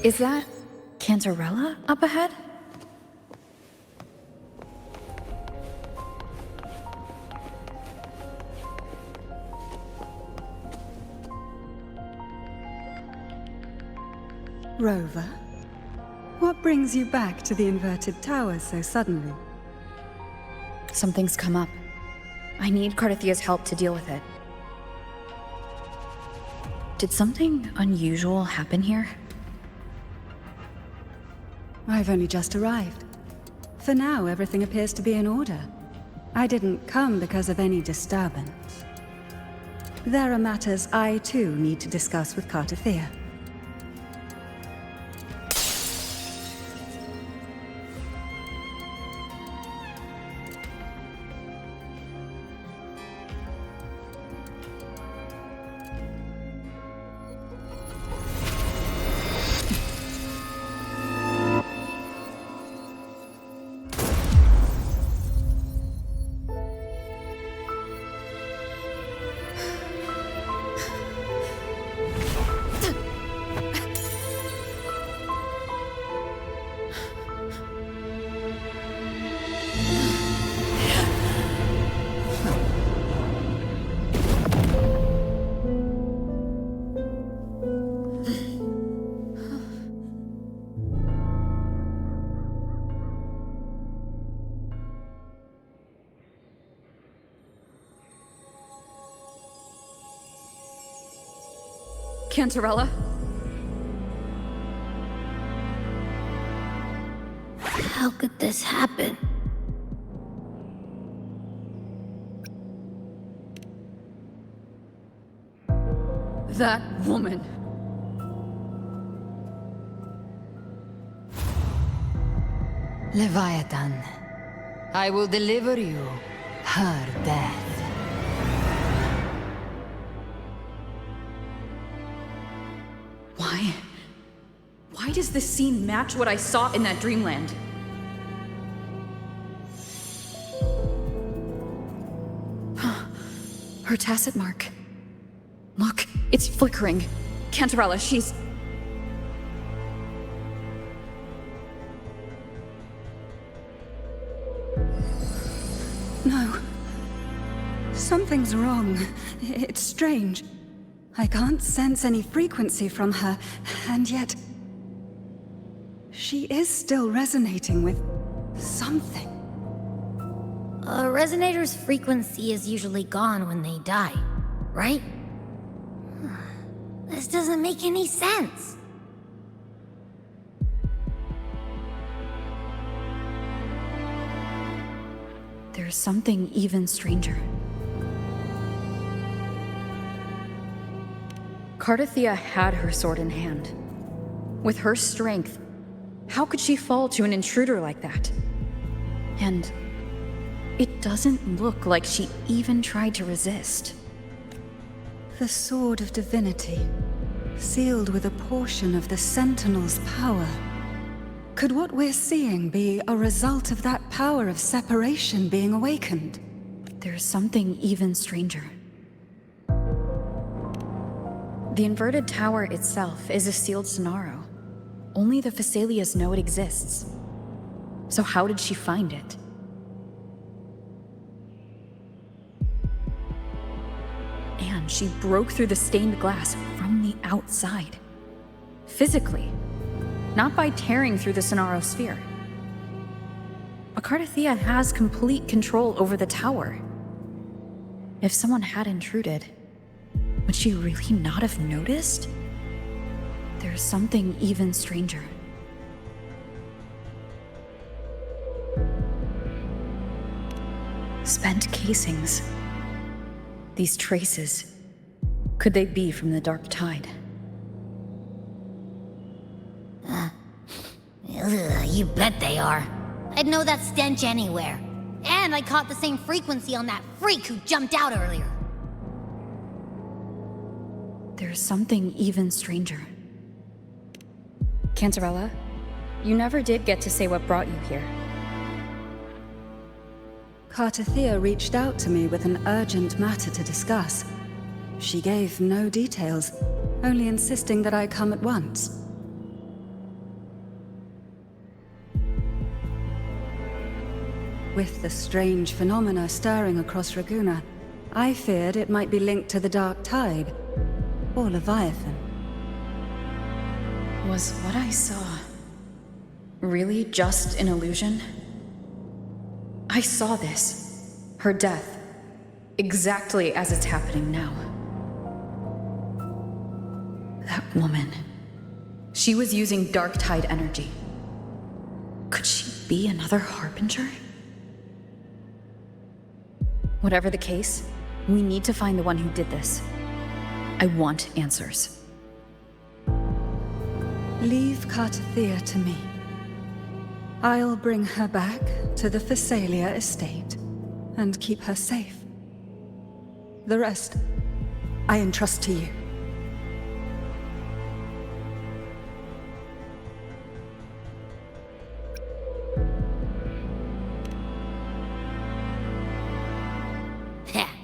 Is that Cantarella up ahead? Rover, what brings you back to the inverted tower so suddenly? Something's come up. I need Cardathia's help to deal with it. Did something unusual happen here? I've only just arrived. For now, everything appears to be in order. I didn't come because of any disturbance. There are matters I too need to discuss with Cardathia. Cantarella? How could this happen? That woman. Leviathan, I will deliver you her death. Why does this scene match what I saw in that dreamland? Her tacit mark. Look, it's flickering. Cantarella, she's... No. Something's wrong. It's strange. I can't sense any frequency from her, and yet... she is still resonating with something. A resonator's frequency is usually gone when they die, right? This doesn't make any sense. There's something even stranger. Cardathia had her sword in hand. With her strength, how could she fall to an intruder like that? And it doesn't look like she even tried to resist. The Sword of Divinity, sealed with a portion of the Sentinel's power. Could what we're seeing be a result of that power of separation being awakened? There's something even stranger. The inverted tower itself is a sealed scenario. Only the Phasalias know it exists. So how did she find it? And she broke through the stained glass from the outside. Physically. Not by tearing through the scenario sphere. But Cardathia has complete control over the tower. If someone had intruded, would she really not have noticed? There's something even stranger. Spent casings. These traces. Could they be from the Dark Tide? You bet they are. I'd know that stench anywhere. And I caught the same frequency on that freak who jumped out earlier. There's something even stranger. Cantarella, you never did get to say what brought you here. Cardathia reached out to me with an urgent matter to discuss. She gave no details, only insisting that I come at once. With the strange phenomena stirring across Raguna, I feared it might be linked to the Dark Tide, or Leviathan. Was what I saw really just an illusion? I saw this, her death, exactly as it's happening now. That woman, she was using Dark Tide energy. Could she be another Harbinger? Whatever the case, we need to find the one who did this. I want answers. Leave Cartathea to me. I'll bring her back to the Phasalia estate and keep her safe. The rest, I entrust to you.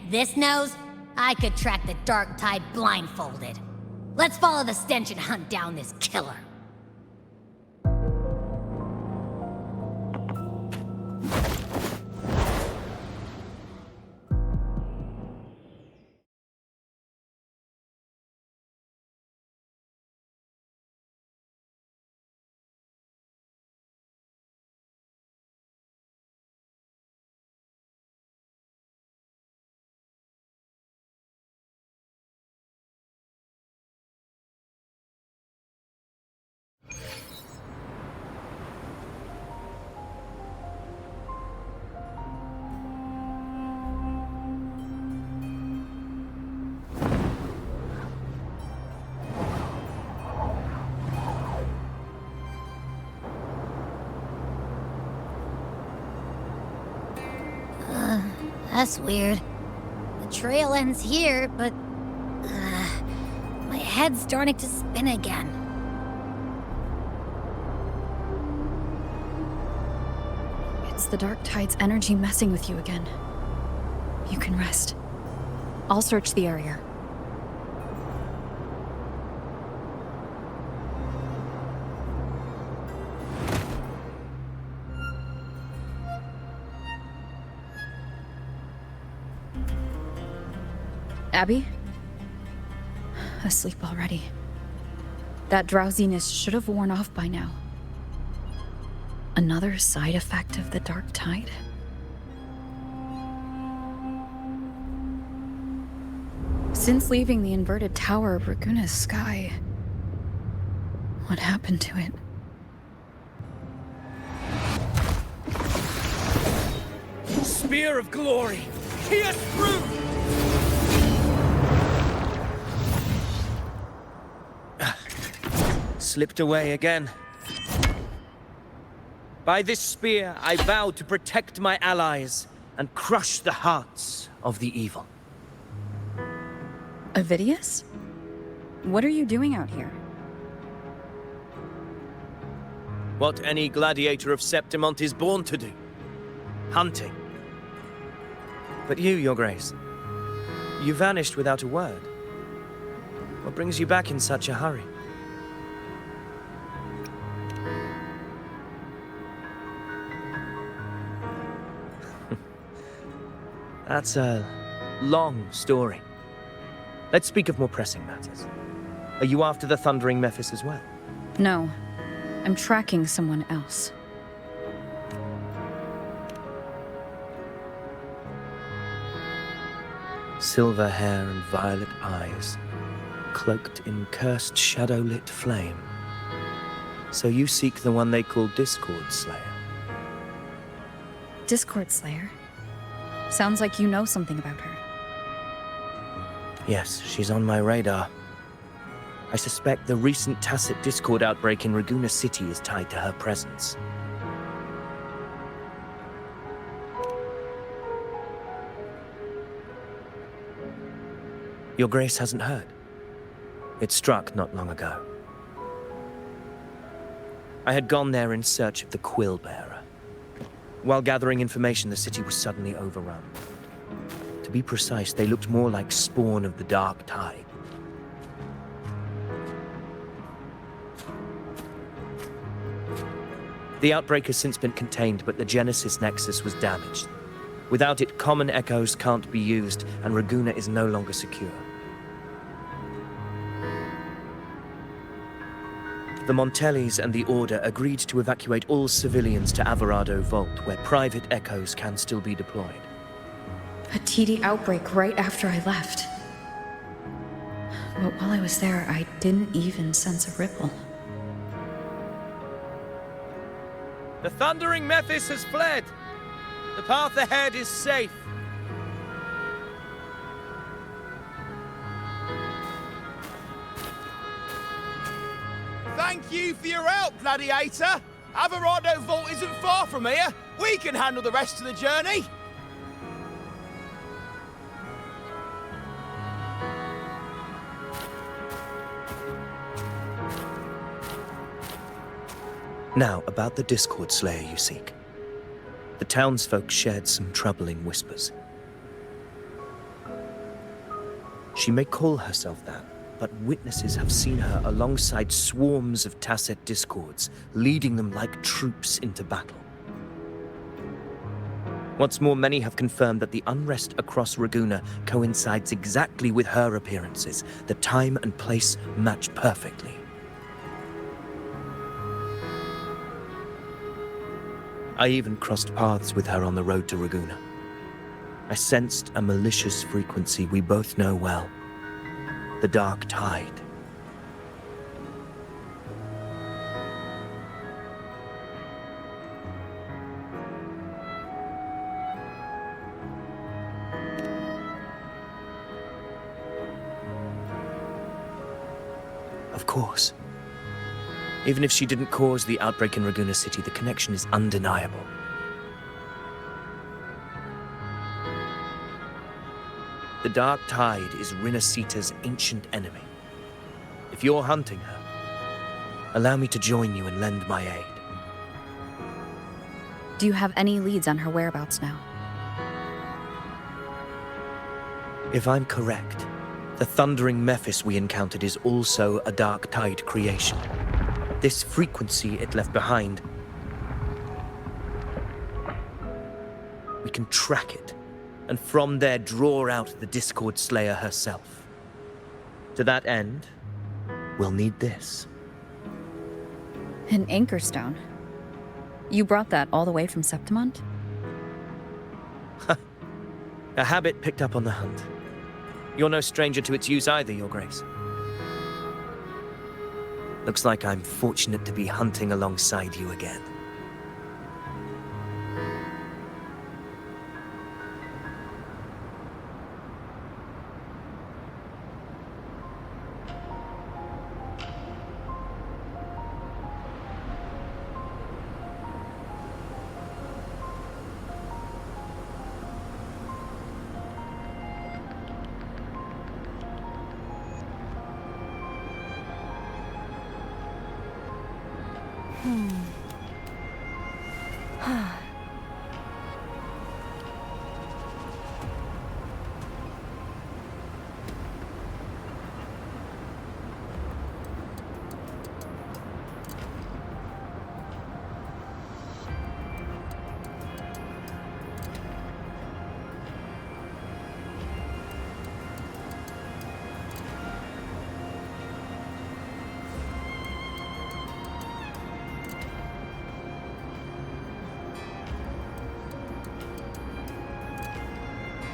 This nose? I could track the Dark Tide blindfolded. Let's follow the stench and hunt down this killer. That's weird. The trail ends here, but... my head's starting to spin again. It's the Dark Tide's energy messing with you again. You can rest. I'll search the area. Abby? Asleep already. That drowsiness should have worn off by now. Another side effect of the Dark Tide? Since leaving the inverted tower of Raguna's sky, what happened to it? Spear of glory! Pierce through! Slipped away again. By this spear, I vow to protect my allies and crush the hearts of the evil. Avidius? What are you doing out here? What any gladiator of Septimont is born to do. Hunting. But you, Your Grace, you vanished without a word. What brings you back in such a hurry? That's a long story. Let's speak of more pressing matters. Are you after the Thundering Mephis as well? No. I'm tracking someone else. Silver hair and violet eyes, cloaked in cursed shadow-lit flame. So you seek the one they call Discord Slayer. Discord Slayer? Sounds like you know something about her. Yes, she's on my radar. I suspect the recent tacit Discord outbreak in Raguna City is tied to her presence. Your Grace hasn't heard. It struck not long ago. I had gone there in search of the Quill Bearer. While gathering information, the city was suddenly overrun. To be precise, they looked more like spawn of the Dark Tide. The outbreak has since been contained, but the Genesis Nexus was damaged. Without it, common echoes can't be used, and Raguna is no longer secure. The Montellis and the Order agreed to evacuate all civilians to Alvarado Vault, where private echoes can still be deployed. A TD outbreak right after I left. But while I was there, I didn't even sense a ripple. The Thundering Mephis has fled! The path ahead is safe. Thank you for your help, Gladiator! Alvarado Vault isn't far from here. We can handle the rest of the journey. Now, about the Discord Slayer you seek. The townsfolk shared some troubling whispers. She may call herself that, but witnesses have seen her alongside swarms of Tasset discords, leading them like troops into battle. What's more, many have confirmed that the unrest across Raguna coincides exactly with her appearances. The time and place match perfectly. I even crossed paths with her on the road to Raguna. I sensed a malicious frequency we both know well. The Dark Tide. Of course. Even if she didn't cause the outbreak in Raguna City, the connection is undeniable. The Dark Tide is Rinaccita's ancient enemy. If you're hunting her, allow me to join you and lend my aid. Do you have any leads on her whereabouts now? If I'm correct, the Thundering Mephis we encountered is also a Dark Tide creation. This frequency it left behind, we can track it, and from there draw out the Discord Slayer herself. To that end, we'll need this. An anchor stone. You brought that all the way from Septimont? A habit picked up on the hunt. You're no stranger to its use either, Your Grace. Looks like I'm fortunate to be hunting alongside you again.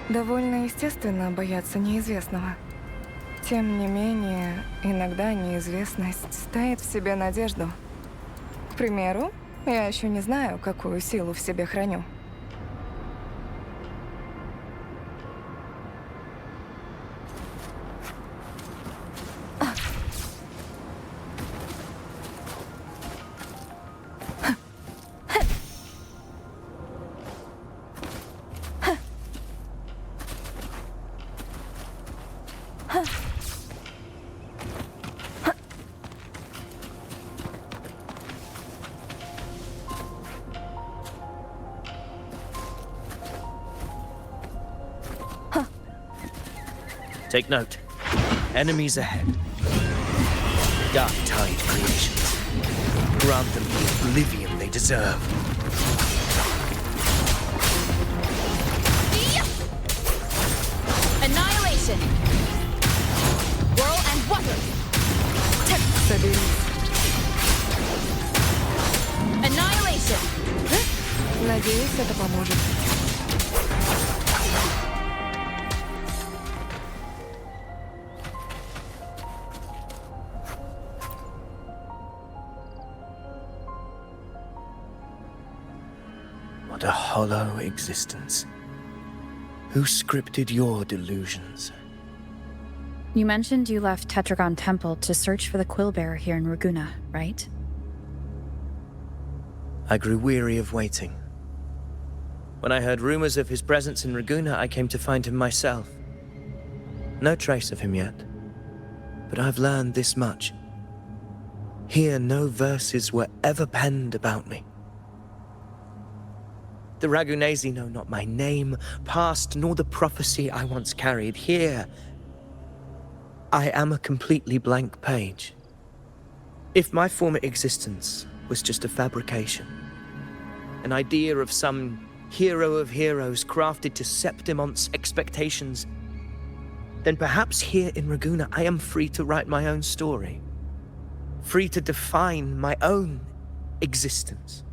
Довольно естественно бояться неизвестного. Тем не менее, иногда неизвестность таит в себе надежду. К примеру, я еще не знаю, какую силу в себе храню. Take note. Enemies ahead. Dark Tide creations. Grant them the oblivion they deserve. Annihilation! Whirl and water! Соберись. Annihilation! Надеюсь, это поможет. What a hollow existence. Who scripted your delusions? You mentioned you left Tetragon Temple to search for the Quillbearer here in Raguna, right? I grew weary of waiting. When I heard rumors of his presence in Raguna, I came to find him myself. No trace of him yet, but I've learned this much. Here, no verses were ever penned about me. The Ragunesi know not my name, past, nor the prophecy I once carried. Here, I am a completely blank page. If my former existence was just a fabrication, an idea of some hero of heroes crafted to Septimon's expectations, then perhaps here in Raguna I am free to write my own story. Free to define my own existence.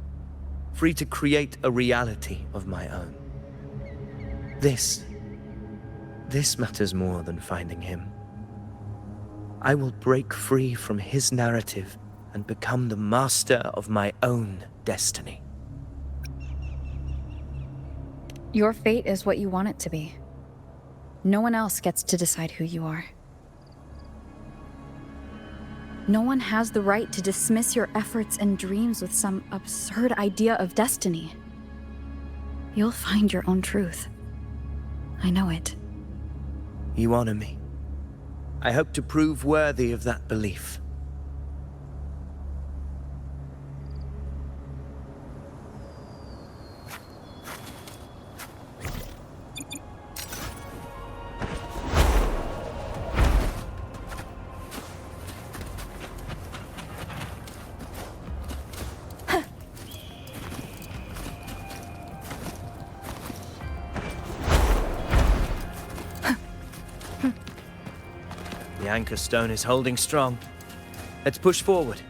Free to create a reality of my own. This matters more than finding him. I will break free from his narrative and become the master of my own destiny. Your fate is what you want it to be. No one else gets to decide who you are. No one has the right to dismiss your efforts and dreams with some absurd idea of destiny. You'll find your own truth. I know it. You honor me. I hope to prove worthy of that belief. The anchor stone is holding strong. Let's push forward.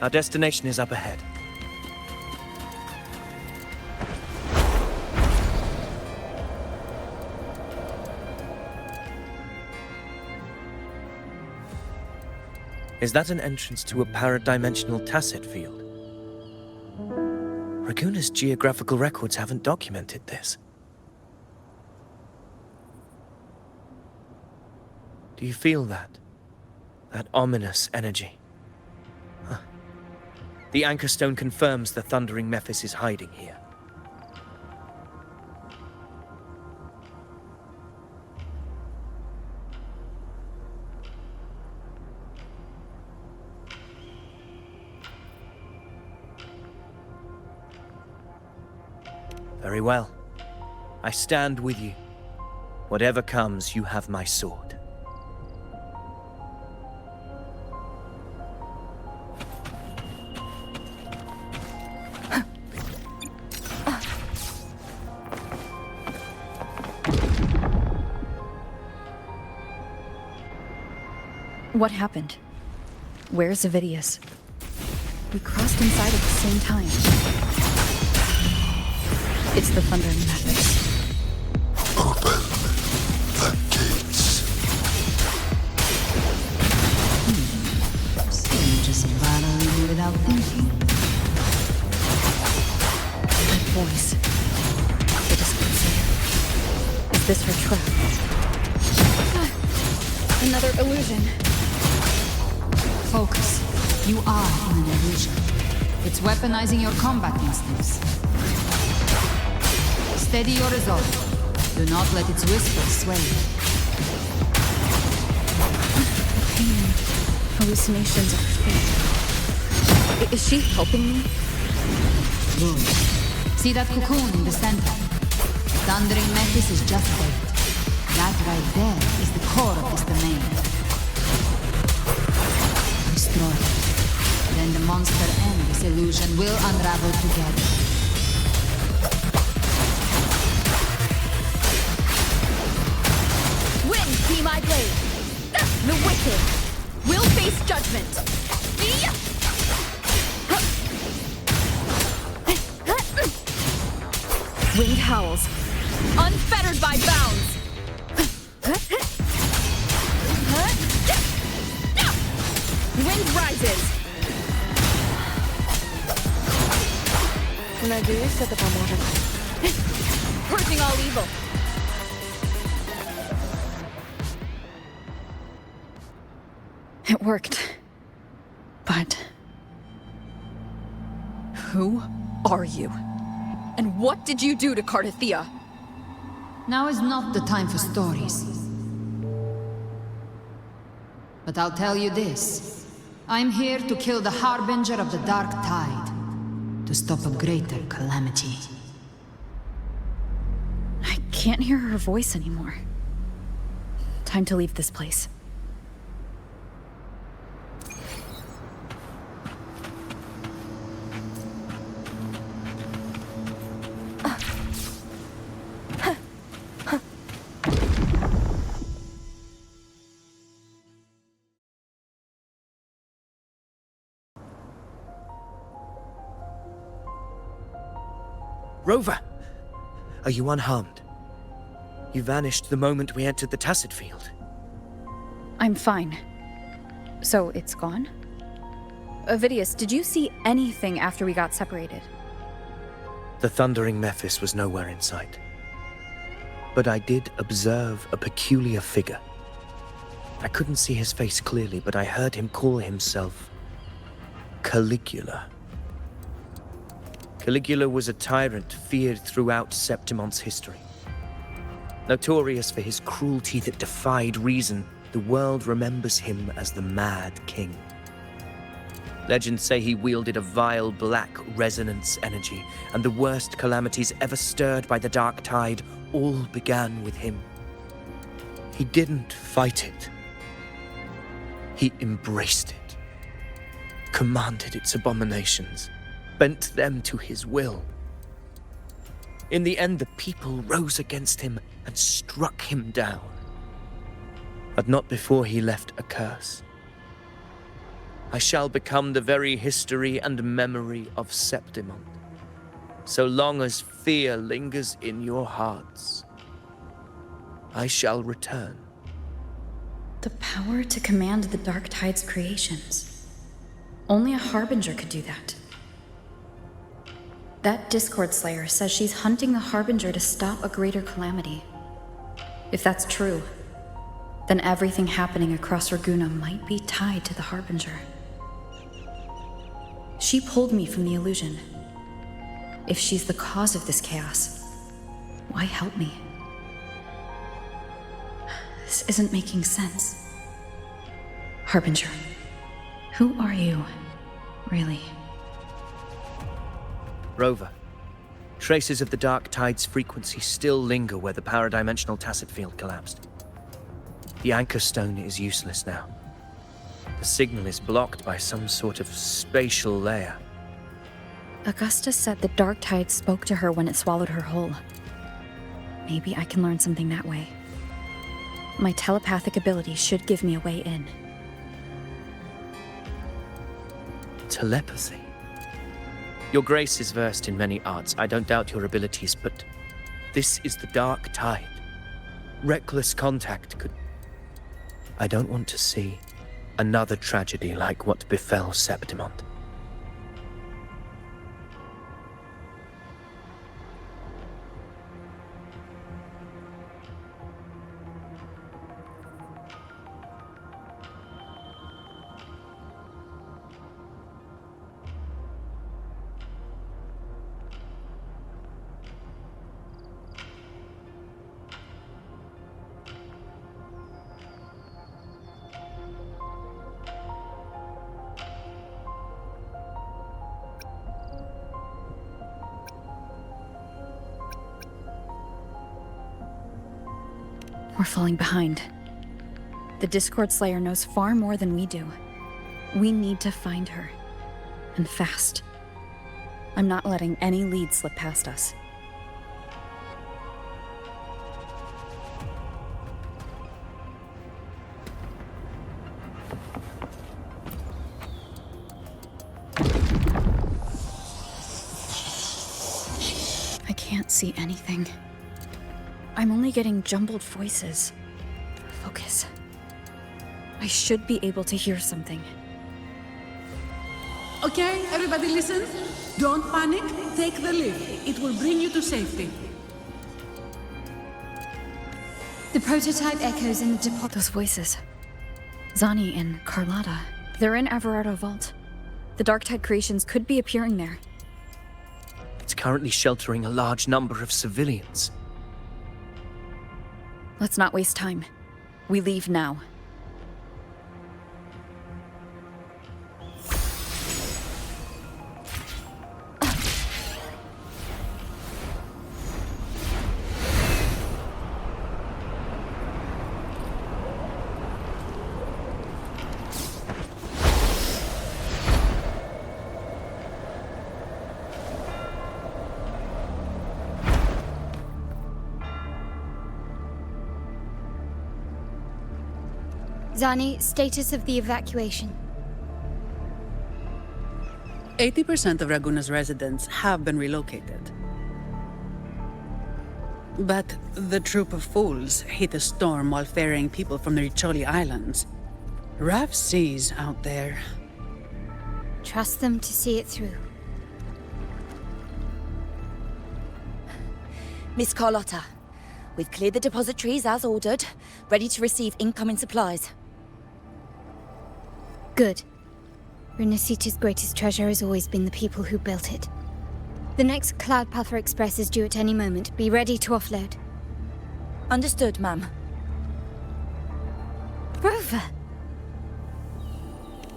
Our destination is up ahead. Is that an entrance to a paradimensional tacit field? Raguna's geographical records haven't documented this. Do you feel that? That ominous energy? Huh. The anchor stone confirms the thundering Mephis is hiding here. Very well. I stand with you. Whatever comes, you have my sword. What happened? Where's Avidius? We crossed inside at the same time. It's the thundering Mephis. Open the gates. So you just battling without thinking. That voice. The dispenser. Is this her trap? Another illusion. Focus. You are in an illusion. It's weaponizing your combat instincts. Steady your resolve. Do not let its whispers sway you. Pain. Hallucinations of fate. Is she helping me? Good. See that cocoon in the center? The thundering Mephis is just bait. That right there is the core of this domain. Destroy it. Then the monster and this illusion will unravel together. Wind be my blade! The wicked will face judgment! Wind howls, unfettered by bounds! Wind rises! Надеюсь, это поможет. Purging all evil! It worked. But... who are you? And what did you do to Cardathia? Now is not the time for stories. But I'll tell you this. I'm here to kill the Harbinger of the Dark Tide. To stop a greater calamity. I can't hear her voice anymore. Time to leave this place. Rover! Are you unharmed? You vanished the moment we entered the Tacit Field. I'm fine. So it's gone? Ovidius, did you see anything after we got separated? The thundering Mephis was nowhere in sight. But I did observe a peculiar figure. I couldn't see his face clearly, but I heard him call himself Caligula. Caligula was a tyrant feared throughout Septimon's history. Notorious for his cruelty that defied reason, the world remembers him as the Mad King. Legends say he wielded a vile black resonance energy, and the worst calamities ever stirred by the Dark Tide all began with him. He didn't fight it. He embraced it, commanded its abominations, bent them to his will. In the end, the people rose against him and struck him down. But not before he left a curse. I shall become the very history and memory of Septimon, so long as fear lingers in your hearts. I shall return. The power to command the Dark Tide's creations. Only a Harbinger could do that. That Discord Slayer says she's hunting the Harbinger to stop a greater calamity. If that's true, then everything happening across Raguna might be tied to the Harbinger. She pulled me from the illusion. If she's the cause of this chaos, why help me? This isn't making sense. Harbinger, who are you, really? Rover, traces of the Dark Tide's frequency still linger where the paradimensional Tacit Field collapsed. The anchor stone is useless now. The signal is blocked by some sort of spatial layer. Augusta said the Dark Tide spoke to her when it swallowed her whole. Maybe I can learn something that way. My telepathic ability should give me a way in. Telepathy? Your Grace is versed in many arts. I don't doubt your abilities, but this is the Dark Tide. Reckless contact could... I don't want to see another tragedy like what befell Septimon. We're falling behind. The Discord Slayer knows far more than we do. We need to find her. and fast. I'm not letting any lead slip past us. I can't see anything. I'm only getting jumbled voices. Focus. I should be able to hear something. Okay, everybody listen. Don't panic. Take the lift. It will bring you to safety. The prototype echoes in the deposit. Those voices. Zani and Carlotta. They're in Everardo Vault. The Darktide creations could be appearing there. It's currently sheltering a large number of civilians. Let's not waste time. We leave now. Zani, status of the evacuation. 80% of Raguna's residents have been relocated. But the troop of fools hit a storm while ferrying people from the Riccioli Islands. Rough seas out there. Trust them to see it through. Miss Carlotta, we've cleared the depositories as ordered, ready to receive incoming supplies. Good. Rinaccita's greatest treasure has always been the people who built it. The next Cloudpather Express is due at any moment. Be ready to offload. Understood, ma'am. Rover!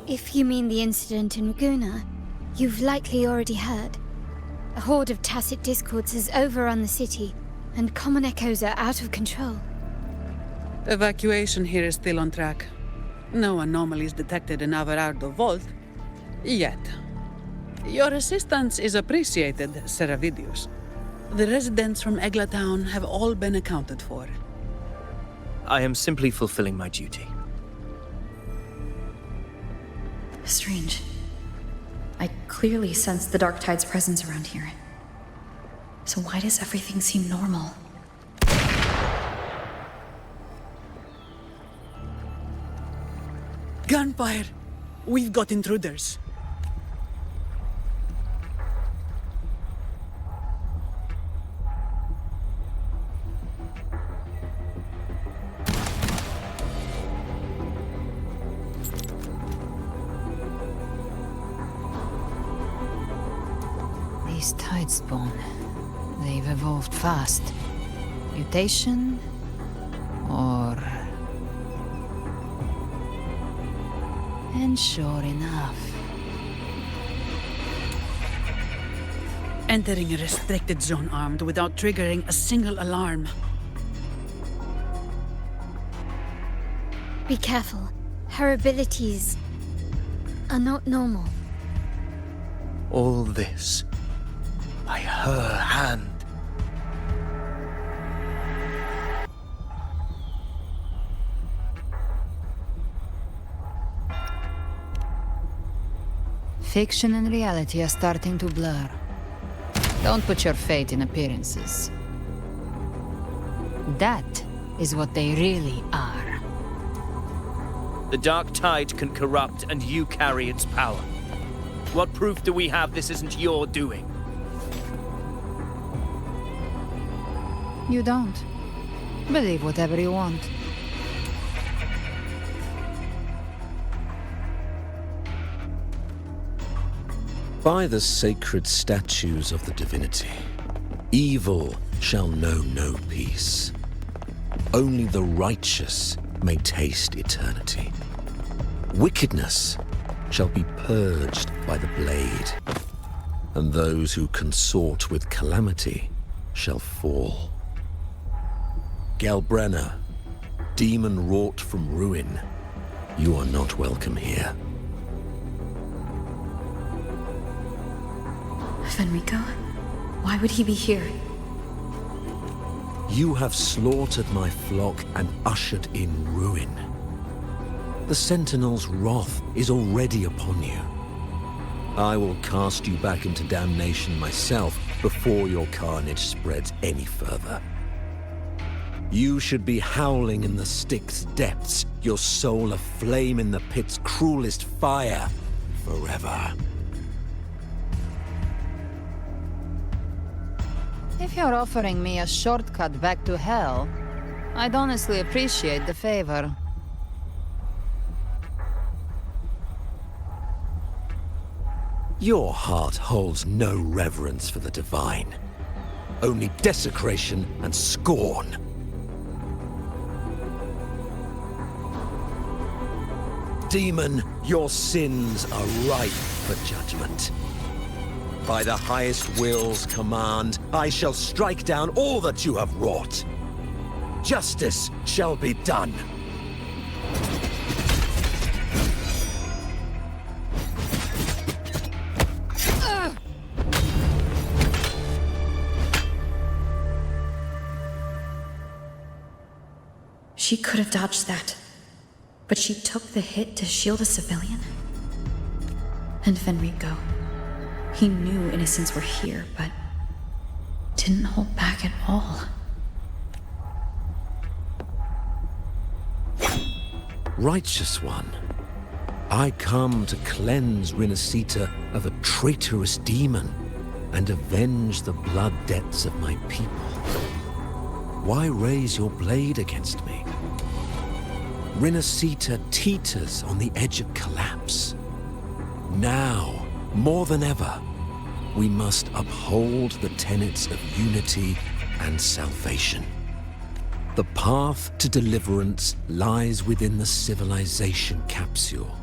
If you mean the incident in Raguna, you've likely already heard. A horde of tacit discords has overrun the city, and common echoes are out of control. Evacuation here is still on track. No anomalies detected in Everardo Vault. Yet. Your assistance is appreciated, Seravidius. The residents from Eglatown have all been accounted for. I am simply fulfilling my duty. Strange. I clearly sense the Darktide's presence around here. So why does everything seem normal? Gunfire! We've got intruders. These Tidespawn, they've evolved fast. Mutation? Or... And sure enough... Entering a restricted zone armed without triggering a single alarm. Be careful. Her abilities are not normal. All this by her hand. Fiction and reality are starting to blur. Don't put your faith in appearances. That is what they really are. The dark tide can corrupt, and you carry its power. What proof do we have this isn't your doing? You don't. Believe whatever you want. By the sacred statues of the divinity, evil shall know no peace. Only the righteous may taste eternity. Wickedness shall be purged by the blade, and those who consort with calamity shall fall. Gальбреной, demon wrought from ruin, you are not welcome here. Fenrico? Why would he be here? You have slaughtered my flock and ushered in ruin. The Sentinel's wrath is already upon you. I will cast you back into damnation myself before your carnage spreads any further. You should be howling in the Styx's depths, your soul aflame in the pit's cruelest fire, forever. If you're offering me a shortcut back to hell, I'd honestly appreciate the favor. Your heart holds no reverence for the divine, only desecration and scorn. Demon, your sins are ripe for judgment. By the highest will's command, I shall strike down all that you have wrought. Justice shall be done. She could have dodged that, but she took the hit to shield a civilian? And Fenrico, he knew innocents were here, but didn't hold back at all. Righteous One, I come to cleanse Rinacitta of a traitorous demon and avenge the blood debts of my people. Why raise your blade against me? Rinacitta teeters on the edge of collapse. Now, more than ever, we must uphold the tenets of unity and salvation. The path to deliverance lies within the civilization capsule.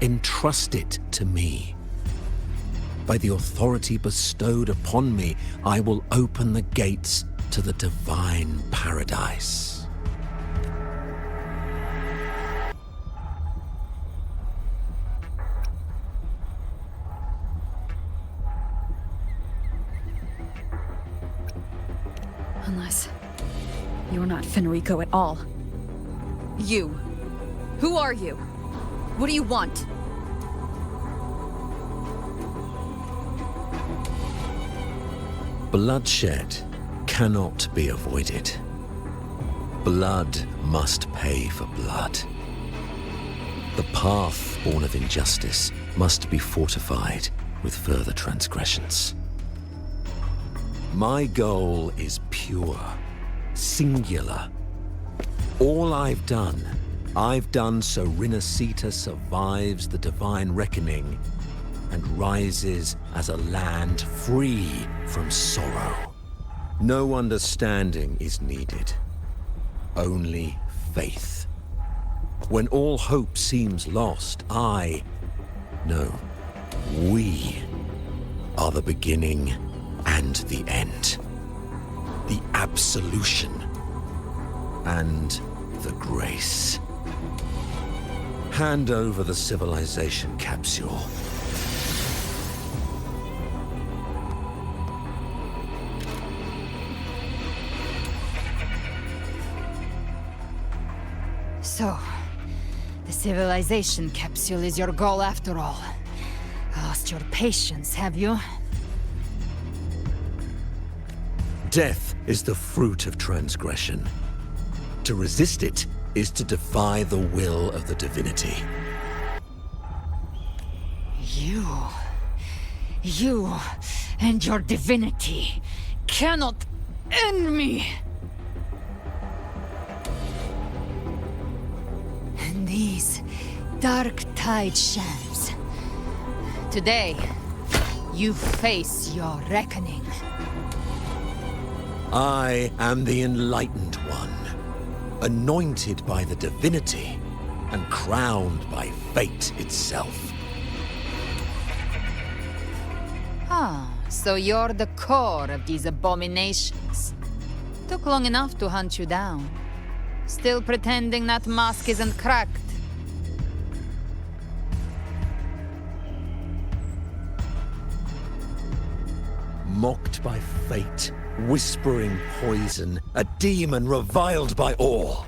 Entrust it to me. By the authority bestowed upon me, I will open the gates to the divine paradise. Unless you're not Fenrico at all. You. Who are you? What do you want? Bloodshed cannot be avoided. Blood must pay for blood. The path born of injustice must be fortified with further transgressions. My goal is pure, singular. All I've done so Rinacitta survives the divine reckoning and rises as a land free from sorrow. No understanding is needed, only faith. When all hope seems lost, we are the beginning and the end. The absolution and the grace. Hand over the civilization capsule. So, the civilization capsule is your goal after all. Lost your patience, have you? Death is the fruit of transgression. To resist it is to defy the will of the divinity. You and your divinity cannot end me! And these dark tide shams. Today, you face your reckoning. I am the Enlightened One, anointed by the divinity and crowned by fate itself. Ah, so you're the core of these abominations. Took long enough to hunt you down. Still pretending that mask isn't cracked. mocked by fate, whispering poison, a demon reviled by all.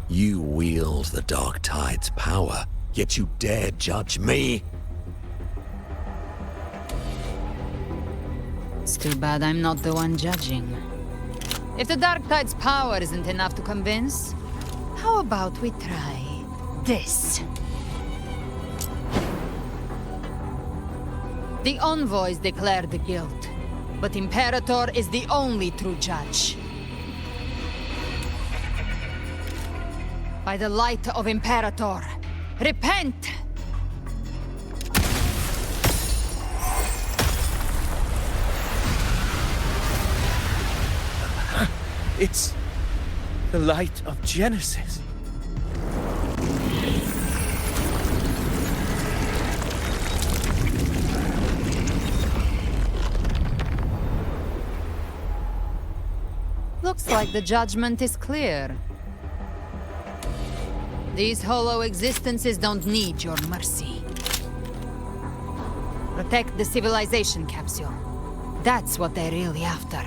You wield the Dark Tide's power, yet you dare judge me? It's too bad I'm not the one judging. If the Dark Tide's power isn't enough to convince, how about we try this? The envoys declared the guilt, but Imperator is the only true judge. By the light of Imperator, repent! It's the light of Genesis. Looks like the judgment is clear. These hollow existences don't need your mercy. Protect the civilization capsule. That's what they're really after.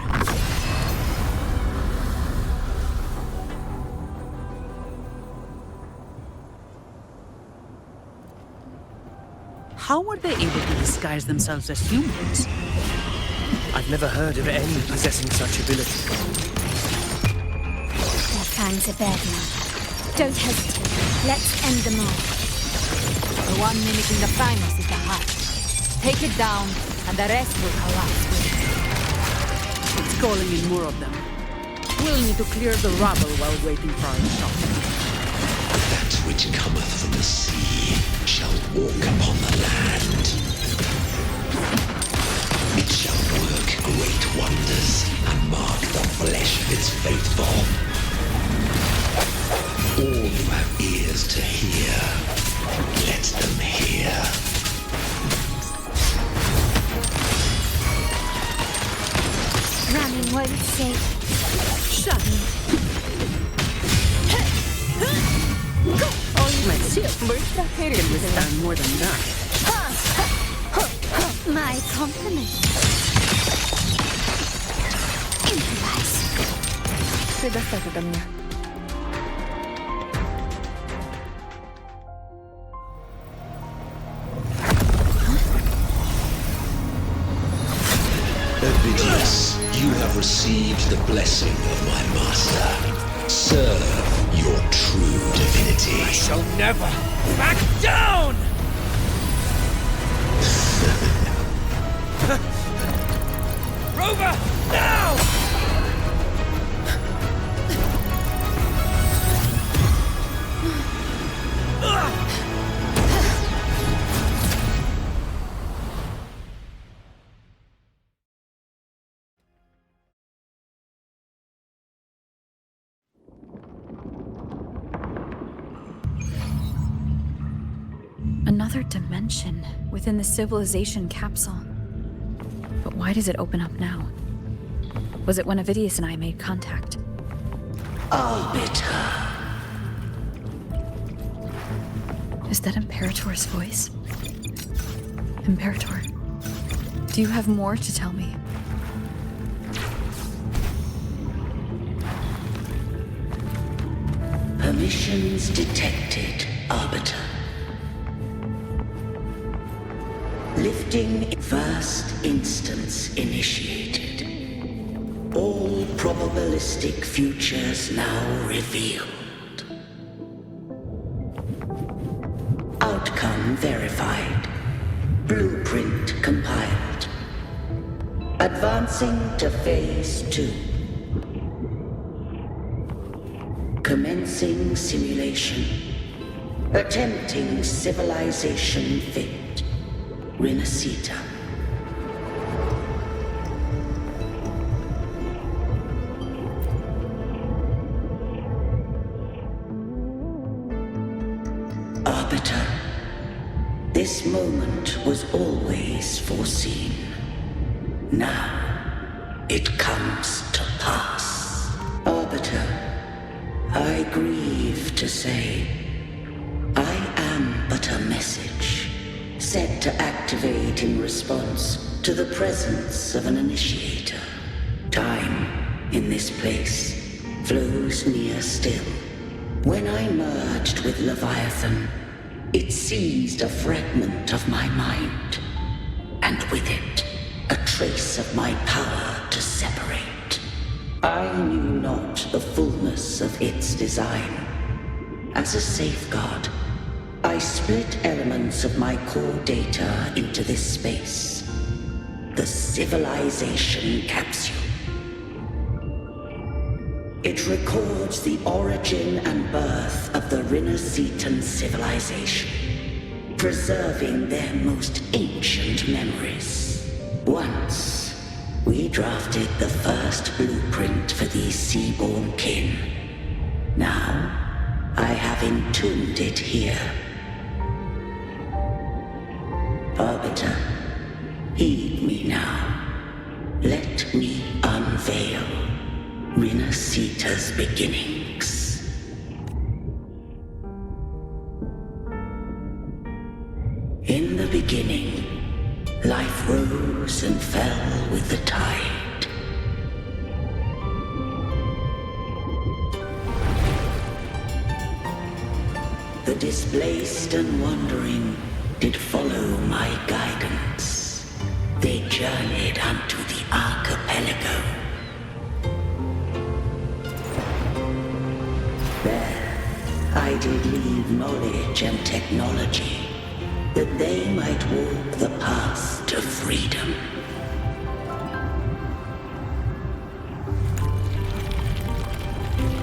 How were they able to disguise themselves as humans? I've never heard of any possessing such ability. Their fangs are bared now. Don't hesitate. Let's end them all. The one mimicking the Primus is the heart. Take it down, and the rest will collapse with it. It's calling in more of them. We'll need to clear the rubble while waiting for our shot. That which cometh from the sea shall walk upon the land. It shall work great wonders and mark the flesh of its faithful. All who have ears to hear, let them hear. Running won't save. Shut me. Can withstand more than that. My compliments. Improvise. Предоставь это мне. Ovidius, you have received the blessing of my master. Serve your true divinity. I shall never back down! Rover, now! Another dimension within the civilization capsule. But why does it open up now? Was it when Ovidius and I made contact? Arbiter. Is that Imperator's voice? Imperator, do you have more to tell me? Permissions detected, Arbiter. Lifting first instance initiated. All probabilistic futures now revealed. Outcome verified. Blueprint compiled. Advancing to Phase 2. Commencing simulation. Attempting civilization fit. Rinaciita. Arbiter, this moment was always foreseen. Now, it comes to pass. Arbiter, I grieve to say, I am but a message said to activate in response to the presence of an initiator. Time, in this place, flows near still. When I merged with Leviathan, it seized a fragment of my mind, and with it, a trace of my power to separate. I knew not the fullness of its design. As a safeguard, I split elements of my core data into this space. The civilization capsule. It records the origin and birth of the Rinacitan civilization, preserving their most ancient memories. Once, we drafted the first blueprint for these seaborn kin. Now, I have entombed it here. Arbiter, heed me now. Let me unveil Rinascita's beginnings. In the beginning, life rose and fell with the tide. The displaced and wandering did follow my guidance. They journeyed unto the archipelago. There, I did leave knowledge and technology, that they might walk the path to freedom.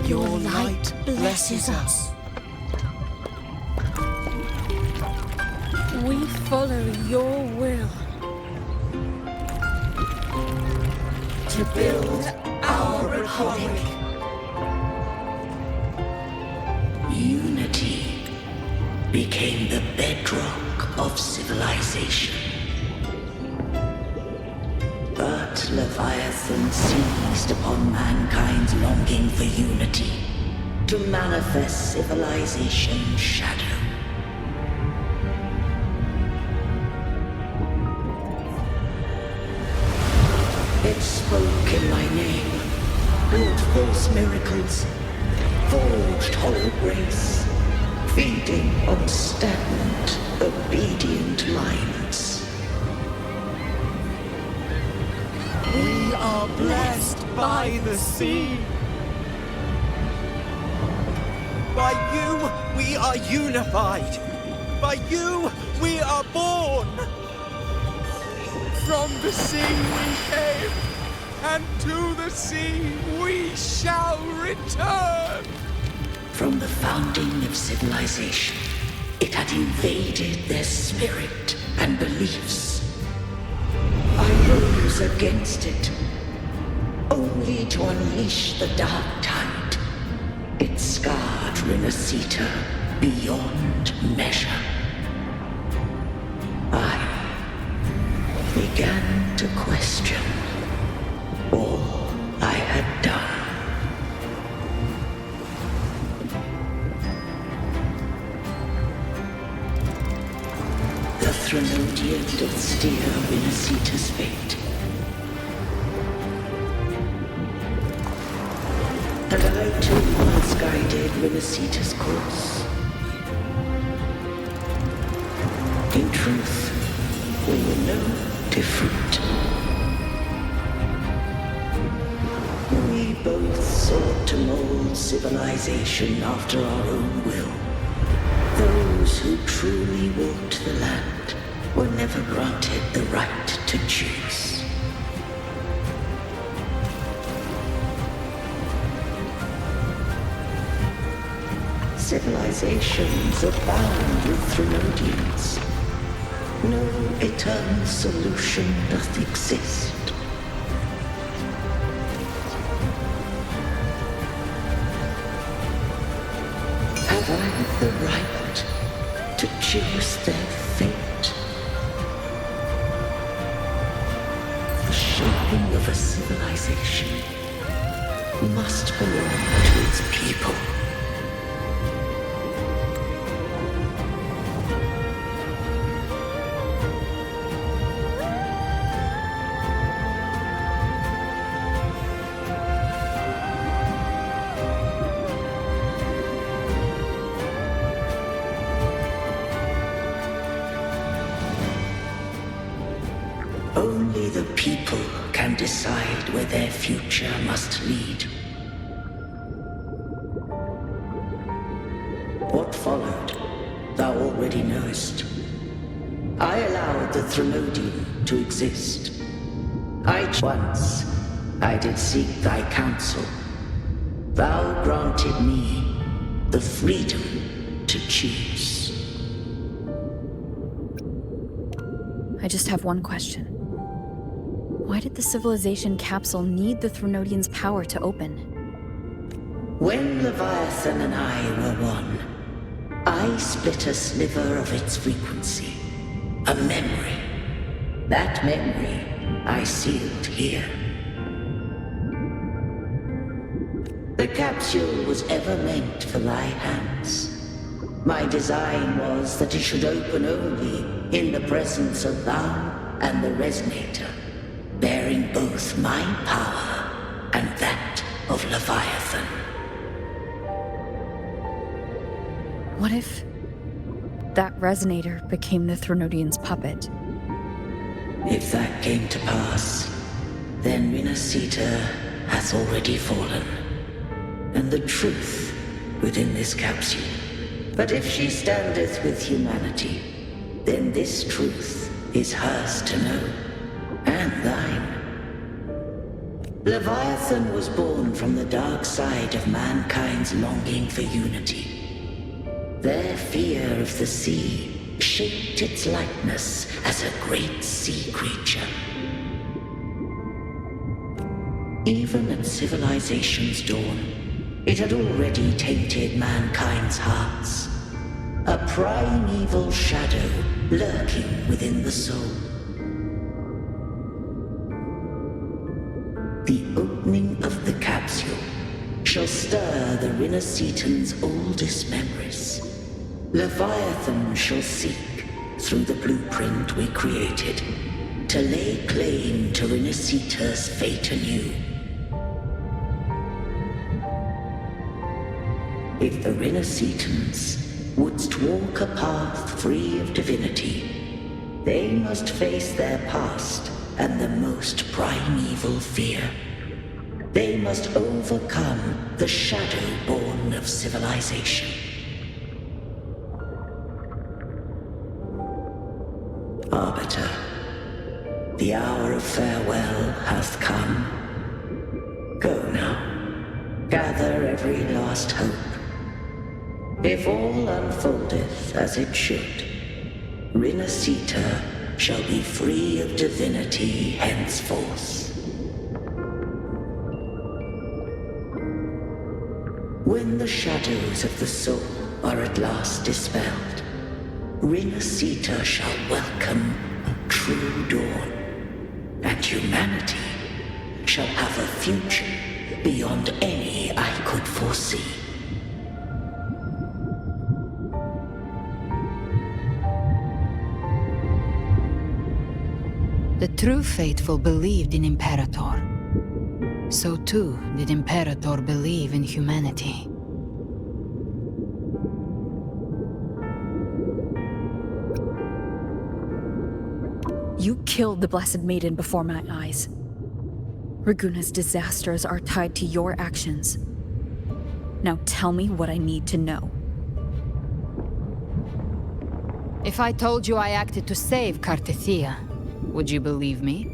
Your light blesses us. We follow your will. To build our republic. Unity became the bedrock of civilization. But Leviathan seized upon mankind's longing for unity to manifest civilization's shadow. It spoke in my name, wrought false miracles, forged hollow grace, feeding on stagnant, obedient minds. We are blessed by the sea. By you, we are unified. By you, we are born. From the sea we came, and to the sea we shall return. From the founding of civilization, it had invaded their spirit and beliefs. I rose against it, only to unleash the dark tide. It scarred Rinascita beyond measure. I began to question all I had done. The Threnodian did steer Rinascita's fate. And I too once guided Rinascita's course. In truth, we were no different. We both sought to mold civilization after our own will. Those who truly walked the land were never granted the right to choose. Civilizations abound with Threnodians. No eternal solution doth exist. Have I the right to choose their fate? The shaping of a civilization must belong to its people. decide where their future must lead. What followed, thou already knowest. I allowed the Threnodian to exist. Once I did seek thy counsel. Thou granted me the freedom to choose. I just have one question. Why did the civilization capsule need the Threnodian's power to open? When Leviathan and I were one, I split a sliver of its frequency. A memory. That memory I sealed here. The capsule was ever meant for thy hands. My design was that it should open only in the presence of thou and the Resonator, bearing both my power and that of Leviathan. What if that Resonator became the Threnodian's puppet? If that came to pass, then Rinacitta hath already fallen, and the truth within this capsule. But if she standeth with humanity, then this truth is hers to know, and thine. Leviathan was born from the dark side of mankind's longing for unity. Their fear of the sea shaped its likeness as a great sea creature. Even at civilization's dawn, it had already tainted mankind's hearts. A primeval shadow lurking within the soul. The opening of the capsule shall stir the Rinacitan's oldest memories. Leviathan shall seek, through the blueprint we created, to lay claim to Rinacita's fate anew. If the Rinacitans wouldst walk a path free of divinity, they must face their past and the most primeval fear. They must overcome the shadow born of civilization. Arbiter, the hour of farewell hath come. Go now, gather every last hope. If all unfoldeth as it should, Rinascita shall be free of divinity henceforth. When the shadows of the soul are at last dispelled, Rinascita shall welcome a true dawn, and humanity shall have a future beyond any I could foresee. The true faithful believed in Imperator. So too did Imperator believe in humanity. You killed the Blessed Maiden before my eyes. Raguna's disasters are tied to your actions. Now tell me what I need to know. If I told you I acted to save Cartethia, would you believe me?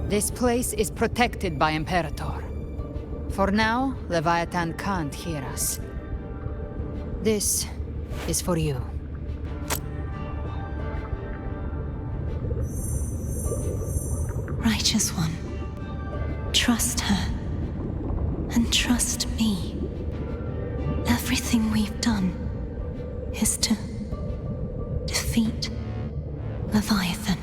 This place is protected by Imperator. For now, Leviathan can't hear us. This is for you. Righteous One, trust her, and trust me. Everything we've done is to defeat Leviathan.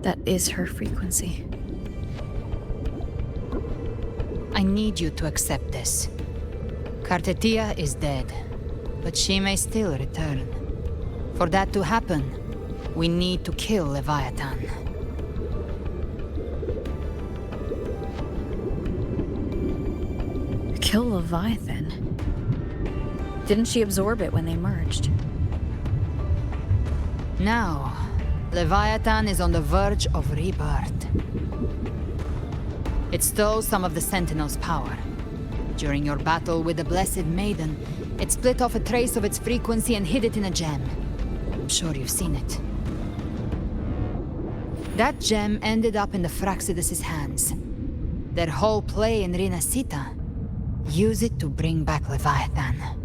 That is her frequency. I need you to accept this. Cartethia is dead, but she may still return. For that to happen, we need to kill Leviathan. Kill Leviathan? Didn't she absorb it when they merged? Now, Leviathan is on the verge of rebirth. It stole some of the Sentinel's power. During your battle with the Blessed Maiden, it split off a trace of its frequency and hid it in a gem. I'm sure you've seen it. That gem ended up in the Fraxidus' hands. Their whole play in Rinacitta. Use it to bring back Leviathan.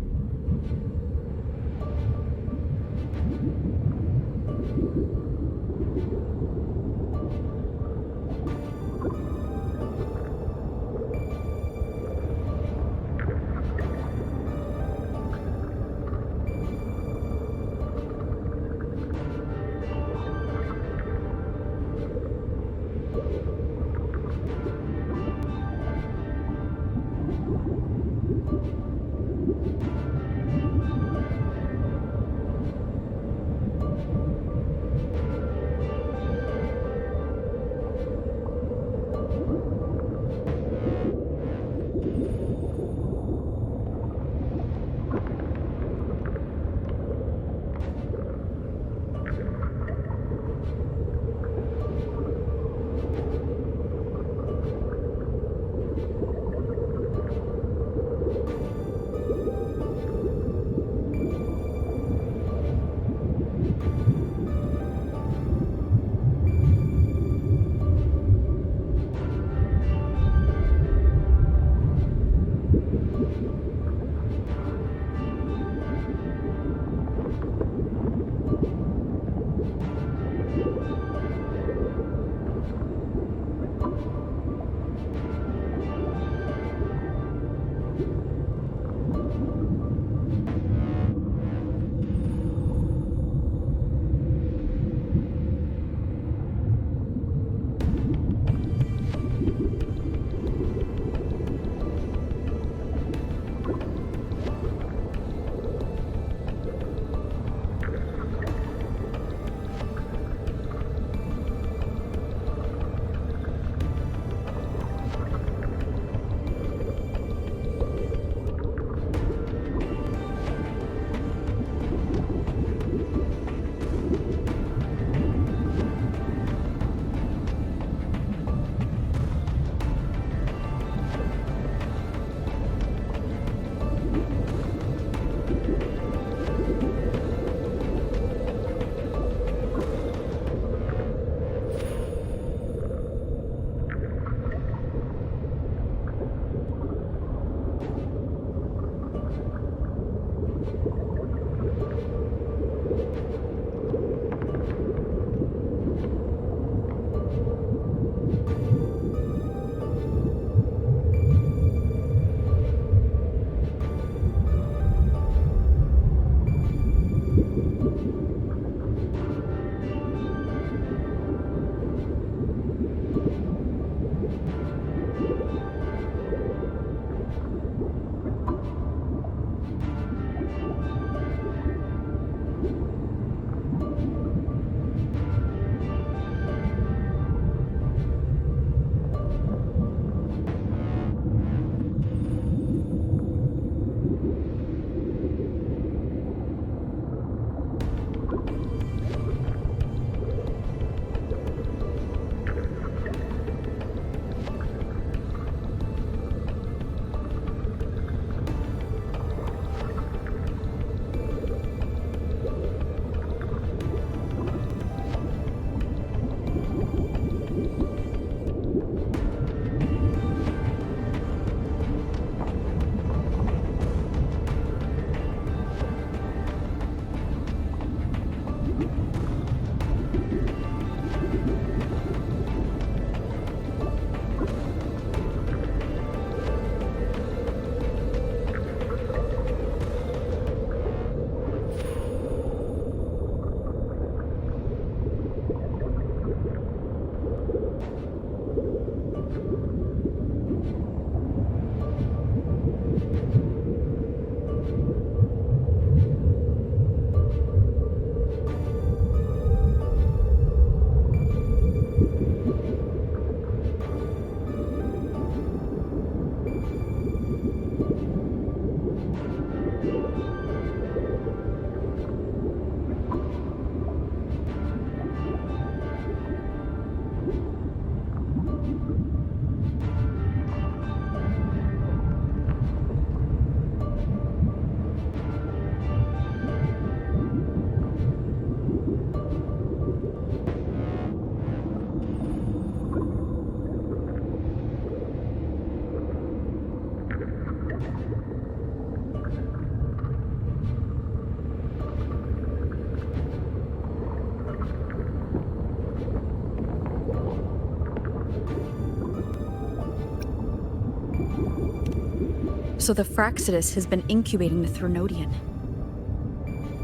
So the Fraxidus has been incubating the Threnodian.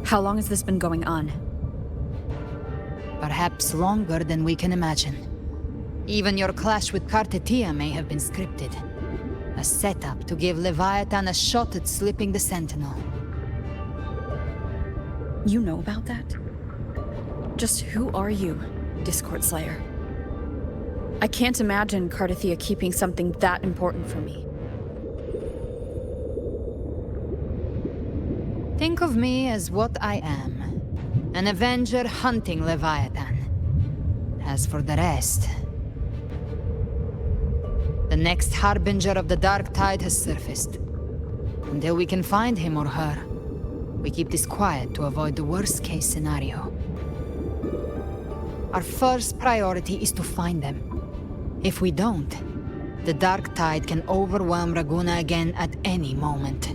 How long has this been going on? Perhaps longer than we can imagine. Even your clash with Cartetia may have been scripted. A setup to give Leviathan a shot at slipping the Sentinel. You know about that? Just who are you, Discord Slayer? I can't imagine Cartetia keeping something that important from me. Think of me as what I am. An Avenger hunting Leviathan. As for the rest... The next Harbinger of the Dark Tide has surfaced. Until we can find him or her, we keep this quiet to avoid the worst-case scenario. Our first priority is to find them. If we don't, the Dark Tide can overwhelm Raguna again at any moment.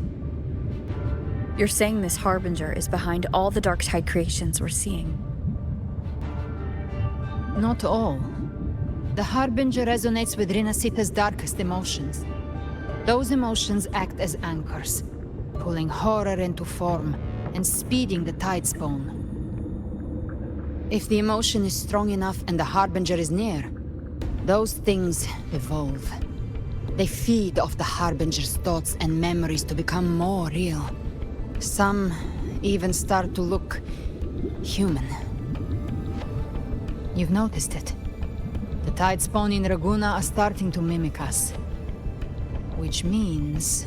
You're saying this Harbinger is behind all the Dark Tide creations we're seeing? Not all. The Harbinger resonates with Rinaccita's darkest emotions. Those emotions act as anchors, pulling horror into form and speeding the tide spawn. If the emotion is strong enough and the Harbinger is near, those things evolve. They feed off the Harbinger's thoughts and memories to become more real. Some even start to look human. You've noticed it. The tide spawn in Raguna are starting to mimic us. Which means...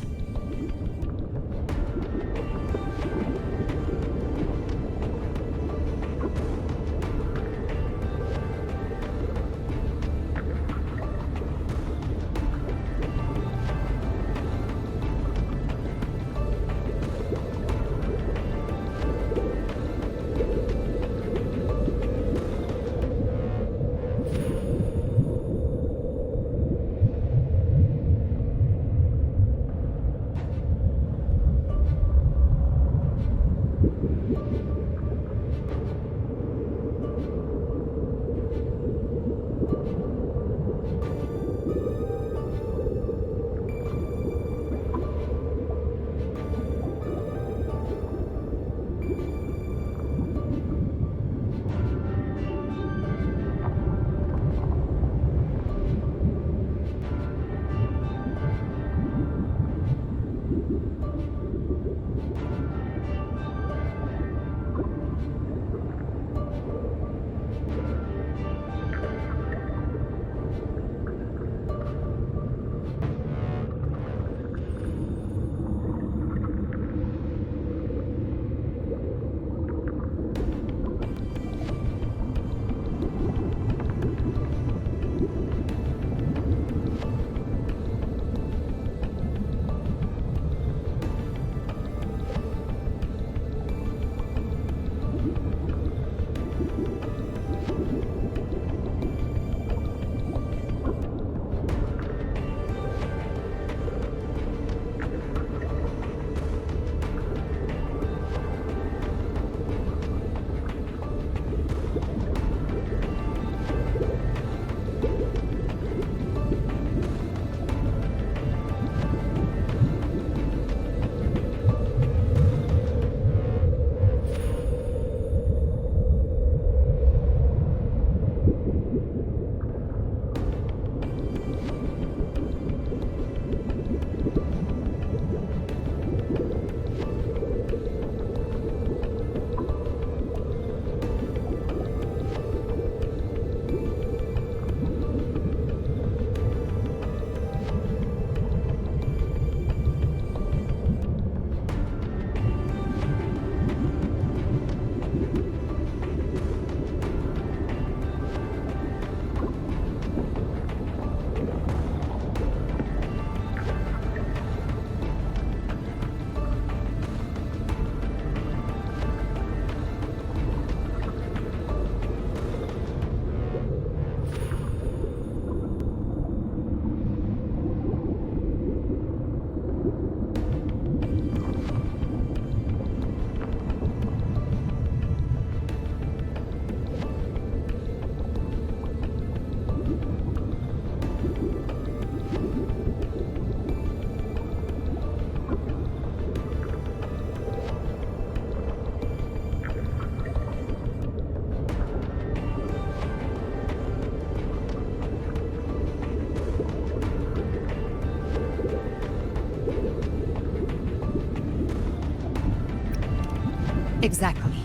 Exactly.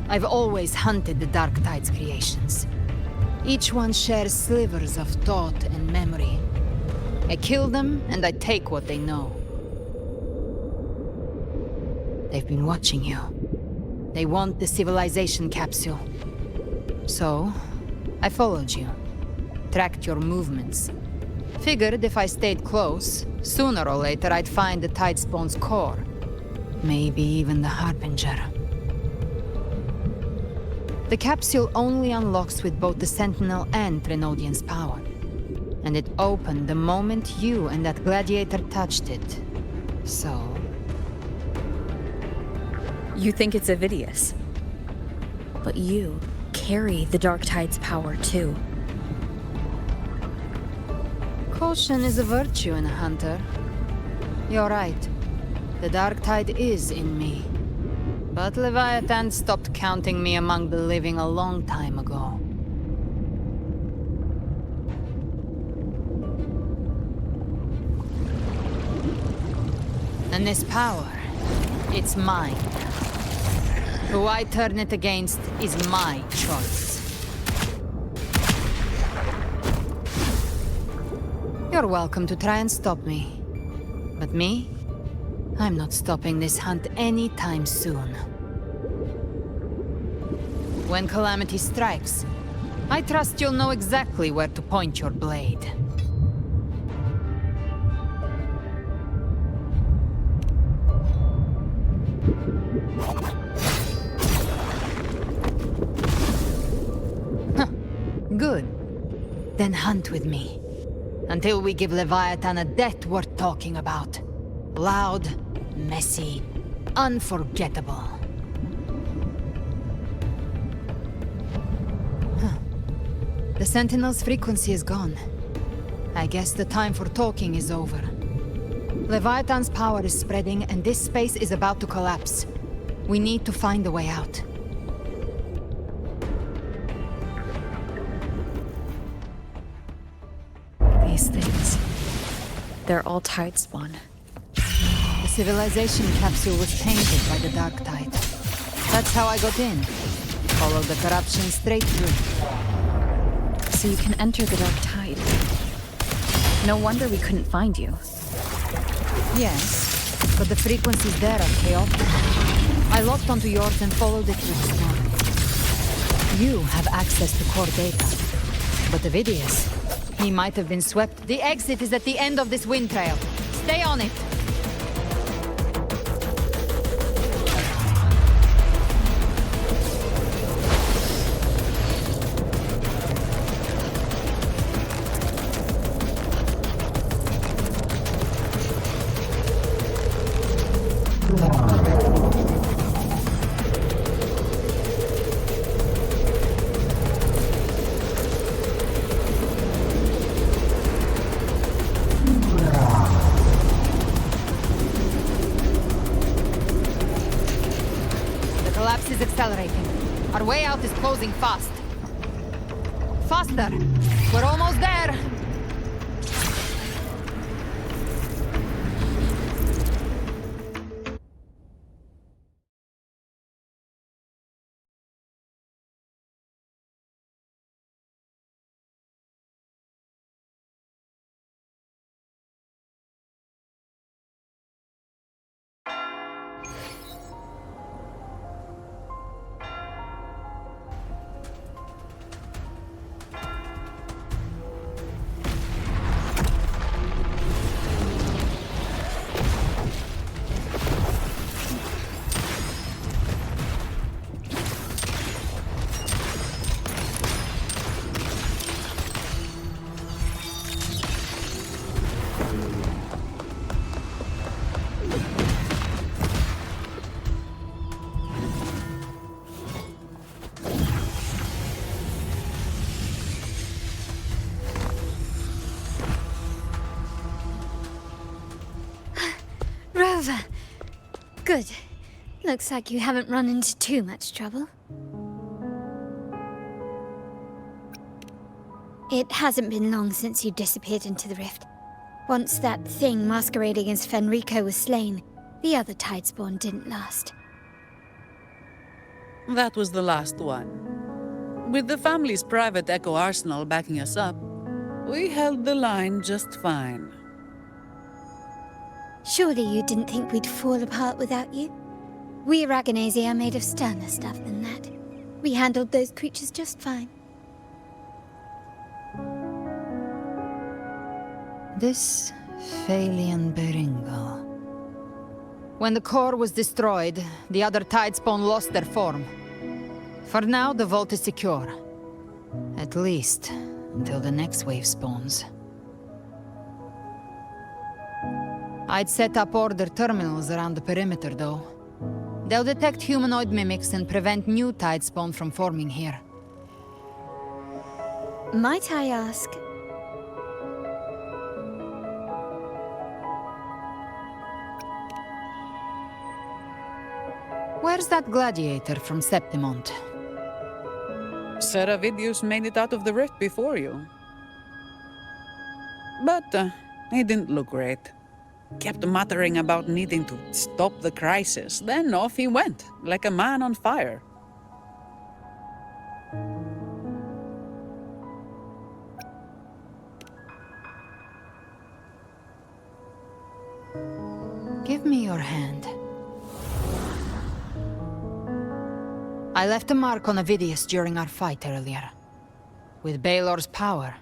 I've always hunted the Dark Tide's creations. Each one shares slivers of thought and memory. I kill them, and I take what they know. They've been watching you. They want the civilization capsule. So, I followed you. Tracked your movements. Figured if I stayed close, sooner or later I'd find the Tidespawn's core. Maybe even the Harbinger. The capsule only unlocks with both the Sentinel and Trinodian's power. And it opened the moment you and that gladiator touched it. So... You think it's Avidius. But you carry the Dark Tide's power too. Caution is a virtue in a hunter. You're right. The Dark Tide is in me. But Leviathan stopped counting me among the living a long time ago. And this power, it's mine. Who I turn it against is my choice. You're welcome to try and stop me. But me? I'm not stopping this hunt anytime soon. When calamity strikes, I trust you'll know exactly where to point your blade. Huh. Good. Then hunt with me. Until we give Leviathan a death worth talking about. Loud, messy, unforgettable. Huh. The Sentinel's frequency is gone. I guess the time for talking is over. Leviathan's power is spreading, and this space is about to collapse. We need to find a way out. These things... they're all Tidespawn. The civilization capsule was tainted by the Dark Tide. That's how I got in. Followed the corruption straight through. So you can enter the Dark Tide. No wonder we couldn't find you. Yes, but the frequencies there are chaotic. I locked onto yours and followed it through the storm. You have access to core data. But Avidius, he might have been swept. The exit is at the end of this wind trail. Stay on it! Is accelerating. Our way out is closing fast. Faster! We're almost there! Rover! Good. Looks like you haven't run into too much trouble. It hasn't been long since you disappeared into the rift. Once that thing masquerading as Fenrico was slain, the other Tidespawn didn't last. That was the last one. With the family's private Echo arsenal backing us up, we held the line just fine. Surely you didn't think we'd fall apart without you? We Aragonese are made of sterner stuff than that. We handled those creatures just fine. This Phalian Beringo. When the core was destroyed, the other Tidespawn lost their form. For now, the vault is secure. At least, until the next wave spawns. I'd set up order terminals around the perimeter, though. They'll detect humanoid mimics and prevent new Tidespawn from forming here. Might I ask? Where's that gladiator from Septimont? Seravidius made it out of the rift before you. But he didn't look great. Kept muttering about needing to stop the crisis, then off he went, like a man on fire. Give me your hand. I left a mark on Avidius during our fight earlier. With Baelor's power,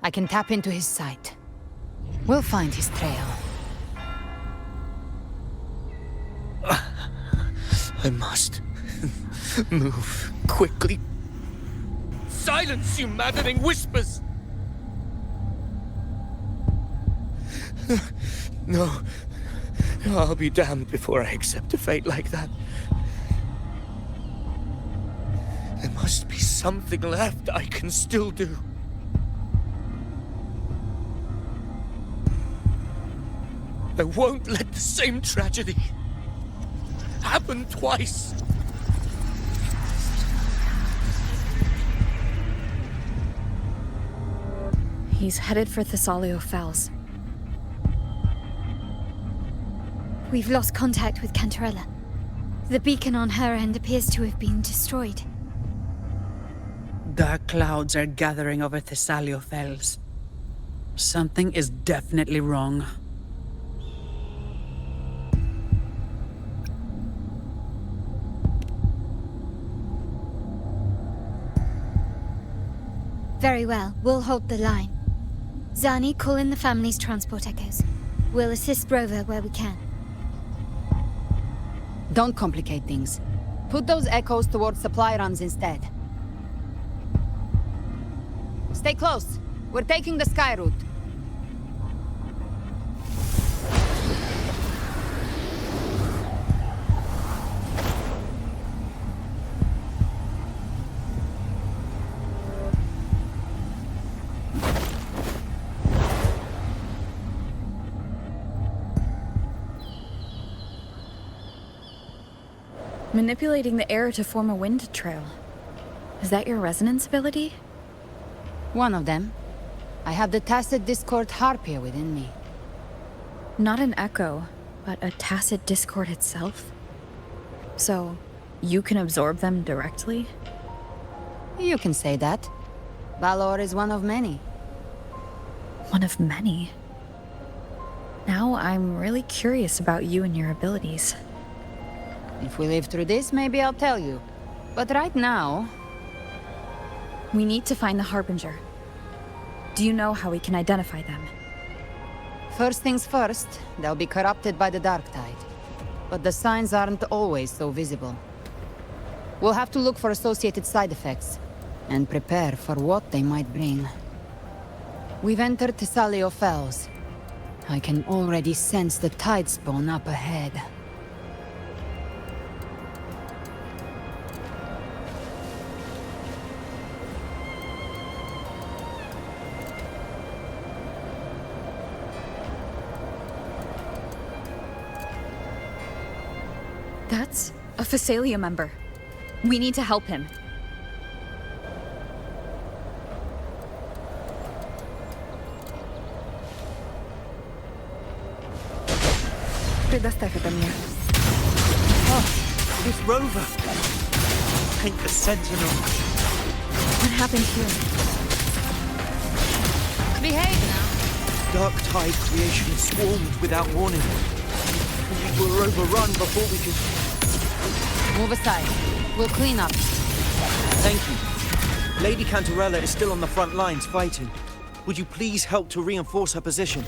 I can tap into his sight. We'll find his trail. I must move quickly. Silence, you maddening whispers! No, I'll be damned before I accept a fate like that. There must be something left I can still do. I won't let the same tragedy happen twice. He's headed for Thessalio Fells. We've lost contact with Cantarella. The beacon on her end appears to have been destroyed. Dark clouds are gathering over Thessalio Fells. Something is definitely wrong. Very well, we'll hold the line. Zani, call in the family's transport echoes. We'll assist Rover where we can. Don't complicate things. Put those echoes towards supply runs instead. Stay close. We're taking the sky route. Manipulating the air to form a wind trail. Is that your resonance ability? One of them. I have the Tacit Discord Harpia within me. Not an echo, but a Tacit Discord itself? So, you can absorb them directly? You can say that. Balor is one of many. One of many? Now I'm really curious about you and your abilities. If we live through this, maybe I'll tell you. But right now... We need to find the Harbinger. Do you know how we can identify them? First things first, they'll be corrupted by the Dark Tide. But the signs aren't always so visible. We'll have to look for associated side effects, and prepare for what they might bring. We've entered Thessalio Fells. I can already sense the Tidespawn up ahead. That's a Phasalia member. We need to help him. Предоставь это мне. Oh, it's Rover. ain't the Sentinel. What happened here? Behave now. Dark tide creation swarmed without warning. We were overrun before we could... Move aside. We'll clean up. Thank you. Lady Cantarella is still on the front lines fighting. Would you please help to reinforce her position?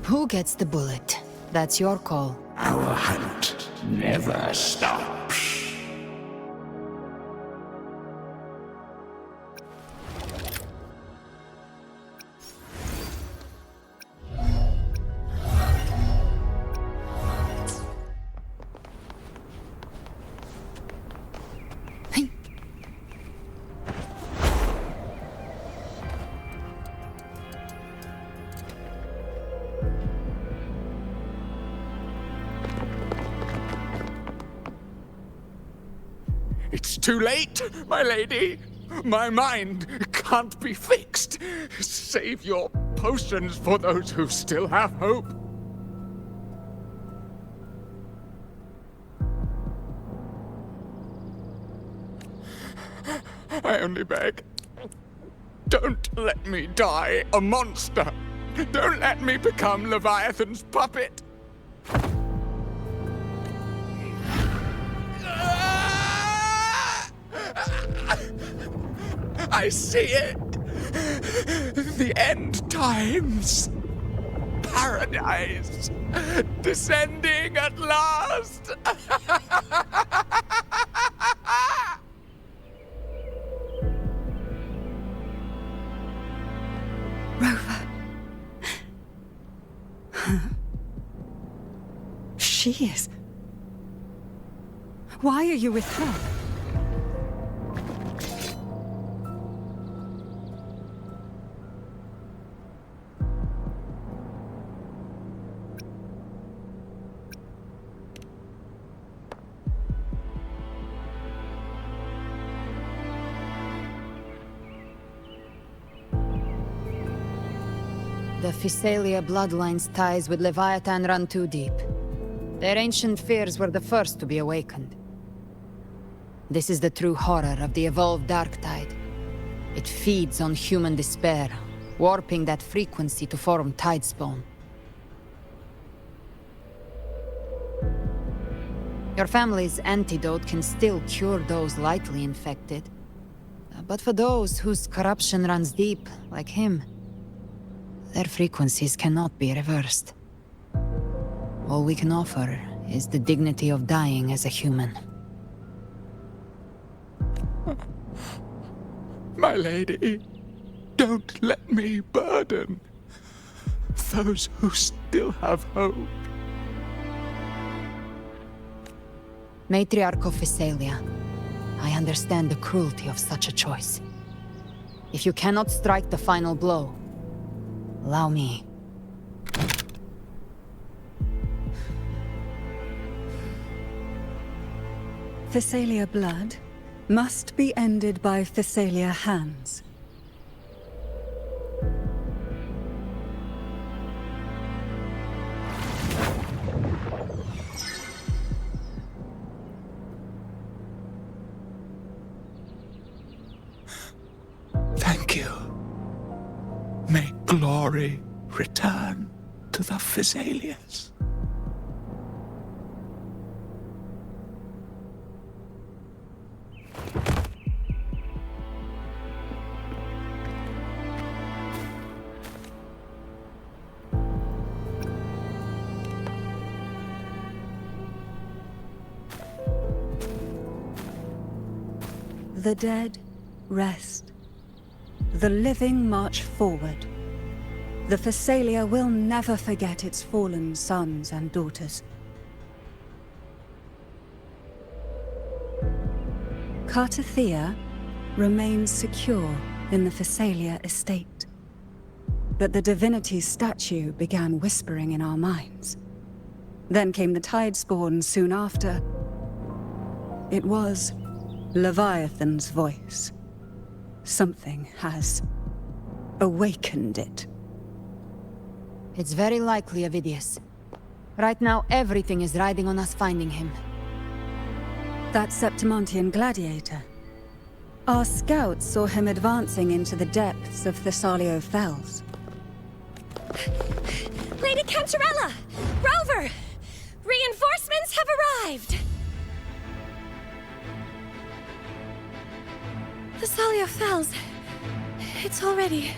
Who gets the bullet? That's your call. Our hunt never stops. It's too late, my lady. My mind can't be fixed. Save your potions for those who still have hope. I only beg. Don't let me die a monster. Don't let me become Leviathan's puppet. I see it! The end times! Paradise! Descending at last! Rover. She is. Why are you with her? The Physalia bloodline's ties with Leviathan run too deep. Their ancient fears were the first to be awakened. This is the true horror of the evolved dark tide. It feeds on human despair, warping that frequency to form tidespawn. Your family's antidote can still cure those lightly infected. But for those whose corruption runs deep, like him, their frequencies cannot be reversed. All we can offer is the dignity of dying as a human. My lady, don't let me burden those who still have hope. Matriarch of Physalia, I understand the cruelty of such a choice. If you cannot strike the final blow, allow me. Physalia blood must be ended by Physalia hands. Thank you. May glory return to the Physalians. The dead rest. The living march forward. The Physalia will never forget its fallen sons and daughters. Cartathea remains secure in the Physalia estate. But the divinity's statue began whispering in our minds. Then came the Tidespawn soon after. It was Leviathan's voice. Something has awakened it. It's very likely, Avidius. Right now, everything is riding on us finding him. That Septimontian gladiator. Our scouts saw him advancing into the depths of Thessalio Fells. Lady Cantarella! Rover! Reinforcements have arrived! Thessalio Fells. It's already...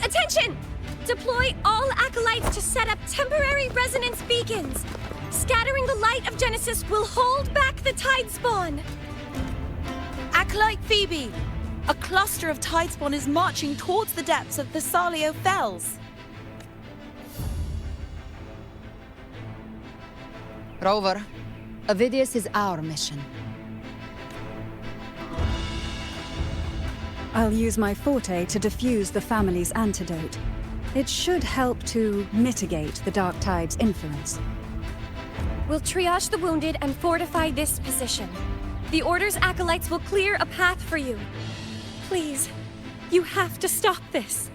Attention! Deploy all acolytes to set up temporary resonance beacons. Scattering the light of Genesis will hold back the tide spawn. Acolyte Phoebe! A cluster of tide spawn is marching towards the depths of Thessalio Fells. Rover, Avidius is our mission. I'll use my forte to defuse the family's antidote. It should help to mitigate the Dark Tide's influence. We'll triage the wounded and fortify this position. The Order's acolytes will clear a path for you. Please, you have to stop this.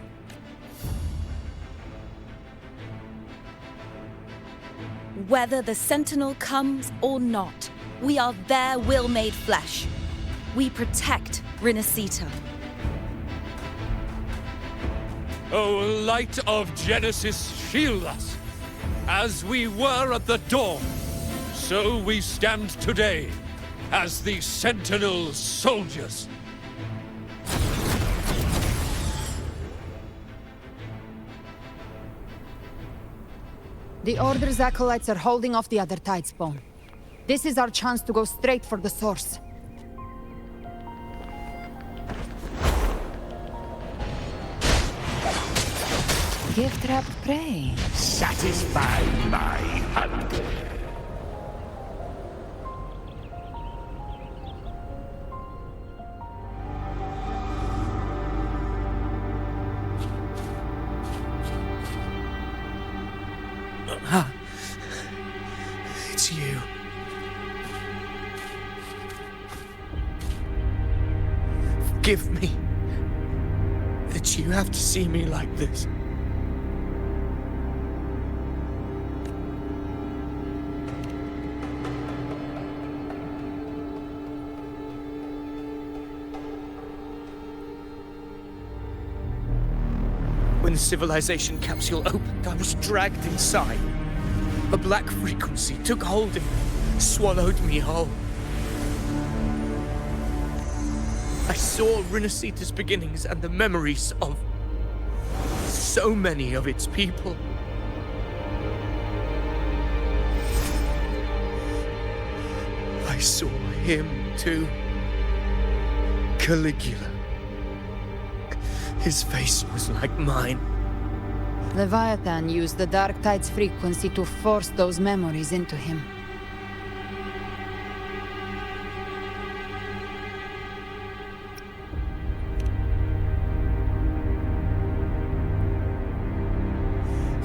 Whether the Sentinel comes or not, we are their will made flesh. We protect Rinacitta. O light of Genesis, shield us! As we were at the dawn, so we stand today, as the Sentinel's soldiers. The Order's acolytes are holding off the other tide spawn. This is our chance to go straight for the source. Gift-wrapped prey. Satisfy my hunger. It's you. Forgive me that you have to see me like this. When the civilization capsule opened, I was dragged inside. A black frequency took hold of me, swallowed me whole. I saw Rinacitta's beginnings and the memories of so many of its people. I saw him too. Caligula. His face was like mine. Leviathan used the Dark Tide's frequency to force those memories into him.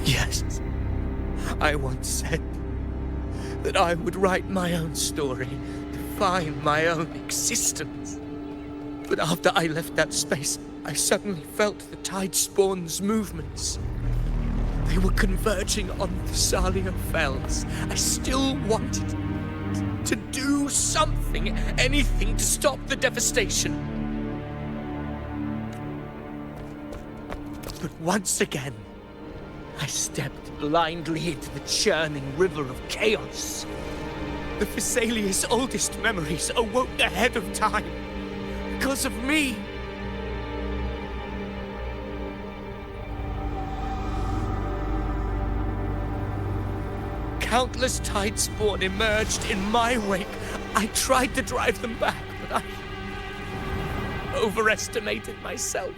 Yes, I once said that I would write my own story, define my own existence. But after I left that space, I suddenly felt the tide spawn's movements. They were converging on Thessalio Fells. I still wanted to do something, anything to stop the devastation. But once again, I stepped blindly into the churning river of chaos. The Thessalia's oldest memories awoke ahead of time because of me. Countless tide spawn emerged in my wake. I tried to drive them back, but I overestimated myself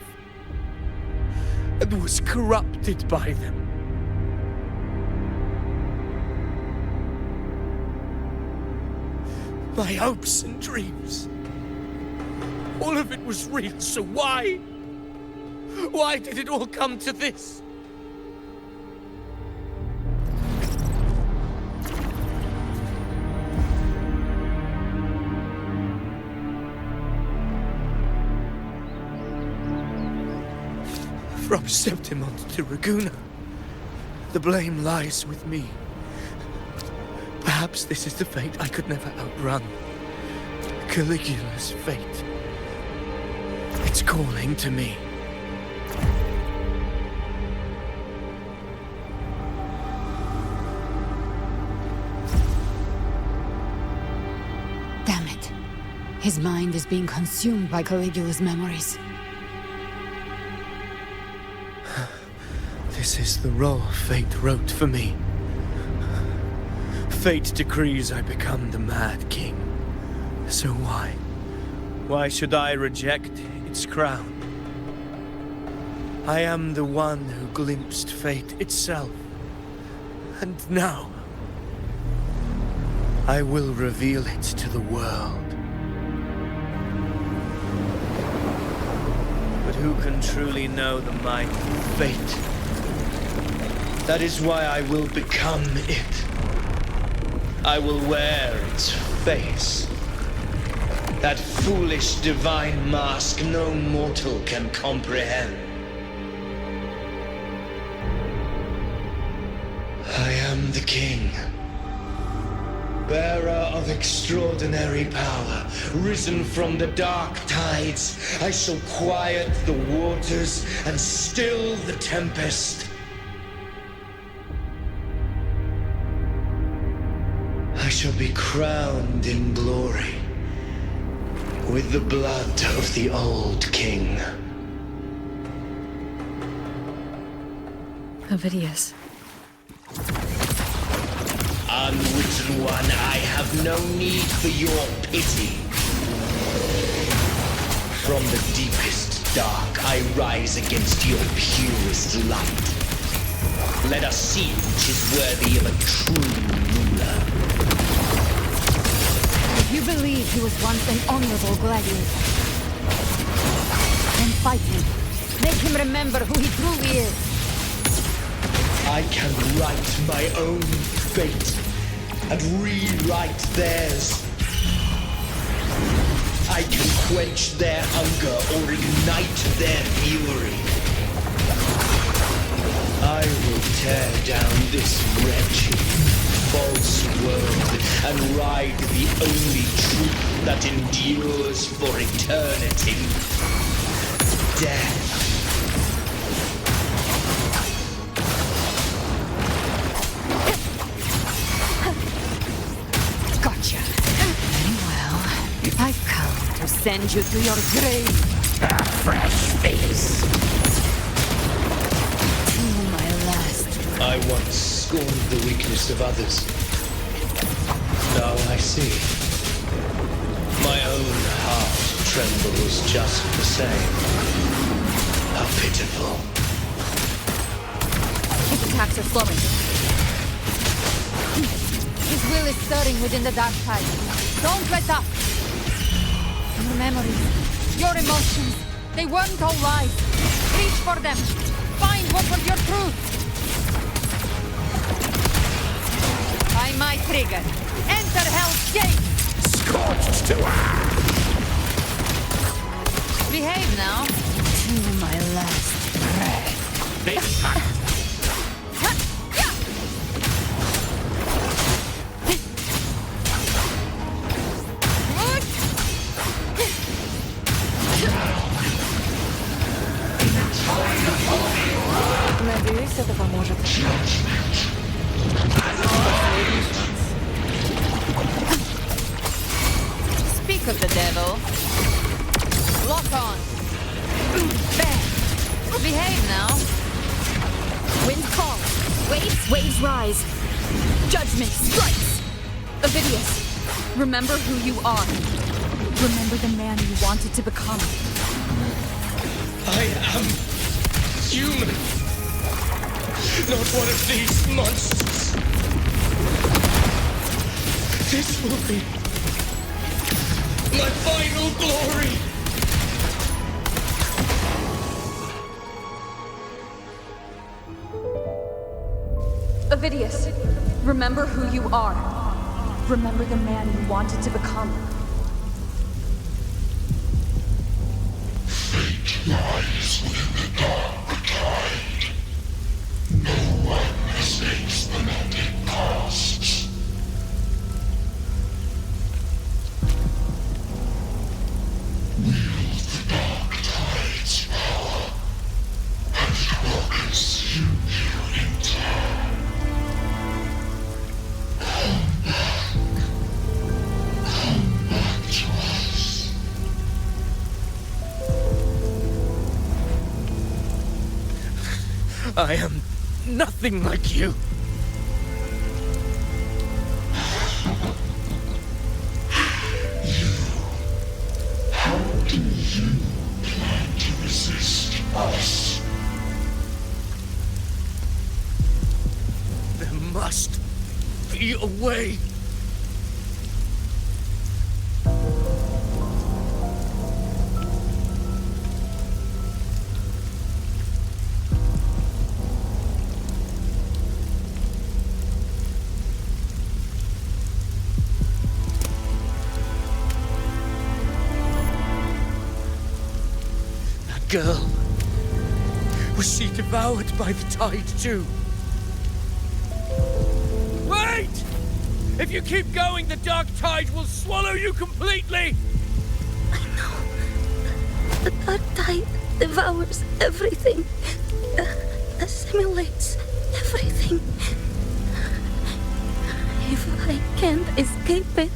and was corrupted by them. My hopes and dreams, all of it was real, so why? Why did it all come to this? From Septimont to Raguna, The blame lies with me. Perhaps this is the fate I could never outrun. Caligula's fate. It's calling to me. Damn it. His mind is being consumed by Caligula's memories. This is the role fate wrote for me. Fate decrees I become the Mad King. So why? Why should I reject its crown? I am the one who glimpsed fate itself. And now, I will reveal it to the world. But who can truly know the might of fate? That is why I will become it. I will wear its face. That foolish divine mask no mortal can comprehend. I am the king, bearer of extraordinary power, risen from the dark tides. I shall quiet the waters and still the tempest. I shall be crowned in glory with the blood of the old king. Ovidius. Unwritten one, I have no need for your pity. From the deepest dark, I rise against your purest light. Let us see which is worthy of a true ruler. If you believe he was once an honorable gladiator, then fight him. Make him remember who he truly is. I can write my own fate and rewrite theirs. I can quench their hunger or ignite their fury. I will tear down this wretched, false world and ride the only truth that endures for eternity. Death. Gotcha. Very well. I've come to send you to your grave. A fresh face. To my last. I once scorned the weakness of others. Now I see. My own heart trembles just the same. How pitiful. His attacks are slowing. His will is stirring within the dark tide. Don't let up! Your memories, your emotions, they weren't all lies. Reach for them. Find what was your truth. By my trigger, enter Hell's Gate! Scorched to earth! Behave now. To my last breath. This time. Надеюсь, это поможет. Speak of the devil. Lock on. There. Behave now. Wind calls. Waves rise. Judgment strikes. Ovidius, remember who you are. Remember the man you wanted to become. I am human. Not one of these monsters. This will be my final glory. Ovidius, remember who you are. Remember the man you wanted to become. Fate lies within the dark tide. No one is I am nothing like you. How do you plan to resist us? There must be a way. Girl. Was she devoured by the tide too? Wait! If you keep going, the dark tide will swallow you completely! I know. The dark tide devours everything. Assimilates everything. If I can't escape it,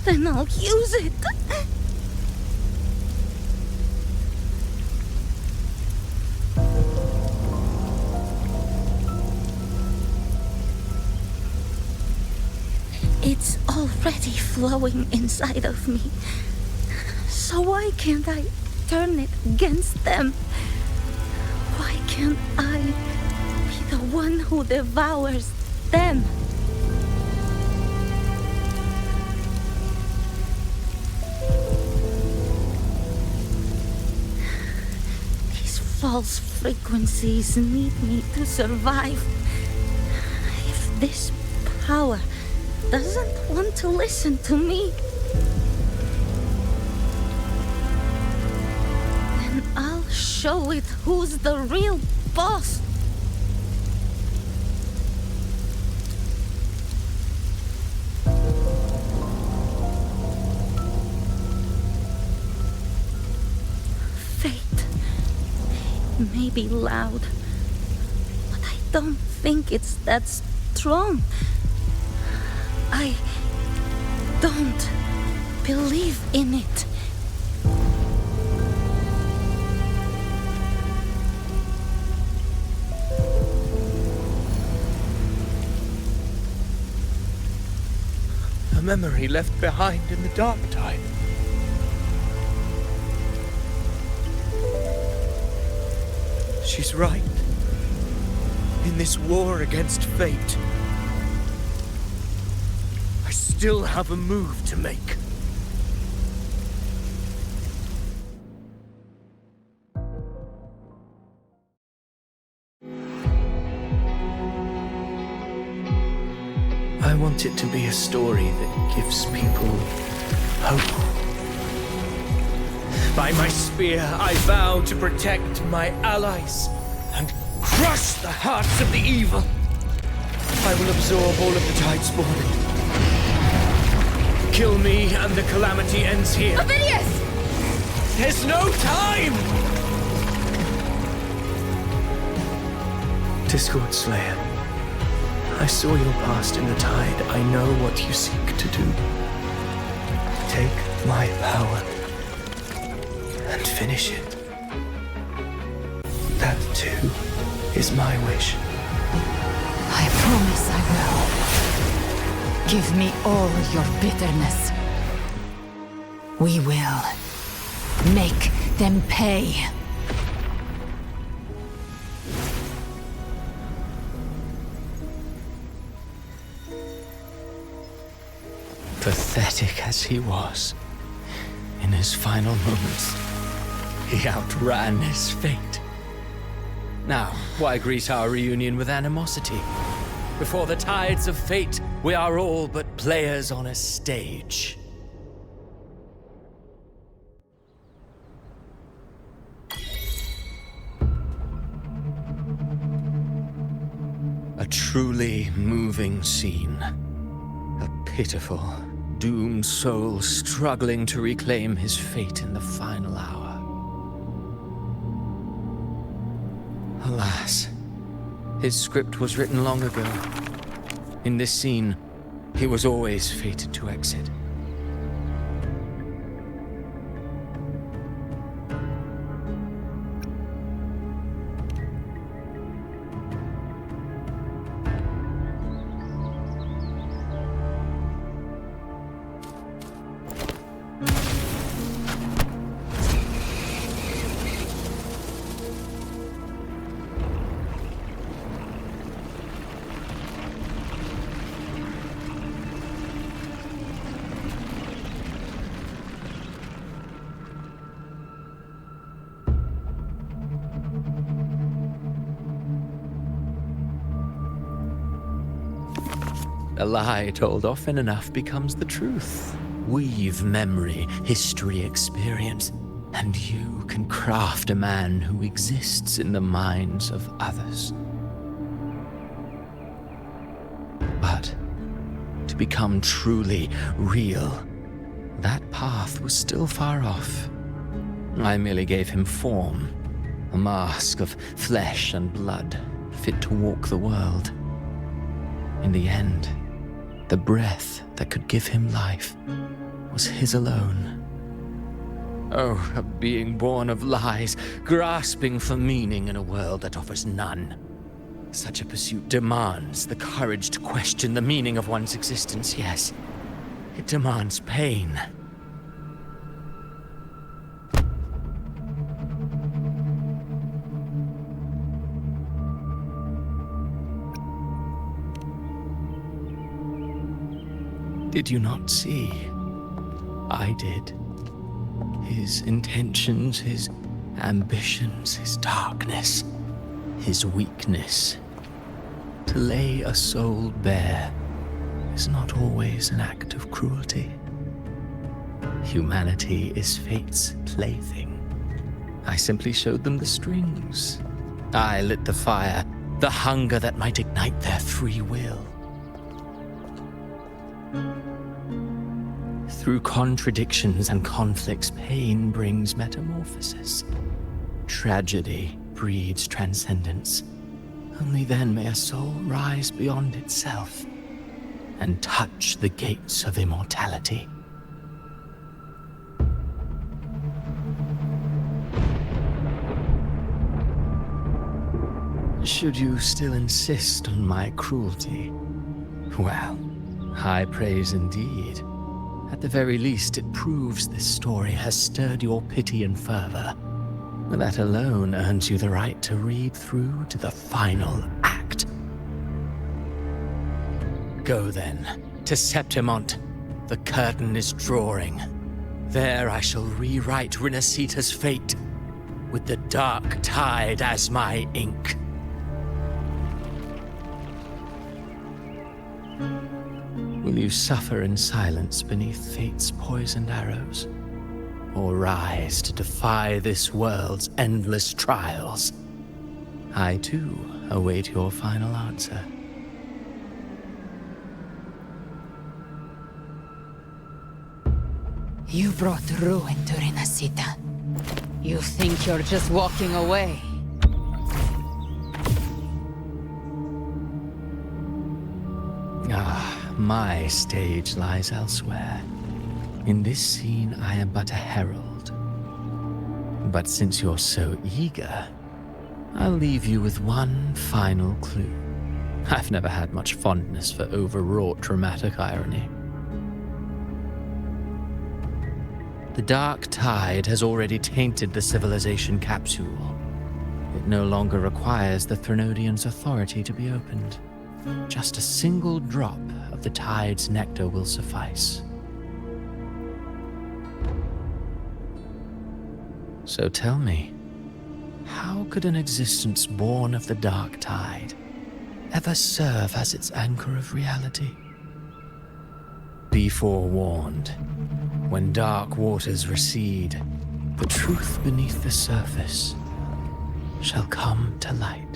then I'll use it. It's already flowing inside of me. So why can't I turn it against them? Why can't I be the one who devours them? These false frequencies need me to survive. If this power doesn't want to listen to me, then I'll show it who's the real boss. Fate may be loud, but I don't think it's that strong. I don't believe in it. A memory left behind in the dark tide. She's right. In this war against fate, still have a move to make. I want it to be a story that gives people hope. By my spear, I vow to protect my allies and crush the hearts of the evil. I will absorb all of the tide spawn. Kill me and the calamity ends here. Ovidius! There's no time! Discord Slayer, I saw your past in the tide. I know what you seek to do. Take my power and finish it. That too is my wish. I promise I will. Give me all your bitterness. We will make them pay. Pathetic as he was, in his final moments, he outran his fate. Now, why greet our reunion with animosity? Before the tides of fate, we are all but players on a stage. A truly moving scene. A pitiful, doomed soul struggling to reclaim his fate in the final hour. Alas, his script was written long ago. In this scene, he was always fated to exit. A lie told often enough becomes the truth. Weave memory, history, experience, and you can craft a man who exists in the minds of others. But to become truly real, that path was still far off. I merely gave him form, a mask of flesh and blood, fit to walk the world. In the end, the breath that could give him life was his alone. Oh, a being born of lies, grasping for meaning in a world that offers none. Such a pursuit demands the courage to question the meaning of one's existence, yes. It demands pain. Did you not see? I did. His intentions, his ambitions, his darkness, his weakness. To lay a soul bare is not always an act of cruelty. Humanity is fate's plaything. I simply showed them the strings. I lit the fire, the hunger that might ignite their free will. Through contradictions and conflicts, pain brings metamorphosis. Tragedy breeds transcendence. Only then may a soul rise beyond itself and touch the gates of immortality. Should you still insist on my cruelty? Well, high praise indeed. At the very least, it proves this story has stirred your pity and fervor. That alone earns you the right to read through to the final act. Go then, to Septimont. The curtain is drawing. There I shall rewrite Rinaccita's fate, with the dark tide as my ink. Will you suffer in silence beneath fate's poisoned arrows? Or rise to defy this world's endless trials? I, too, await your final answer. You brought ruin to Rinaccita. You think you're just walking away? My stage lies elsewhere. In this scene, I am but a herald. But since you're so eager, I'll leave you with one final clue. I've never had much fondness for overwrought dramatic irony. The dark tide has already tainted the civilization capsule. It no longer requires the Threnodians' authority to be opened. Just a single drop of the tide's nectar will suffice. So tell me, how could an existence born of the dark tide ever serve as its anchor of reality? Be forewarned. When dark waters recede, the truth beneath the surface shall come to light.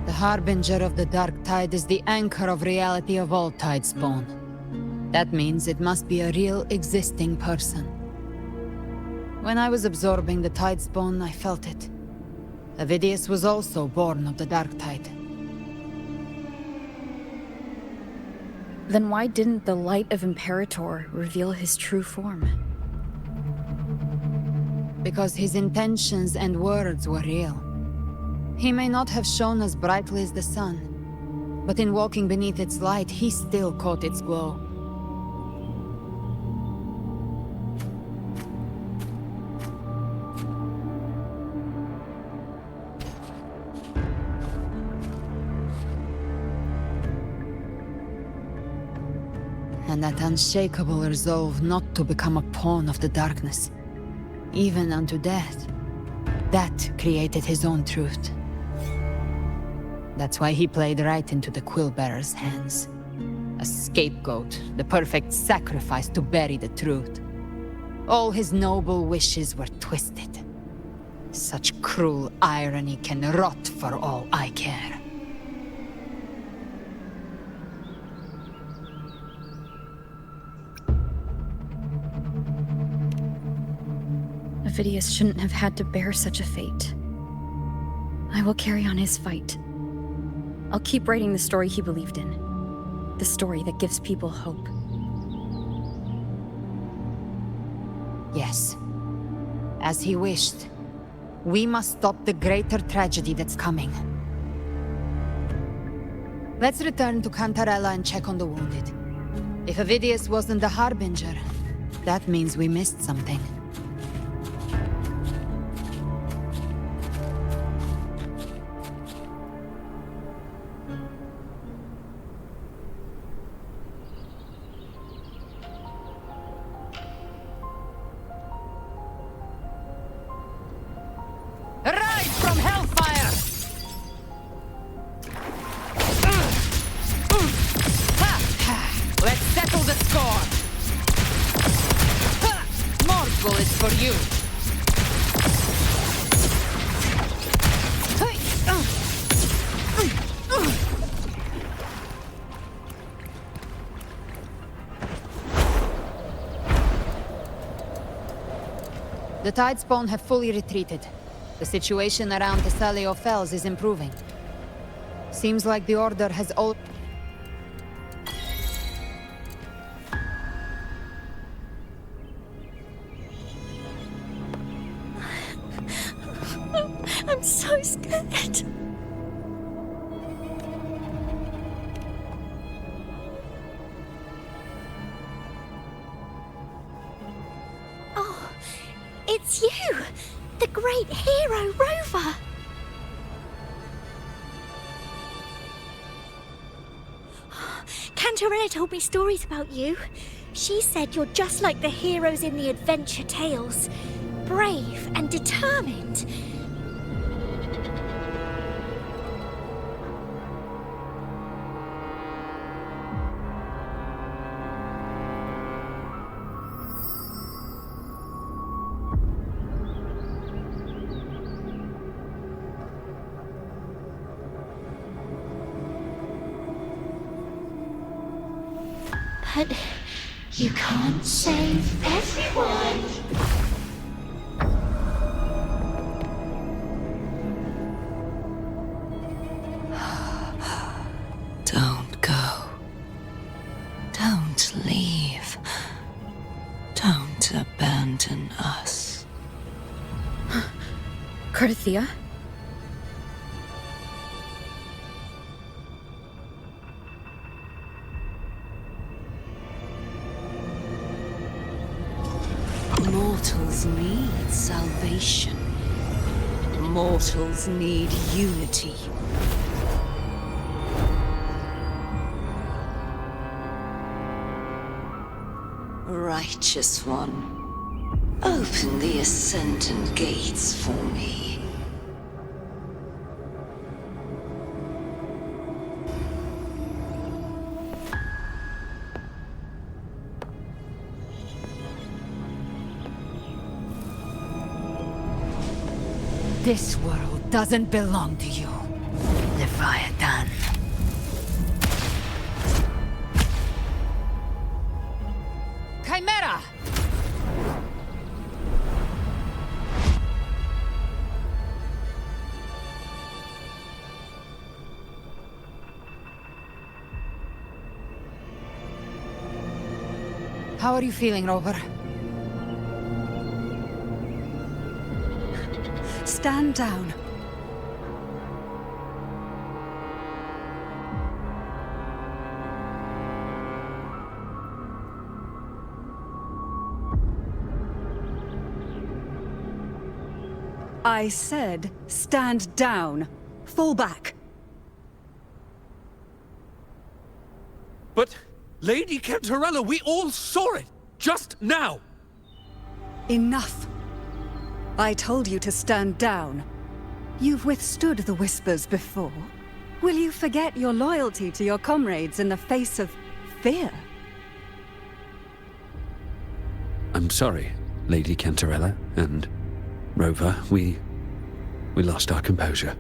The harbinger of the dark tide is the anchor of reality of all tidespawn. That means it must be a real existing person. When I was absorbing the tidespawn, I felt it. Avidius was also born of the dark tide. Then why didn't the light of Imperator reveal his true form? Because his intentions and words were real. He may not have shone as brightly as the sun, but in walking beneath its light, he still caught its glow. And that unshakable resolve not to become a pawn of the darkness, even unto death, that created his own truth. That's why he played right into the Quill-Bearer's hands. A scapegoat, the perfect sacrifice to bury the truth. All his noble wishes were twisted. Such cruel irony can rot for all I care. Avidius shouldn't have had to bear such a fate. I will carry on his fight. I'll keep writing the story he believed in. The story that gives people hope. Yes. As he wished. We must stop the greater tragedy that's coming. Let's return to Cantarella and check on the wounded. If Avidius wasn't the Harbinger, that means we missed something. The Tidespawn have fully retreated. The situation around the Salio Fells is improving. Seems like the Order has all... I'm so scared. Oh, it's you! The great hero, Rover! Cantarella told me stories about you. She said you're just like the heroes in the adventure tales. Brave and determined. But you can't save everyone. Don't go. Don't leave. Don't abandon us. Cardathia? Mortals need salvation. Mortals need unity. Righteous One, open the Ascendant Gates for me. This world doesn't belong to you, Leviathan. Chimera! How are you feeling, Rover? Stand down. I said, stand down. Fall back. But Lady Cantarella, we all saw it! Just now! Enough! I told you to stand down. You've withstood the whispers before. Will you forget your loyalty to your comrades in the face of fear? I'm sorry, Lady Cantarella and Rover. We lost our composure.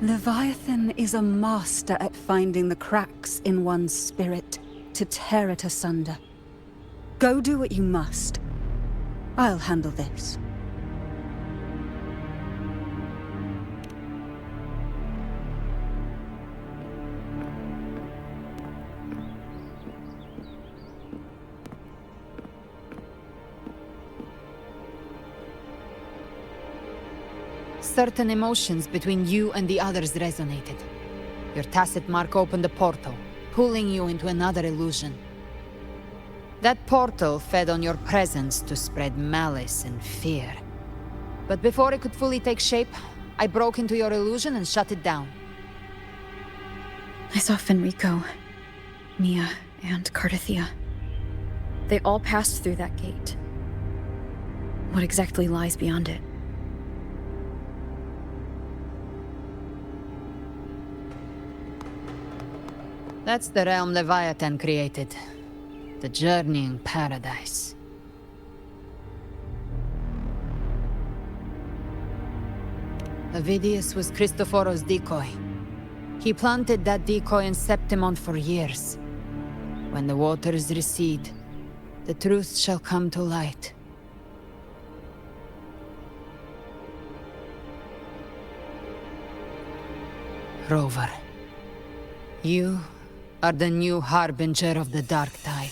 Leviathan is a master at finding the cracks in one's spirit to tear it asunder. Go do what you must. I'll handle this. Certain emotions between you and the others resonated. Your tacit mark opened a portal, pulling you into another illusion. That portal fed on your presence to spread malice and fear. But before it could fully take shape, I broke into your illusion and shut it down. I saw Fenrico, Mia, and Cardathia. They all passed through that gate. What exactly lies beyond it? That's the realm Leviathan created. The journeying paradise. Avidius was Cristoforo's decoy. He planted that decoy in Septimont for years. When the waters recede, the truth shall come to light. Rover, you are the new harbinger of the Dark Tide.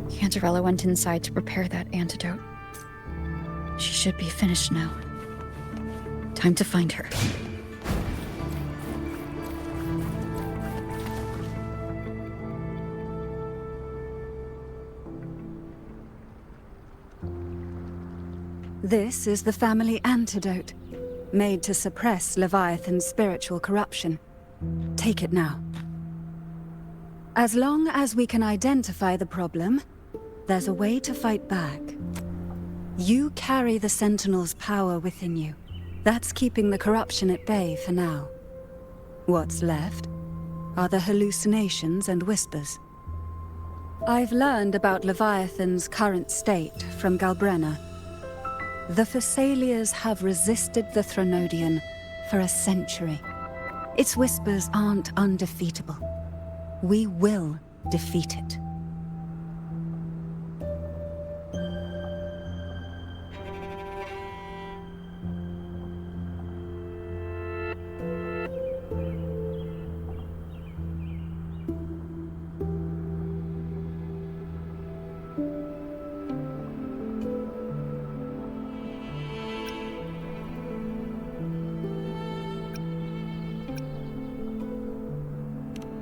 Cantarella went inside to prepare that antidote. She should be finished now. Time to find her. This is the family antidote, made to suppress Leviathan's spiritual corruption. Take it now. As long as we can identify the problem, there's a way to fight back. You carry the Sentinel's power within you. That's keeping the corruption at bay for now. What's left are the hallucinations and whispers. I've learned about Leviathan's current state from Gальбреной. The Thessalians have resisted the Threnodian for a century. Its whispers aren't undefeatable. We will defeat it.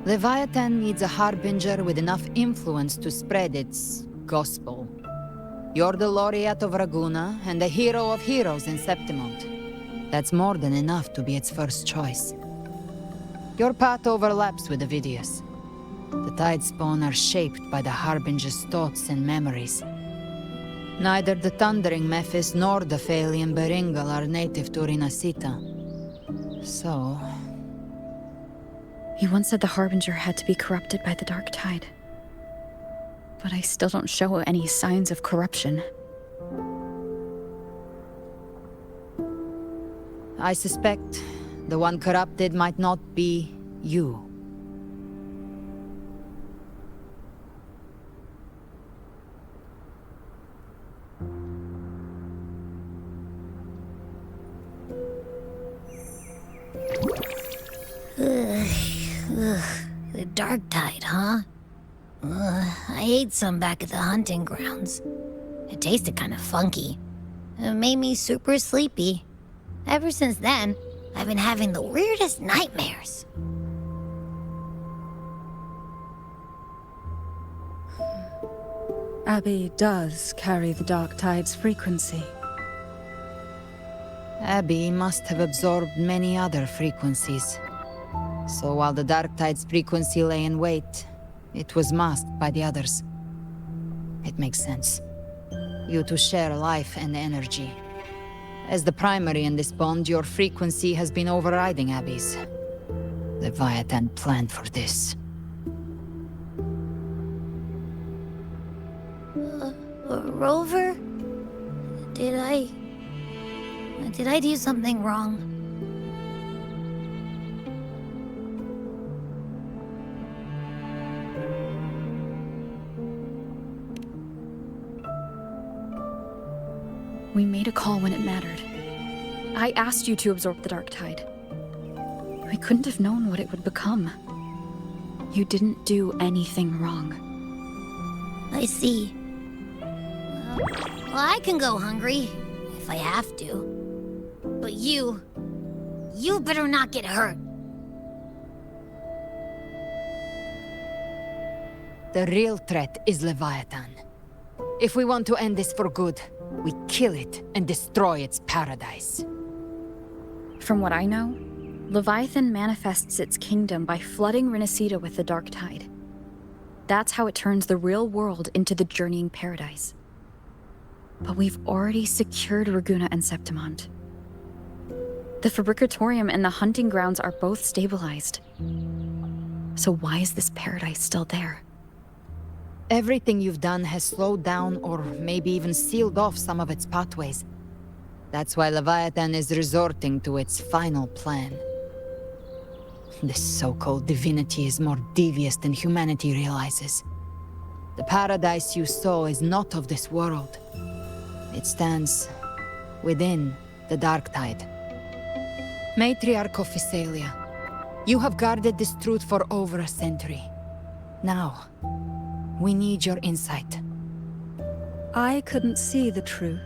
Leviathan needs a harbinger with enough influence to spread its gospel. You're the laureate of Raguna and the hero of heroes in Septimont. That's more than enough to be its first choice. Your path overlaps with Avidius. The Tidespawn are shaped by the harbinger's thoughts and memories. Neither the Thundering Mephis nor the Phalian Beringal are native to Rinacitta. So... He once said the Harbinger had to be corrupted by the Dark Tide. But I still don't show any signs of corruption. I suspect the one corrupted might not be you. The Dark Tide, huh? I ate some back at the hunting grounds. It tasted kind of funky. It made me super sleepy. Ever since then, I've been having the weirdest nightmares. Abby does carry the Dark Tide's frequency. Abby must have absorbed many other frequencies. So while the Dark Tide's frequency lay in wait, it was masked by the others. It makes sense. You two share life and energy. As the primary in this bond, your frequency has been overriding Abby's. Leviathan planned for this. Rover? Did I do something wrong? We made a call when it mattered. I asked you to absorb the Dark Tide. We couldn't have known what it would become. You didn't do anything wrong. I see. Well, I can go hungry, if I have to. But you better not get hurt. The real threat is Leviathan. If we want to end this for good, we kill it and destroy its paradise. From what I know, Leviathan manifests its kingdom by flooding Rinacitta with the Dark Tide. That's how it turns the real world into the journeying paradise. But we've already secured Ragunna and Septimont. The Fabricatorium and the hunting grounds are both stabilized. So why is this paradise still there? Everything you've done has slowed down or maybe even sealed off some of its pathways. That's why Leviathan is resorting to its final plan. This so-called divinity is more devious than humanity realizes. The paradise you saw is not of this world. It stands within the Dark Tide. Matriarch of Physalia, you have guarded this truth for over a century. Now, we need your insight. I couldn't see the truth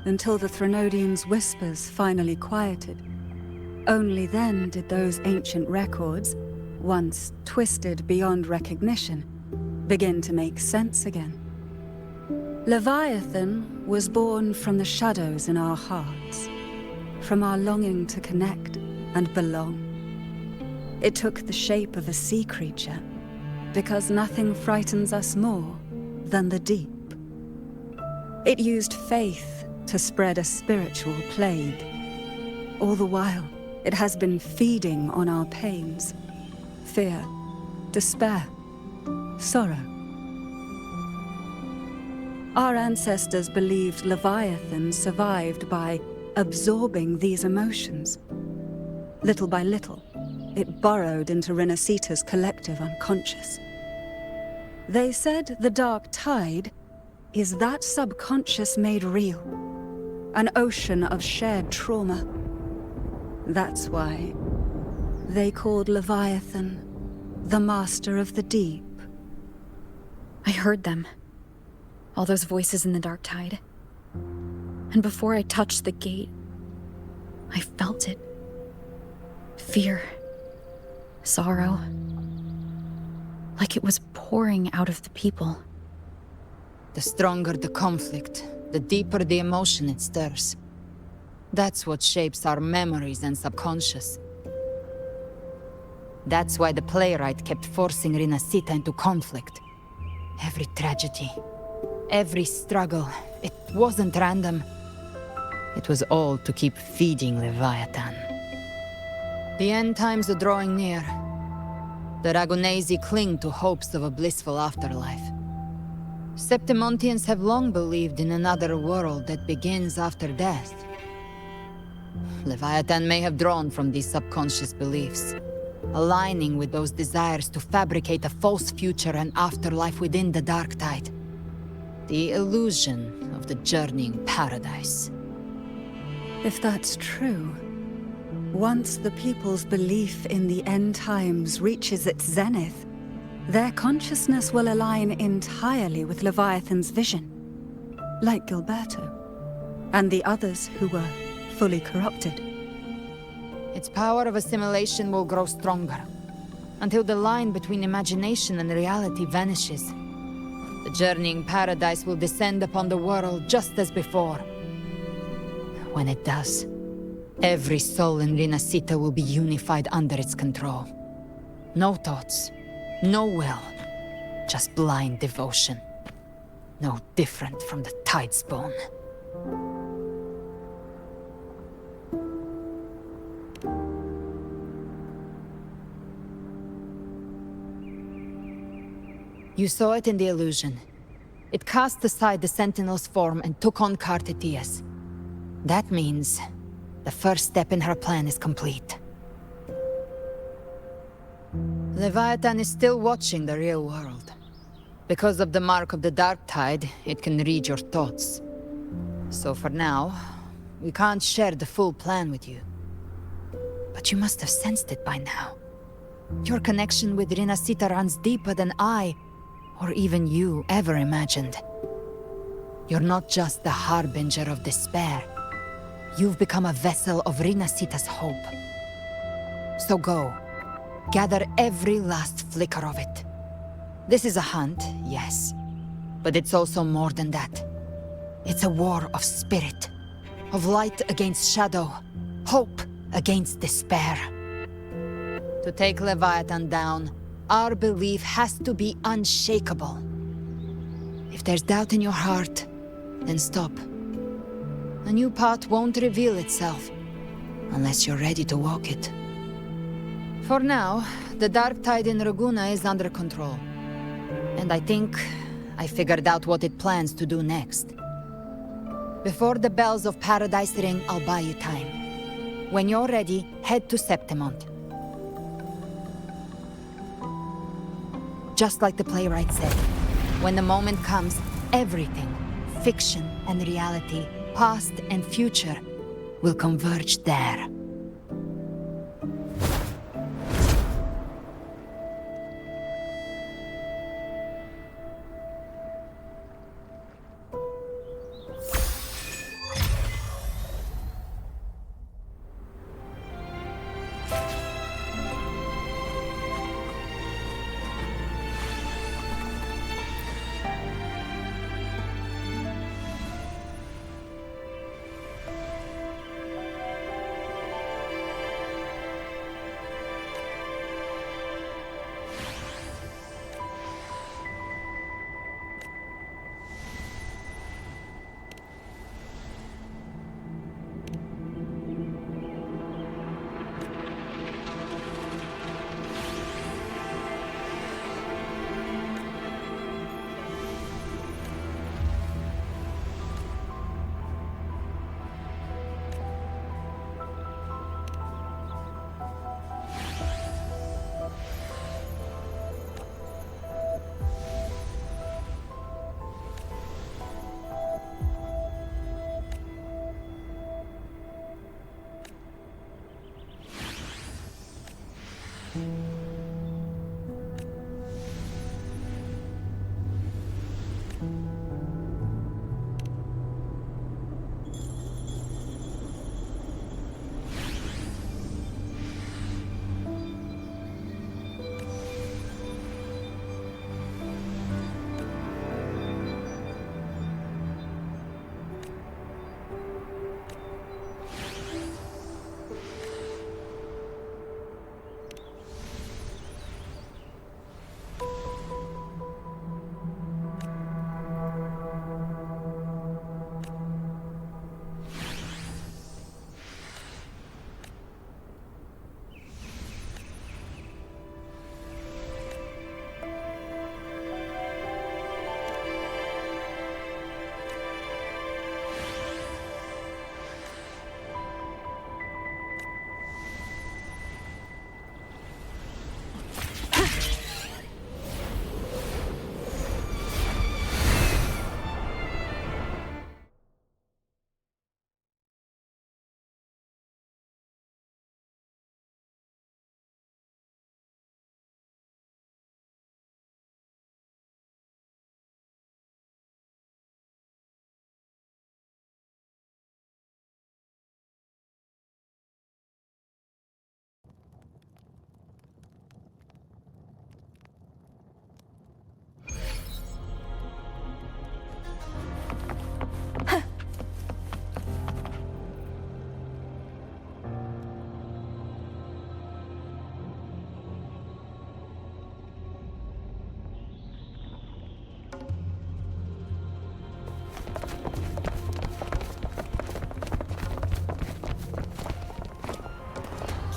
until the Threnodians' whispers finally quieted. Only then did those ancient records, once twisted beyond recognition, begin to make sense again. Leviathan was born from the shadows in our hearts, from our longing to connect and belong. It took the shape of a sea creature, because nothing frightens us more than the deep. It used faith to spread a spiritual plague. All the while, it has been feeding on our pains, fear, despair, sorrow. Our ancestors believed Leviathan survived by absorbing these emotions. Little by little, it burrowed into Rinacitta's collective unconscious. They said the Dark Tide is that subconscious made real, an ocean of shared trauma. That's why they called Leviathan the Master of the Deep. I heard them. All those voices in the Dark Tide. And before I touched the gate, I felt it. Fear. Sorrow. Like it was pouring out of the people. The stronger the conflict, the deeper the emotion it stirs. That's what shapes our memories and subconscious. That's why the playwright kept forcing Rinacitta into conflict. Every tragedy, every struggle, it wasn't random. It was all to keep feeding Leviathan. The end times are drawing near. The Ragunesi cling to hopes of a blissful afterlife. Septimontians have long believed in another world that begins after death. Leviathan may have drawn from these subconscious beliefs, aligning with those desires to fabricate a false future and afterlife within the Dark Tide. The illusion of the journeying paradise. If that's true, once the people's belief in the end times reaches its zenith, their consciousness will align entirely with Leviathan's vision, like Gilberto. and the others who were fully corrupted. Its power of assimilation will grow stronger, until the line between imagination and reality vanishes. The journeying paradise will descend upon the world just as before. When it does, every soul in Rinacitta will be unified under its control. No thoughts, no will, just blind devotion. No different from the Tidespawn. You saw it in the illusion. It cast aside the Sentinel's form and took on Cartetia's. That means the first step in her plan is complete. Leviathan is still watching the real world. Because of the mark of the Dark Tide, it can read your thoughts. So for now, we can't share the full plan with you. But you must have sensed it by now. Your connection with Rinacitta runs deeper than I, or even you, ever imagined. You're not just the harbinger of despair. You've become a vessel of Rinacitta's hope. So go, gather every last flicker of it. This is a hunt, yes, but it's also more than that. It's a war of spirit, of light against shadow, hope against despair. To take Leviathan down, our belief has to be unshakable. If there's doubt in your heart, then stop. A new path won't reveal itself, unless you're ready to walk it. For now, the Dark Tide in Raguna is under control. And I think I figured out what it plans to do next. Before the bells of Paradise ring, I'll buy you time. When you're ready, head to Septimont. Just like the playwright said, when the moment comes, everything, fiction and reality, past and future, will converge there.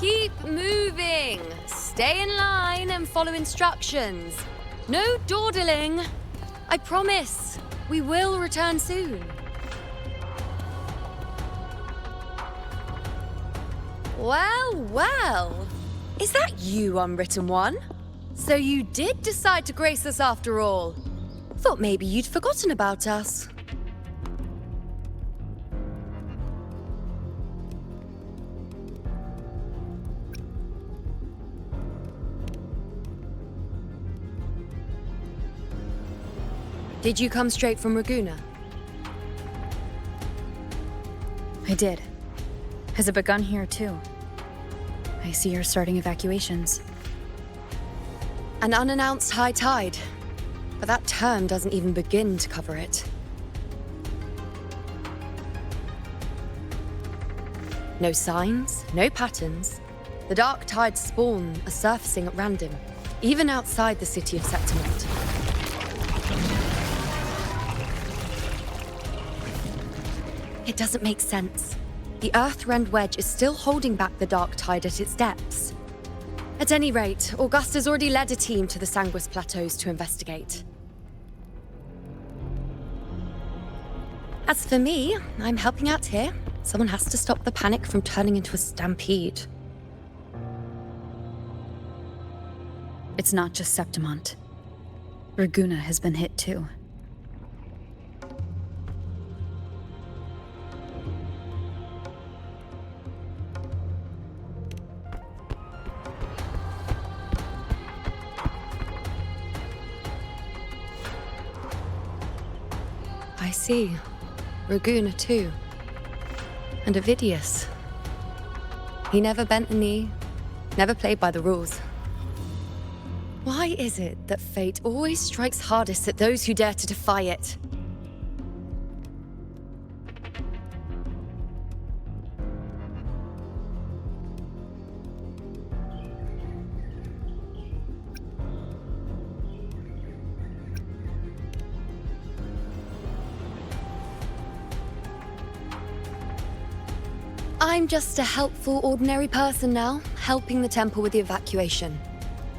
Keep moving. Stay in line and follow instructions. No dawdling. I promise, we will return soon. Well, well. Is that you, Unwritten One? So you did decide to grace us after all. Thought maybe you'd forgotten about us. Did you come straight from Raguna? I did. Has it begun here, too? I see you're starting evacuations. An unannounced high tide. But that term doesn't even begin to cover it. No signs, no patterns. The dark tide's spawn are surfacing at random, even outside the city of Septimont. It doesn't make sense. The Earthrend Wedge is still holding back the dark tide at its depths. At any rate, Augusta's already led a team to the Sanguis Plateaus to investigate. As for me, I'm helping out here. Someone has to stop the panic from turning into a stampede. It's not just Septimont. Raguna has been hit too. I see. Raguna too. And Ovidius. He never bent the knee, never played by the rules. Why is it that fate always strikes hardest at those who dare to defy it? I'm just a helpful, ordinary person now, helping the temple with the evacuation.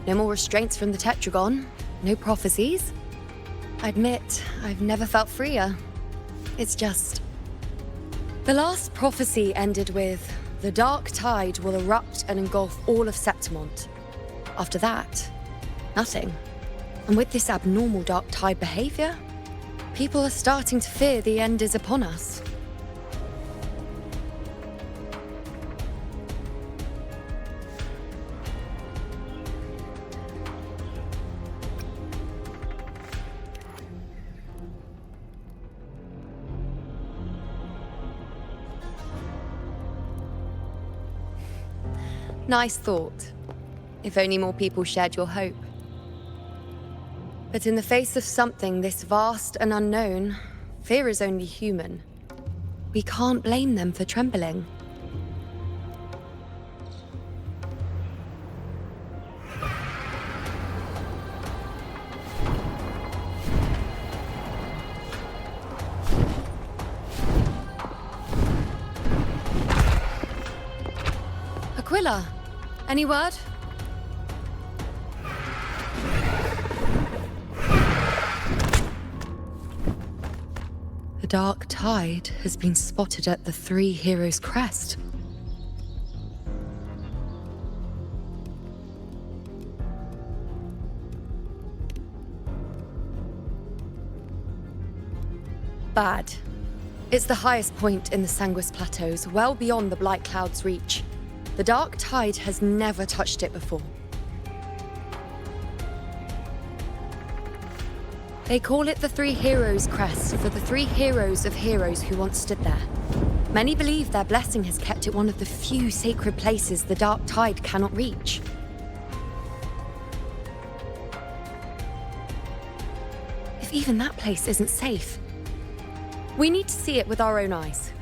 No more restraints from the Tetragon, no prophecies. I admit, I've never felt freer. It's just... The last prophecy ended with, the dark tide will erupt and engulf all of Septimont. After that, nothing. And with this abnormal dark tide behavior, people are starting to fear the end is upon us. Nice thought. If only more people shared your hope. But in the face of something this vast and unknown, fear is only human. We can't blame them for trembling. Aquila, any word? The dark tide has been spotted at the Three Heroes' Crest. Bad. It's the highest point in the Sanguis Plateaus, well beyond the Blight Cloud's reach. The dark tide has never touched it before. They call it the Three Heroes' Crest for the three heroes of heroes who once stood there. Many believe their blessing has kept it one of the few sacred places the dark tide cannot reach. If even that place isn't safe, we need to see it with our own eyes.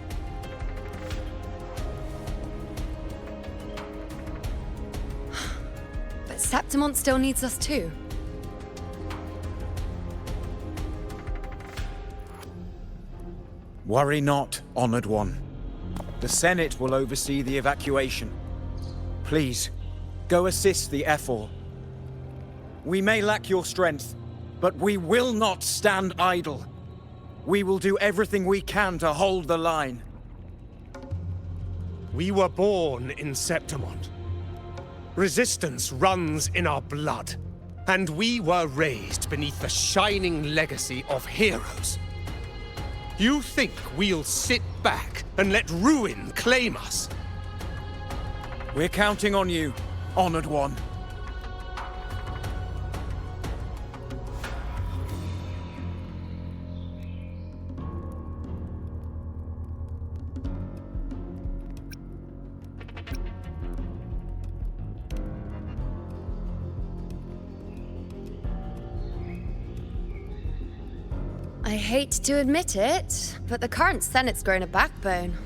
But Septimont still needs us too. Worry not, Honored One. The Senate will oversee the evacuation. Please, go assist the Ephor. We may lack your strength, but we will not stand idle. We will do everything we can to hold the line. We were born in Septimont. Resistance runs in our blood. And we were raised beneath the shining legacy of heroes. You think we'll sit back and let ruin claim us? We're counting on you, Honored One. I hate to admit it, but the current Senate's grown a backbone.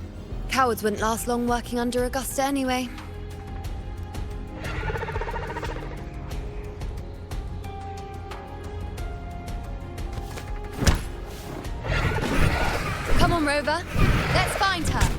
Cowards wouldn't last long working under Augusta anyway. Come on, Rover. Let's find her.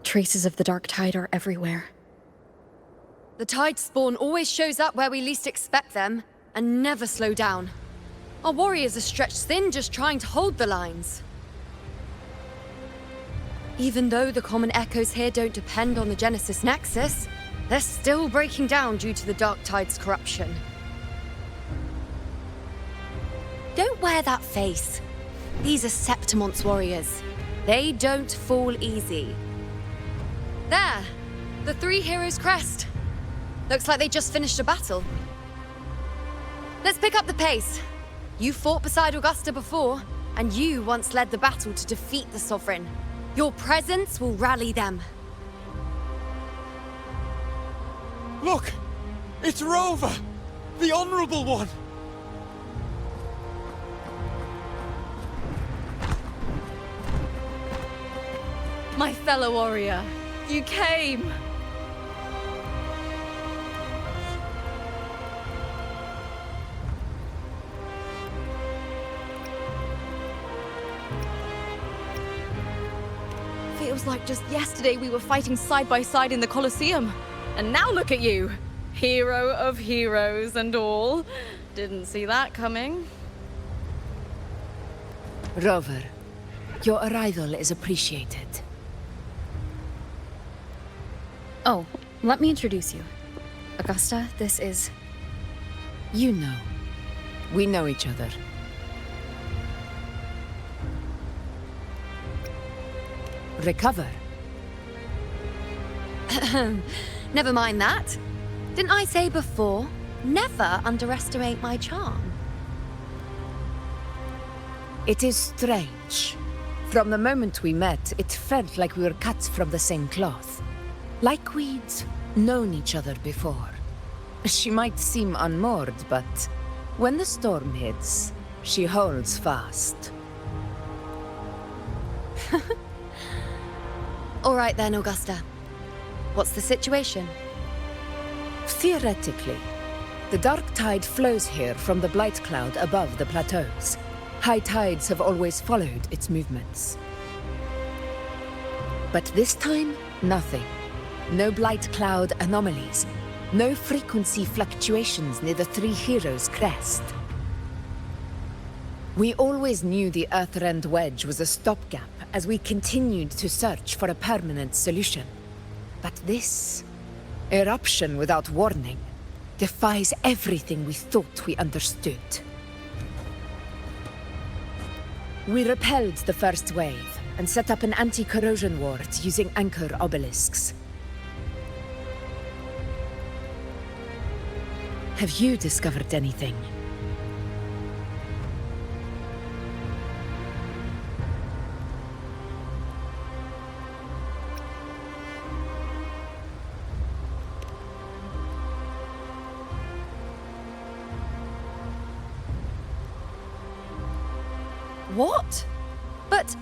Traces of the dark tide are everywhere. The tide spawn always shows up where we least expect them, and never slow down. Our warriors are stretched thin just trying to hold the lines. Even though the common echoes here don't depend on the Genesis Nexus, they're still breaking down due to the dark tide's corruption. Don't wear that face. These are Septimont's warriors. They don't fall easy. There! The three heroes' crest. Looks like they just finished a battle. Let's pick up the pace. You fought beside Augusta before, and you once led the battle to defeat the Sovereign. Your presence will rally them. Look! It's Rover! The Honorable One! My fellow warrior, you came! Feels like just yesterday we were fighting side by side in the Colosseum. And now look at you! Hero of heroes and all. Didn't see that coming. Rover, your arrival is appreciated. Oh, let me introduce you. Augusta, this is... You know. We know each other. Recover. Never mind that. Didn't I say before, never underestimate my charm? It is strange. From the moment we met, it felt like we were cut from the same cloth. Like we'd known each other before. She might seem unmoored, but when the storm hits, she holds fast. All right then, Augusta. What's the situation? Theoretically, the dark tide flows here from the blight cloud above the plateaus. High tides have always followed its movements. But this time, nothing. No blight cloud anomalies. No frequency fluctuations near the three heroes' crest. We always knew the Earthrend Wedge was a stopgap as we continued to search for a permanent solution. But this eruption without warning defies everything we thought we understood. We repelled the first wave, and set up an anti-corrosion ward using anchor obelisks. Have you discovered anything? What? But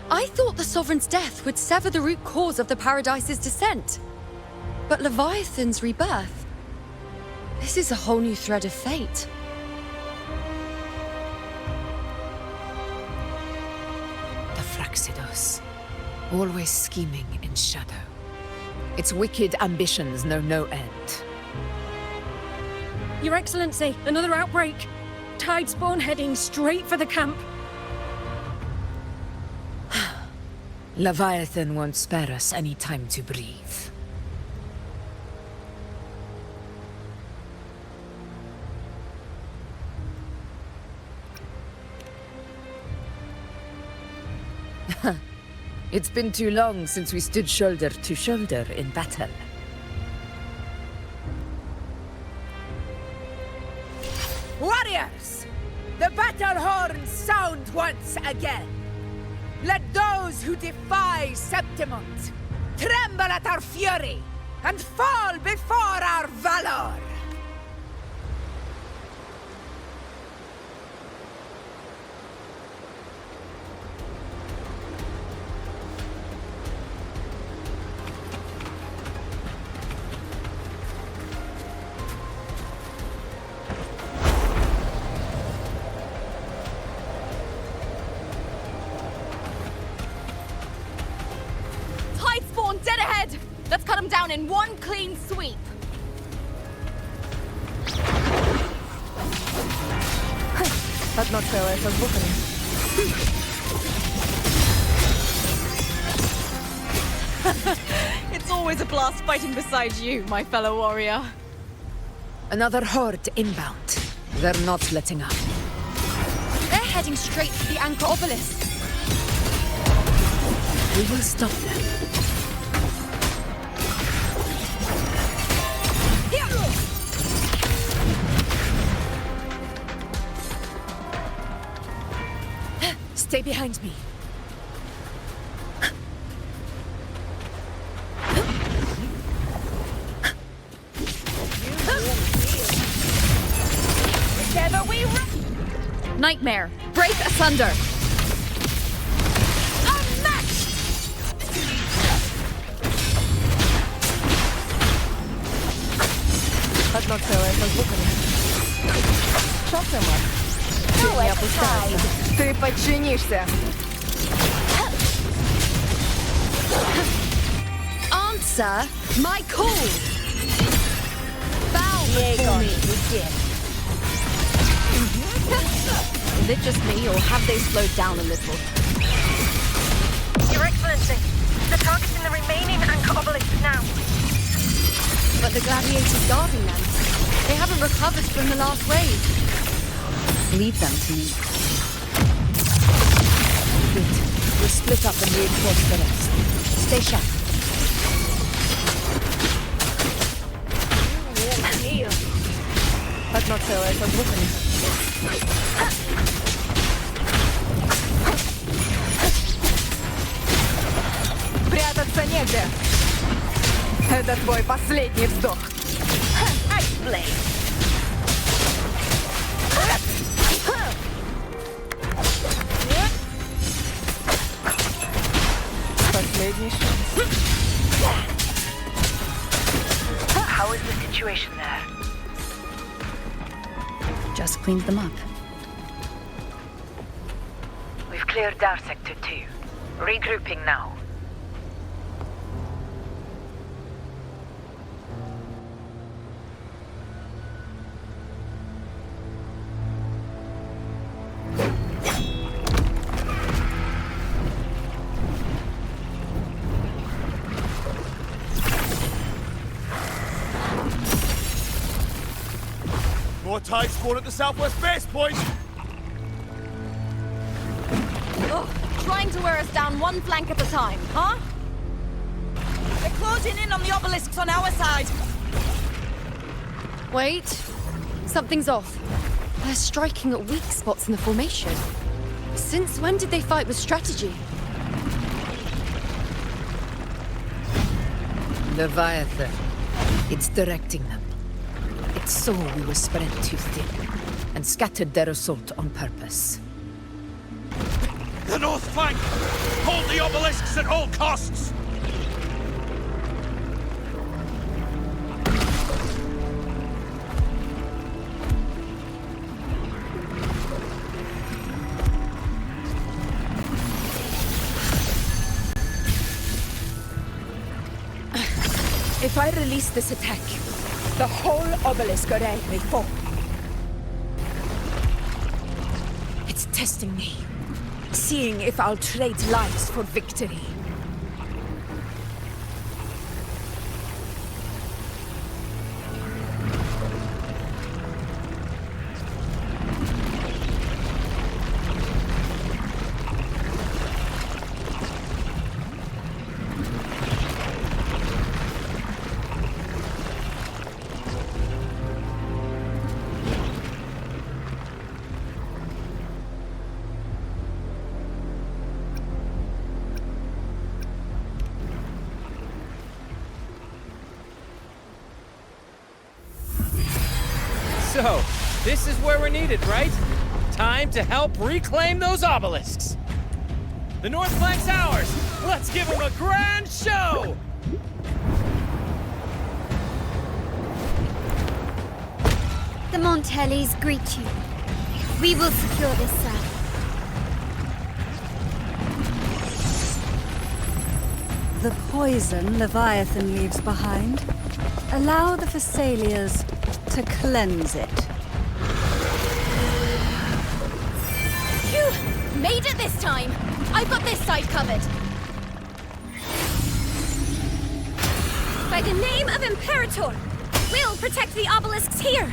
I thought the Sovereign's death would sever the root cause of the Paradise's descent. But Leviathan's rebirth? This is a whole new thread of fate. The Fraxidos. Always scheming in shadow. Its wicked ambitions know no end. Your Excellency, another outbreak. Tidespawn heading straight for the camp. Leviathan won't spare us any time to breathe. It's been too long since we stood shoulder to shoulder in battle. Warriors! The battle horns sound once again! Let those who defy Septimont tremble at our fury and fall before our valor! Dead ahead! Let's cut them down in one clean sweep. Одно целое со звуками. It's always a blast fighting beside you, my fellow warrior. Another horde inbound. They're not letting up. They're heading straight for the anchor obelisk. We will stop them. Stay behind me. Together we run! Nightmare, break asunder! Unmatched! Одно целое со звуками. Шофемар. Ты не опускайся. Ты подчинишься. Answer my call! Bow before me. Is it just me, or have they slowed down a little? Your Excellency, the target's in the remaining anchor obelisk now. But the gladiators guarding them, they haven't recovered from the last raid. Leave them to me. Good. We'll split up and reinforce the rest. Stay sharp. Одно целое со звуками. Прятаться негде. Это твой последний вздох. Последний шанс. How is the situation there? Just cleaned them up. We've cleared our sector too. Regrouping now. More tide spawn at the southwest base, boys! trying to wear us down one flank at a time, huh? They're closing in on the obelisks on our side. Wait. Something's off. They're striking at weak spots in the formation. Since when did they fight with strategy? Leviathan. It's directing them. It saw we were spread too thin, and scattered their assault on purpose. The north flank! Hold the obelisks at all costs! If I release this attack, the whole obelisk array may fall. It's testing me, seeing if I'll trade lives for victory. So, this is where we're needed, right? Time to help reclaim those obelisks. The north flank's ours. Let's give them a grand show! The Montellis greet you. We will secure this side. The poison Leviathan leaves behind, allow the Thessalians to cleanse it. Phew! Made it this time! I've got this side covered. By the name of Imperator, we'll protect the obelisks here!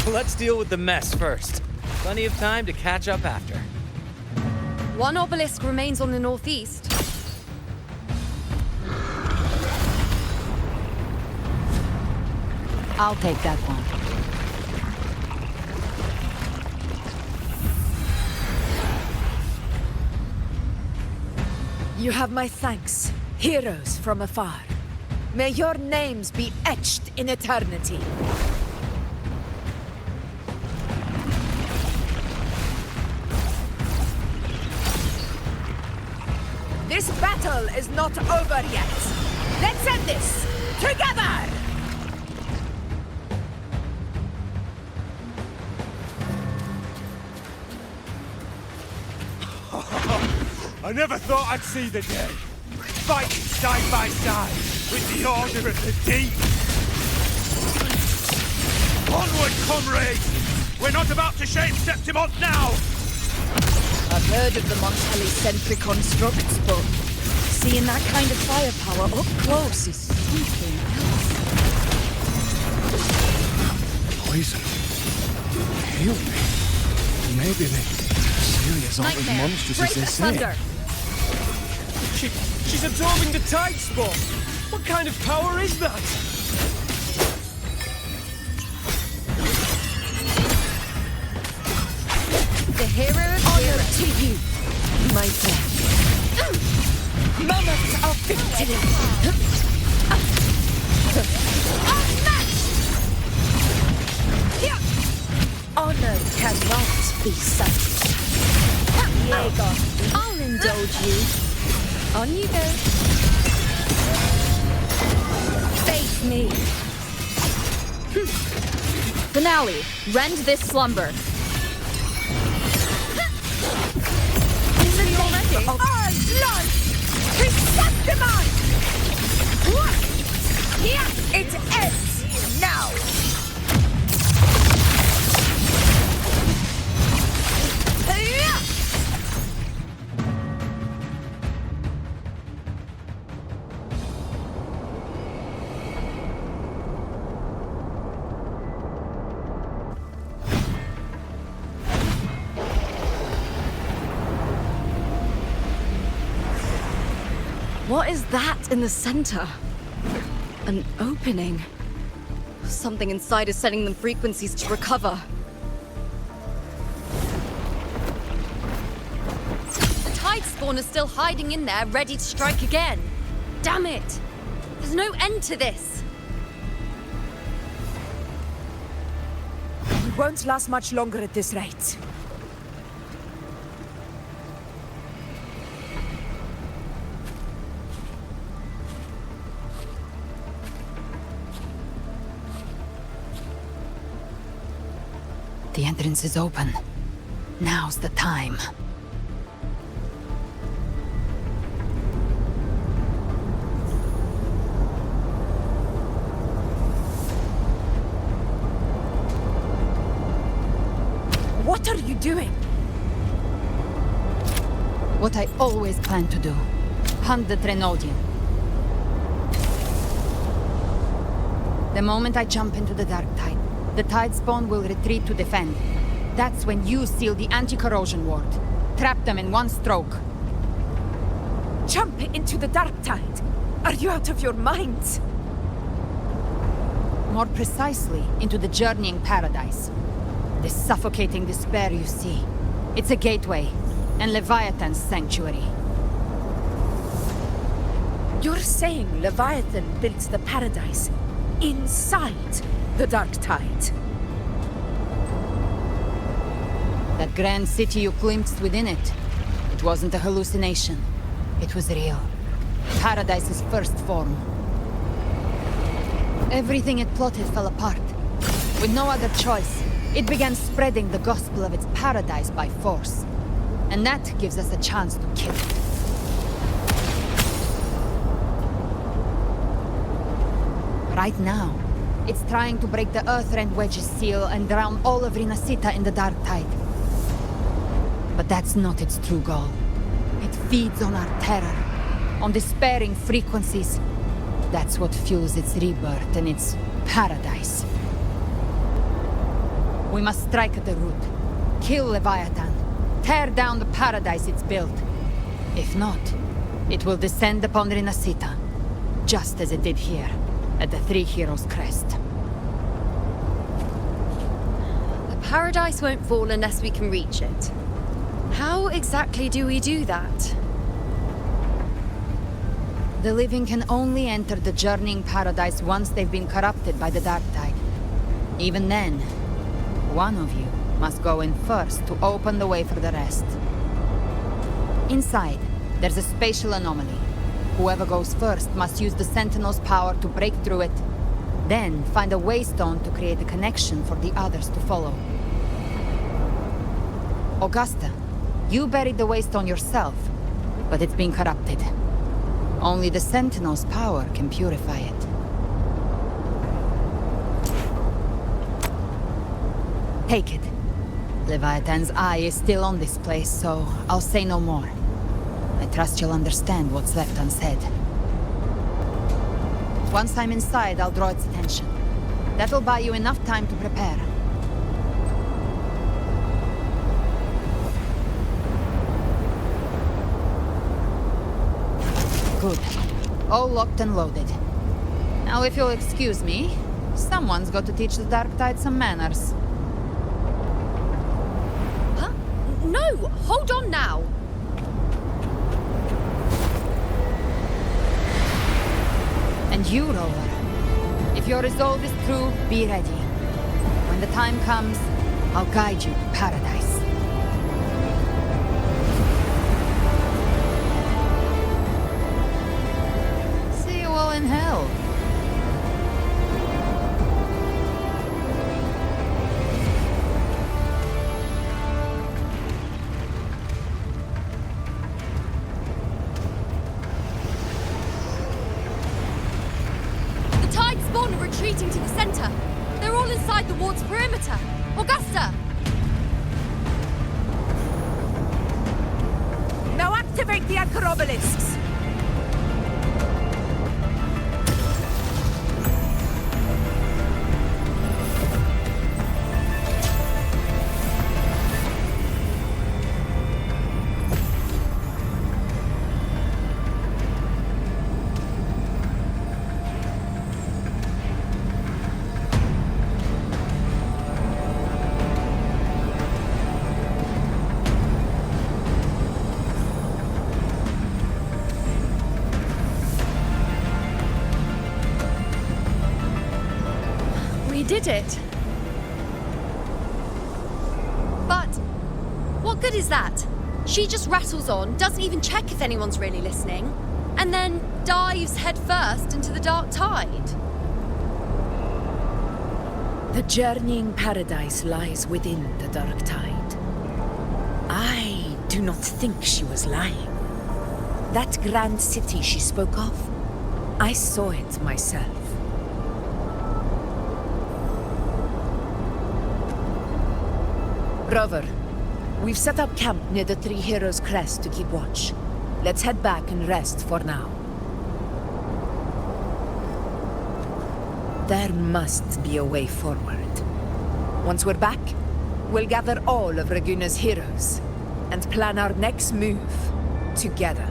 Let's deal with the mess first. Plenty of time to catch up after. One obelisk remains on the northeast. I'll take that one. You have my thanks, heroes from afar. May your names be etched in eternity. This battle is not over yet. Let's end this together! I never thought I'd see the day. Fighting side by side with the Order of the Deep. Onward, comrades! We're not about to shame Septimont now! I've heard of the Montelli-centric constructs, but seeing that kind of firepower up close is something else. Poison. Heal me. Maybe the Celia's aren't as monstrous as they say. She's absorbing the tide spawn! What kind of power is that? The hero of honor to you, my friend. Moments of victory. Unmatched! Honor cannot be silenced. Diego, I'll indulge you. On you go. Face me. Finale, rend this slumber. Our blood is Septimon! Here it ends now! What is that in the center? An opening. Something inside is sending them frequencies to recover. The tide spawn is still hiding in there, ready to strike again. Damn it! There's no end to this. We won't last much longer at this rate. The entrance is open. Now's the time. What are you doing? What I always planned to do. Hunt the Trenodian. The moment I jump into the dark tide, the tide spawn will retreat to defend. That's when you seal the anti-corrosion ward. Trap them in one stroke. Jump into the dark tide? Are you out of your mind? More precisely, into the journeying paradise. This suffocating despair you see. It's a gateway, and Leviathan's sanctuary. You're saying Leviathan built the paradise inside the dark tide? That grand city you glimpsed within it, it wasn't a hallucination. It was real. Paradise's first form. Everything it plotted fell apart. With no other choice, it began spreading the gospel of its paradise by force. And that gives us a chance to kill it. Right now, it's trying to break the Earthrend Wedge's seal and drown all of Rinacitta in the dark tide. But that's not its true goal. It feeds on our terror, on despairing frequencies. That's what fuels its rebirth and its paradise. We must strike at the root, kill Leviathan, tear down the paradise it's built. If not, it will descend upon Rinacitta, just as it did here, at the Three Heroes' Crest. The paradise won't fall unless we can reach it. How exactly do we do that? The living can only enter the journeying paradise once they've been corrupted by the dark tide. Even then, one of you must go in first to open the way for the rest. Inside, there's a spatial anomaly. Whoever goes first must use the Sentinel's power to break through it, then find a waystone to create a connection for the others to follow. Augusta, you buried the waystone yourself, but it's been corrupted. Only the Sentinel's power can purify it. Take it. Leviathan's eye is still on this place, so I'll say no more. I trust you'll understand what's left unsaid. Once I'm inside, I'll draw its attention. That'll buy you enough time to prepare. Good. All locked and loaded. Now, if you'll excuse me, someone's got to teach the Dark Tide some manners. Huh? No! Hold on now! And you, Rover. If your resolve is true, be ready. When the time comes, I'll guide you to paradise. See you all in hell. Retreating to the center. They're all inside the ward's perimeter. Augusta! Now activate the anchor obelisks! did it. But what good is that? She just rattles on, doesn't even check if anyone's really listening, and then dives headfirst into the dark tide. The journeying paradise lies within the dark tide. I do not think she was lying. That grand city she spoke of, I saw it myself. Rover, we've set up camp near the Three Heroes Crest to keep watch. Let's head back and rest for now. There must be a way forward. Once we're back, we'll gather all of Raguna's heroes and plan our next move together.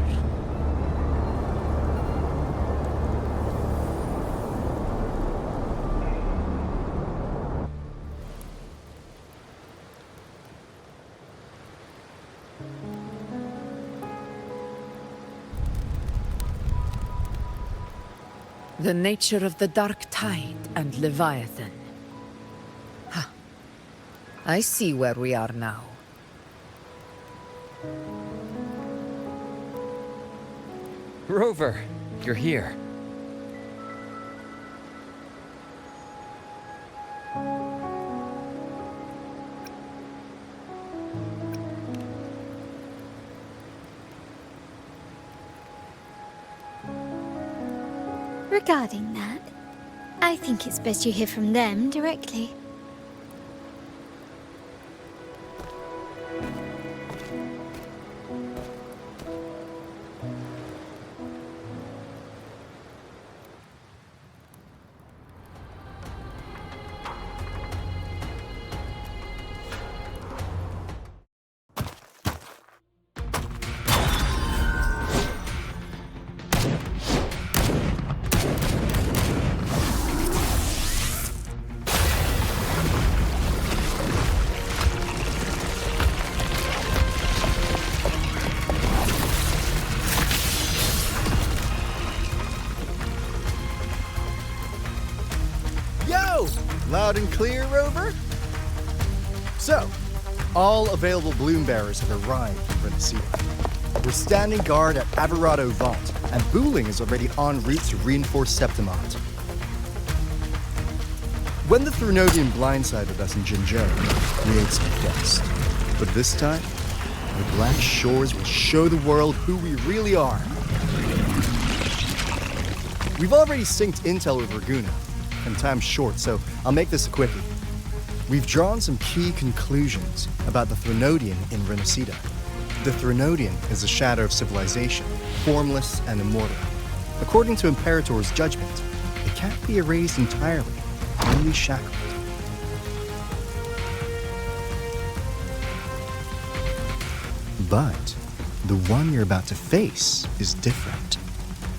The nature of the dark tide and Leviathan. Ha. I see where we are now. Rover, you're here. Regarding that, I think it's best you hear from them directly. Loud and clear, Rover? So, all available bloom bearers have arrived in Rinacitta. We're standing guard at Averado Vault, and Booling is already en route to reinforce Septimont. When the Threnodian blindsided us in Jinzhou, we ate some dust. But this time, the Black Shores will show the world who we really are. We've already synced intel with Raguna, and time's short, so I'll make this a quickie. We've drawn some key conclusions about the Threnodian in Rinacitta. The Threnodian is a shadow of civilization, formless and immortal. According to Imperator's judgment, it can't be erased entirely, only shackled. But the one you're about to face is different.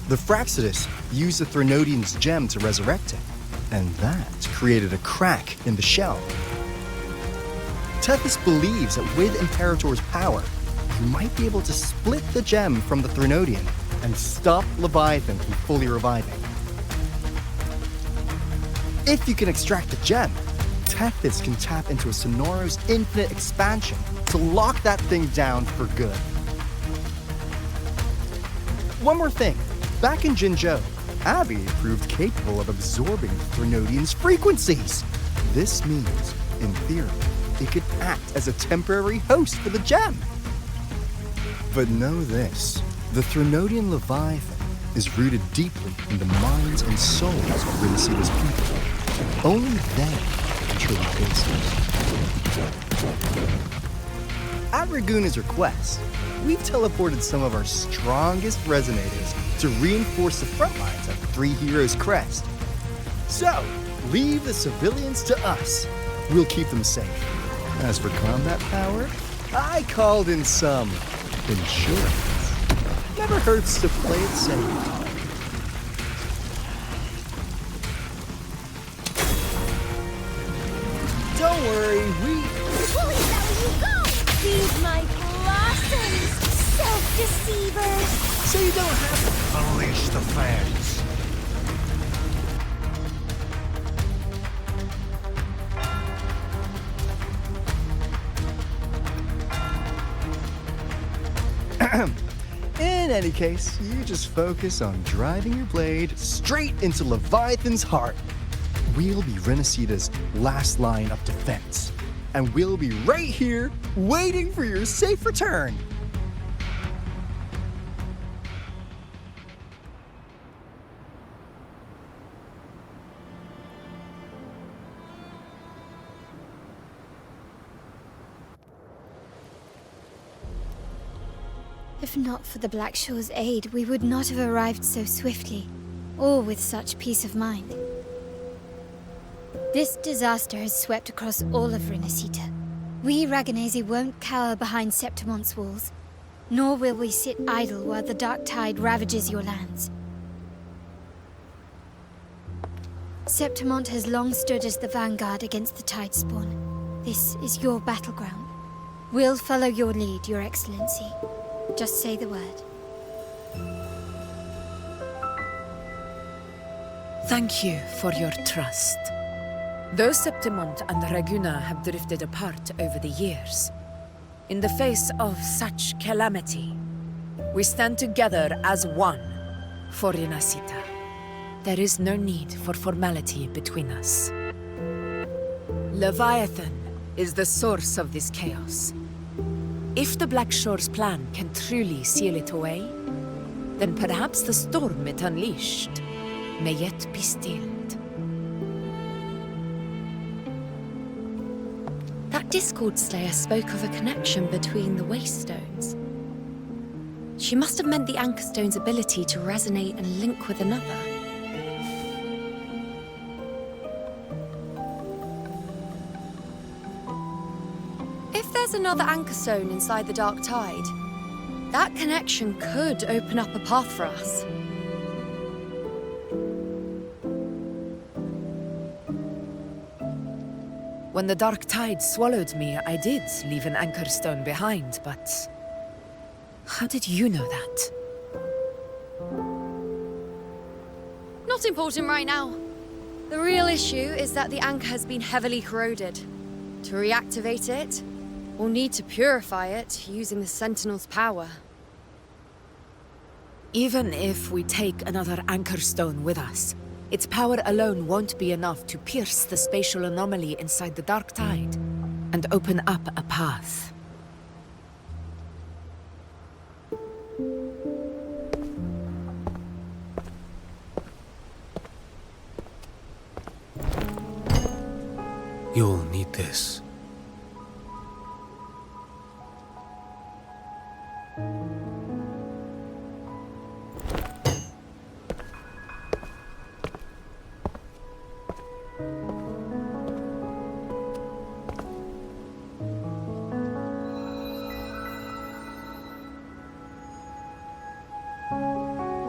The Fraxidus used the Threnodian's gem to resurrect it, and that created a crack in the shell. Tethys believes that with Imperator's power, he might be able to split the gem from the Threnodian and stop Leviathan from fully reviving. If you can extract the gem, Tethys can tap into a Sonoro's infinite expansion to lock that thing down for good. One more thing. Back in Jinzhou, Abby proved capable of absorbing Threnodian's frequencies. This means, in theory, it could act as a temporary host for the gem. But know this, the Threnodian Leviathan is rooted deeply in the minds and souls of Rinacitta's people. Only they can truly face it. At Raguna's request, we've teleported some of our strongest resonators to reinforce the front lines at Three Heroes Crest. So, leave the civilians to us. We'll keep them safe. As for combat power, I called in some insurance. Never hurts to play it safe. Don't worry, Please let you go! Feed my blossoms, self-deceivers! So you don't have to unleash the fans. In any case, you just focus on driving your blade straight into Leviathan's heart. We'll be Rinaccita's last line of defense, and we'll be right here waiting for your safe return. If not for the Black Shore's aid, we would not have arrived so swiftly, or with such peace of mind. This disaster has swept across all of Rinaccita. We Ragganese won't cower behind Septimon's walls, nor will we sit idle while the dark tide ravages your lands. Septimont has long stood as the vanguard against the Tidespawn. This is your battleground. We'll follow your lead, Your Excellency. Just say the word. Thank you for your trust. Though Septimont and Raguna have drifted apart over the years, in the face of such calamity, we stand together as one for Rinaccita. There is no need for formality between us. Leviathan is the source of this chaos. If the Black Shore's plan can truly seal it away, then perhaps the storm it unleashed may yet be stilled. That Discord Slayer spoke of a connection between the Wastestones. She must have meant the Anchorstone's ability to resonate and link with another. If there's another Anchorstone inside the Dark Tide, that connection could open up a path for us. When the Dark Tide swallowed me, I did leave an Anchorstone behind, but... how did you know that? Not important right now. The real issue is that the anchor has been heavily corroded. To reactivate it, we'll need to purify it using the Sentinel's power. Even if we take another Anchorstone with us, its power alone won't be enough to pierce the spatial anomaly inside the Dark Tide and open up a path. You'll need this.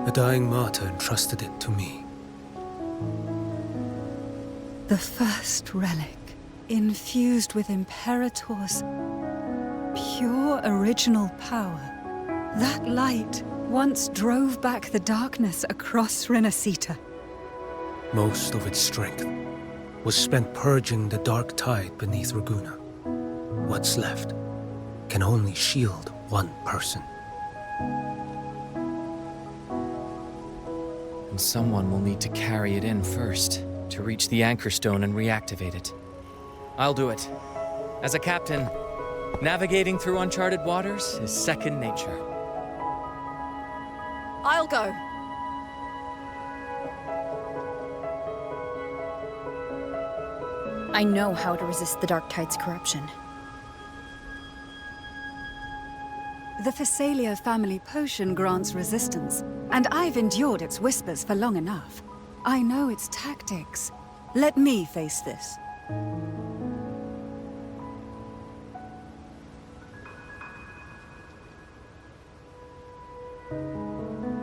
A dying martyr entrusted it to me. The first relic, infused with Imperator's pure original power. That light once drove back the darkness across Rinaccita. Most of its strength was spent purging the dark tide beneath Raguna. What's left can only shield one person. And someone will need to carry it in first, to reach the Anchorstone and reactivate it. I'll do it. As a captain, navigating through uncharted waters is second nature. I'll go. I know how to resist the Dark Tide's corruption. The Phasalia family potion grants resistance, and I've endured its whispers for long enough. I know its tactics. Let me face this.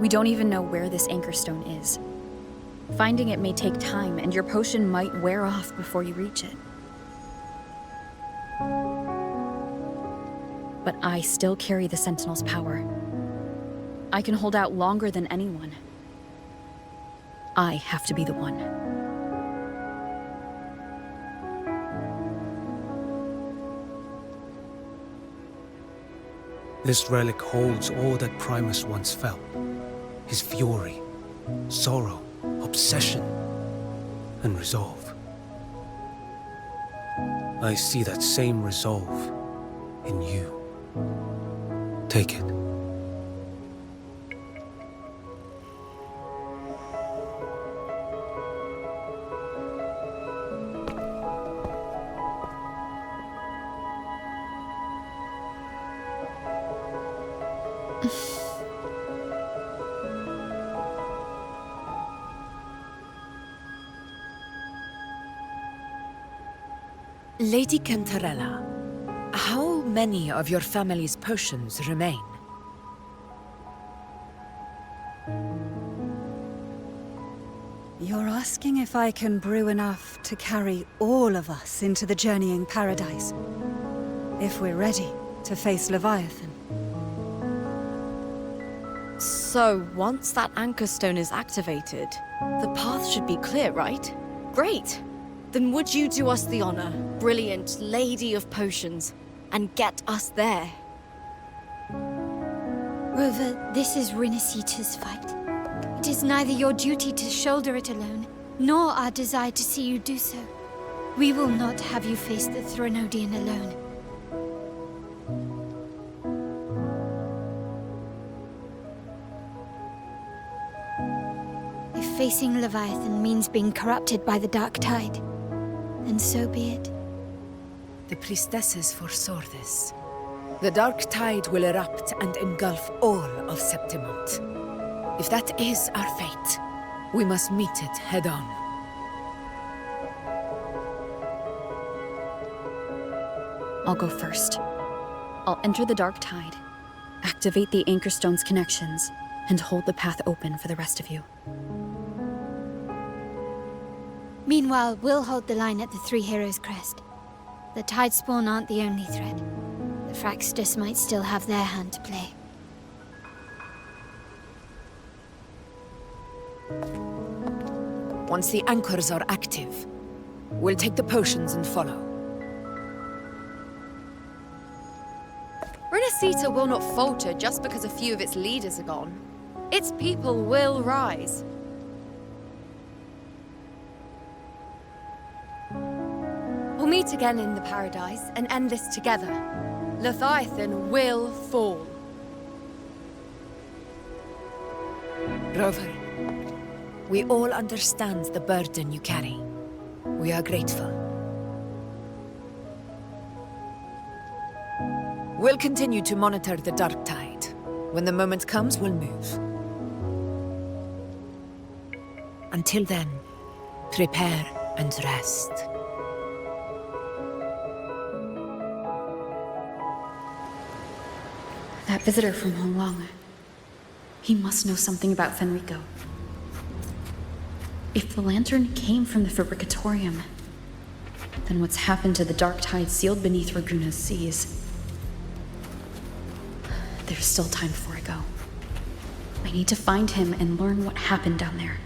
We don't even know where this Anchorstone is. Finding it may take time, and your potion might wear off before you reach it. But I still carry the Sentinel's power. I can hold out longer than anyone. I have to be the one. This relic holds all that Primus once felt. His fury, sorrow, obsession, and resolve. I see that same resolve in you. Take it. Lady Cantarella, how many of your family's potions remain? You're asking if I can brew enough to carry all of us into the journeying paradise. If we're ready to face Leviathan. So, once that Anchor Stone is activated, the path should be clear, right? Great! Then would you do us the honor, brilliant Lady of Potions, and get us there? Rover, this is Rinascita's fight. It is neither your duty to shoulder it alone, nor our desire to see you do so. We will not have you face the Threnodian alone. If facing Leviathan means being corrupted by the Dark Tide, then so be it. The priestesses foresaw this. The Dark Tide will erupt and engulf all of Septimont. If that is our fate, we must meet it head-on. I'll go first. I'll enter the Dark Tide, activate the Anchor Stone's connections, and hold the path open for the rest of you. Meanwhile, we'll hold the line at the Three Heroes Crest. The Tidespawn aren't the only threat. The Fraxters might still have their hand to play. Once the anchors are active, we'll take the potions and follow. Rhinascita will not falter just because a few of its leaders are gone. Its people will rise. We'll meet again in the Paradise and end this together. Leviathan will fall. Rover, we all understand the burden you carry. We are grateful. We'll continue to monitor the Dark Tide. When the moment comes, we'll move. Until then, prepare and rest. That visitor from Honglong. He must know something about Fenrico. If the lantern came from the Fabricatorium, then what's happened to the Dark Tide sealed beneath Raguna's seas? There's still time before I go. I need to find him and learn what happened down there.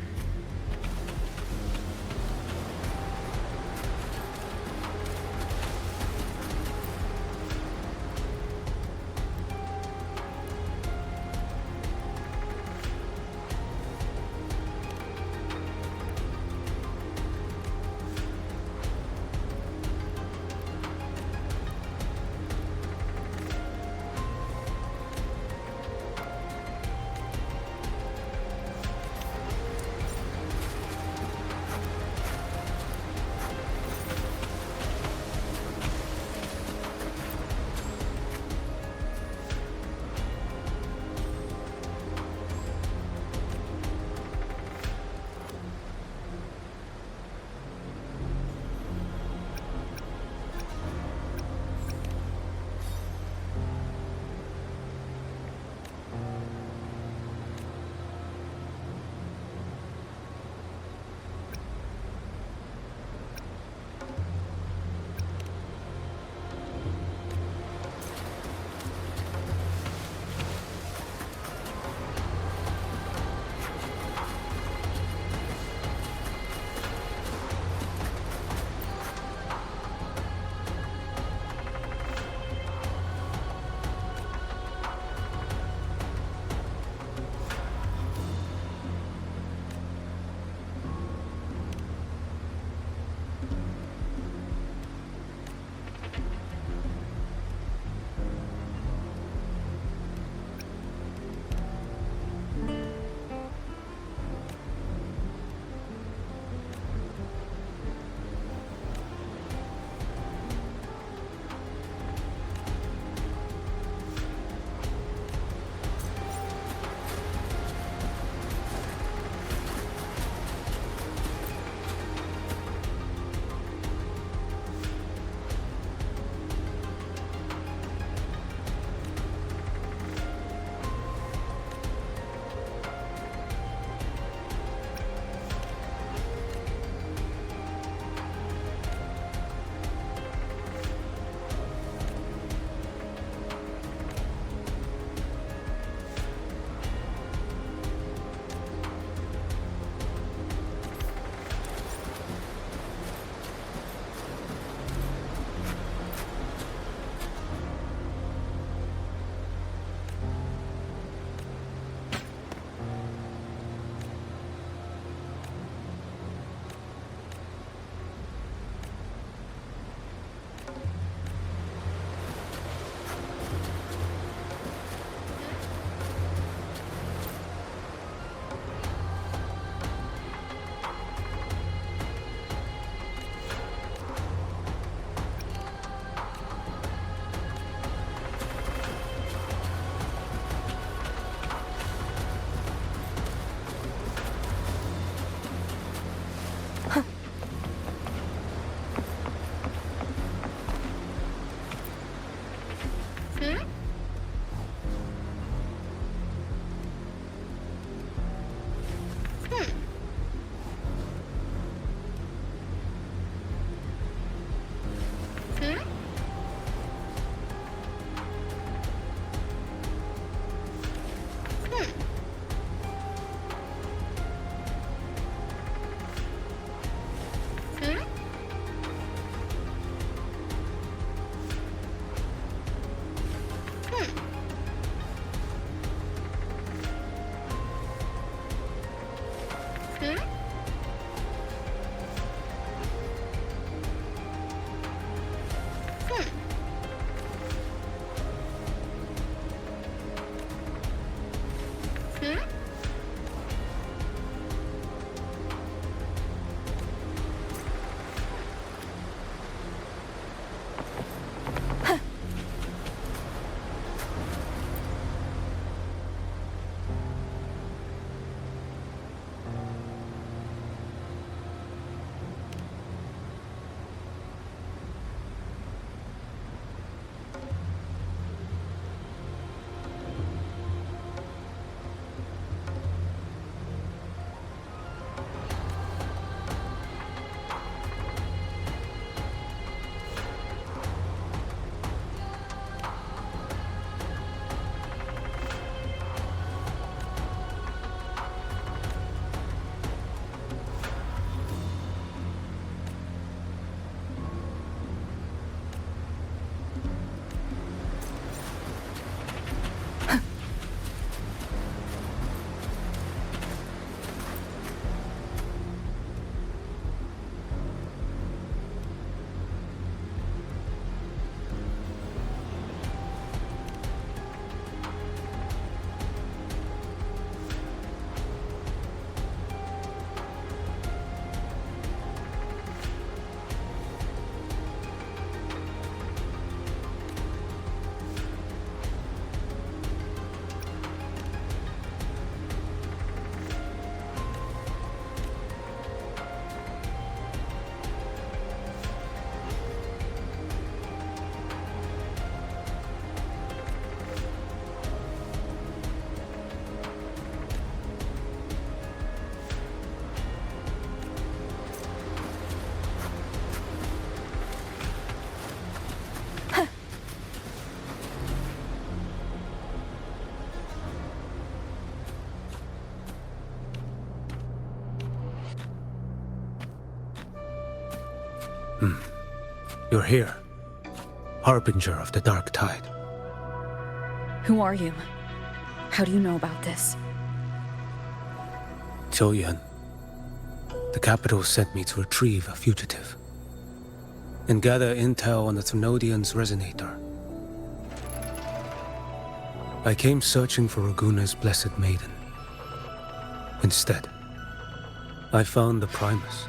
You're here. Harbinger of the Dark Tide. Who are you? How do you know about this? Ch.1. The capital sent me to retrieve a fugitive and gather intel on the Thrunodian's resonator. I came searching for Raguna's blessed maiden. Instead, I found the Primus.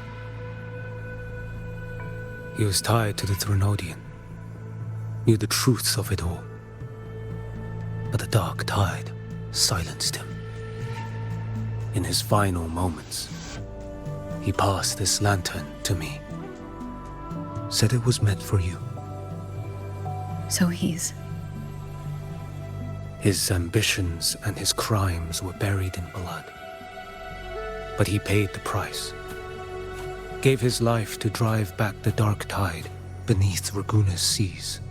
He was tied to the Thrunodian, knew the truths of it all. But the Dark Tide silenced him. In his final moments, he passed this lantern to me. Said it was meant for you. So he's... His ambitions and his crimes were buried in blood. But he paid the price. Gave his life to drive back the Dark Tide beneath Raguna's seas.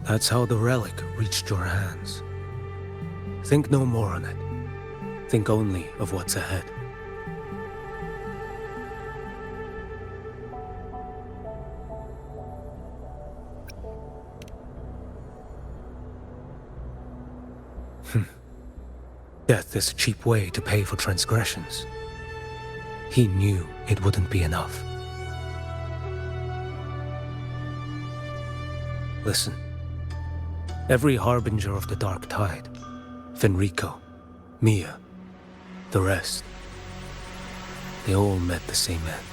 That's how the relic reached your hands. Think no more on it. Think only of what's ahead. Death is a cheap way to pay for transgressions. He knew it wouldn't be enough. Listen. Every harbinger of the Dark Tide, Fenrico, Mia, the rest, they all met the same end.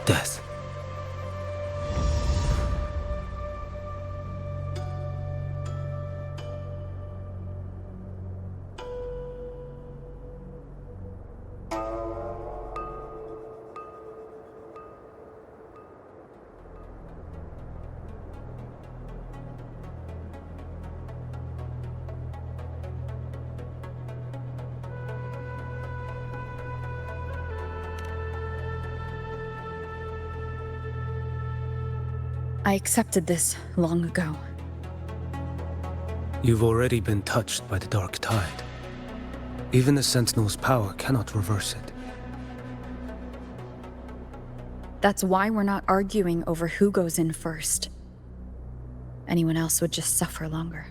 Death. I accepted this long ago. You've already been touched by the Dark Tide. Even the Sentinel's power cannot reverse it. That's why we're not arguing over who goes in first. Anyone else would just suffer longer.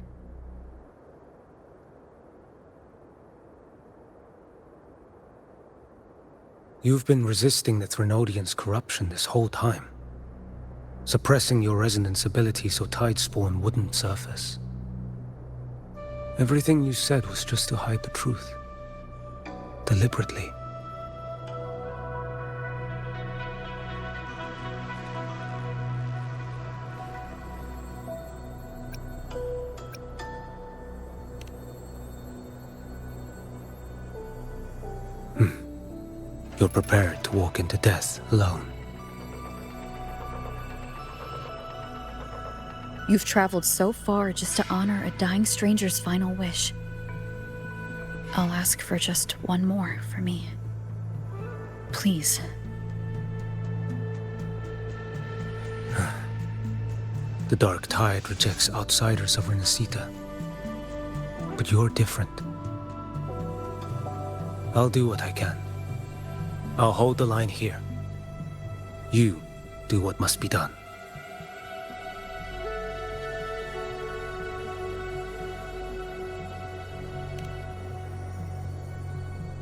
You've been resisting the Threnodians' corruption this whole time. Suppressing your resonance ability so Tidespawn wouldn't surface. Everything you said was just to hide the truth. Deliberately. You're prepared to walk into death alone. You've traveled so far just to honor a dying stranger's final wish. I'll ask for just one more for me. Please. The Dark Tide rejects outsiders of Rinacitta. But you're different. I'll do what I can. I'll hold the line here. You do what must be done.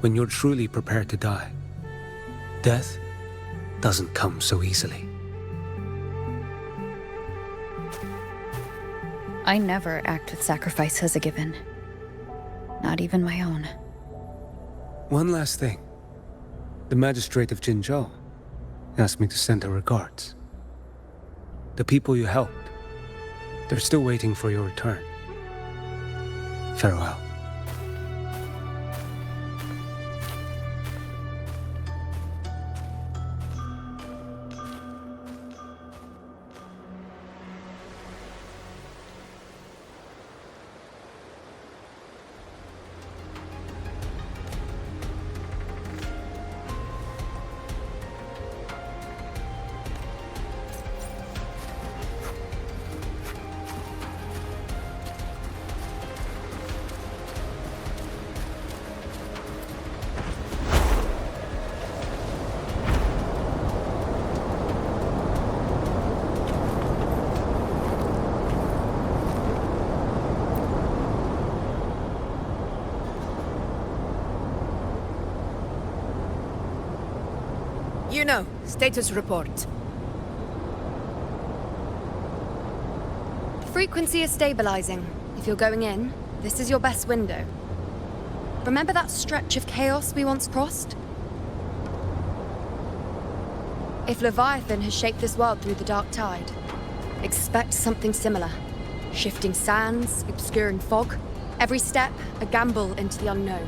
When you're truly prepared to die, death doesn't come so easily. I never act with sacrifice as a given. Not even my own. One last thing. The magistrate of Jinzhou asked me to send her regards. The people you helped, they're still waiting for your return. Farewell. You know, status report. Frequency is stabilizing. If you're going in, this is your best window. Remember that stretch of chaos we once crossed? If Leviathan has shaped this world through the dark tide, expect something similar. Shifting sands, obscuring fog, every step a gamble into the unknown.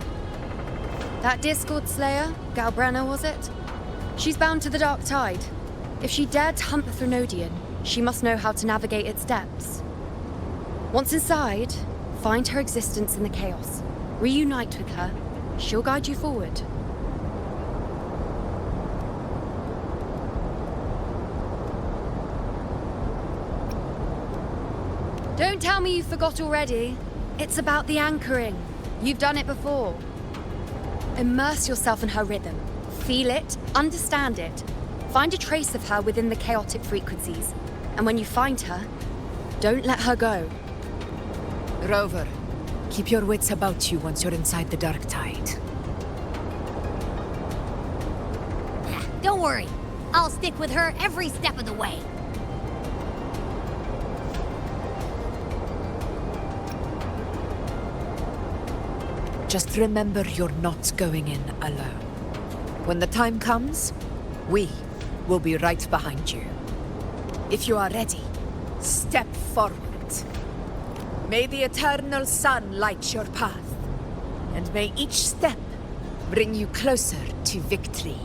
That Discord Slayer, Gальбреной was it? She's bound to the dark tide. If she dared to hunt the Threnodian, she must know how to navigate its depths. Once inside, find her existence in the chaos. Reunite with her. She'll guide you forward. Don't tell me you forgot already. It's about the anchoring. You've done it before. Immerse yourself in her rhythm. Feel it, understand it. Find a trace of her within the chaotic frequencies. And when you find her, don't let her go. Rover, keep your wits about you once you're inside the dark tide. Don't worry. I'll stick with her every step of the way. Just remember you're not going in alone. When the time comes, we will be right behind you. If you are ready, step forward. May the eternal sun light your path, and may each step bring you closer to victory.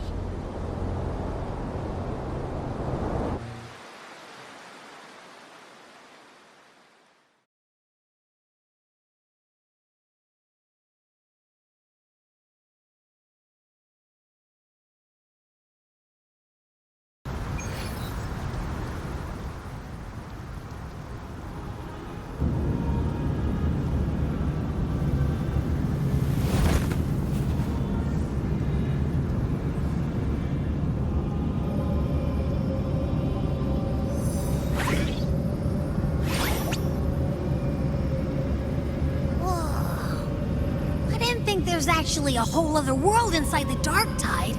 There's actually a whole other world inside the dark tide.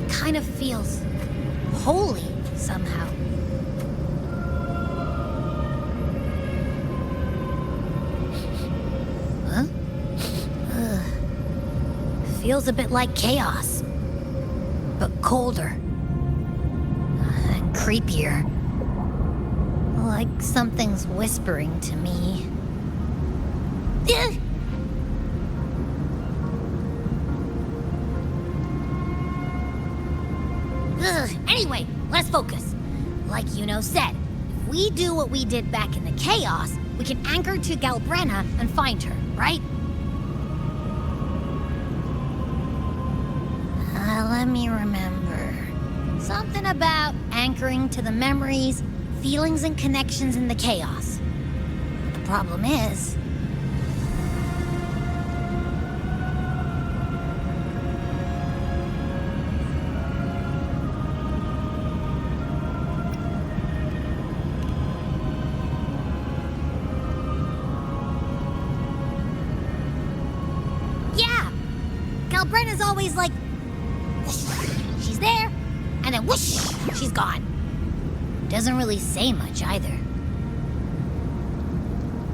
kind of feels holy somehow. Huh? Feels a bit like chaos, but colder. And creepier. Like something's whispering to me. Anyway, let's focus. Like Yuno said, if we do what we did back in the chaos, we can anchor to Gальбрена and find her, right? Let me remember. Something about anchoring to the memories, feelings, and connections in the chaos. But the problem is... Yeah! Gальбrena's always like... she's there, and then whoosh, she's gone. Doesn't really say much either.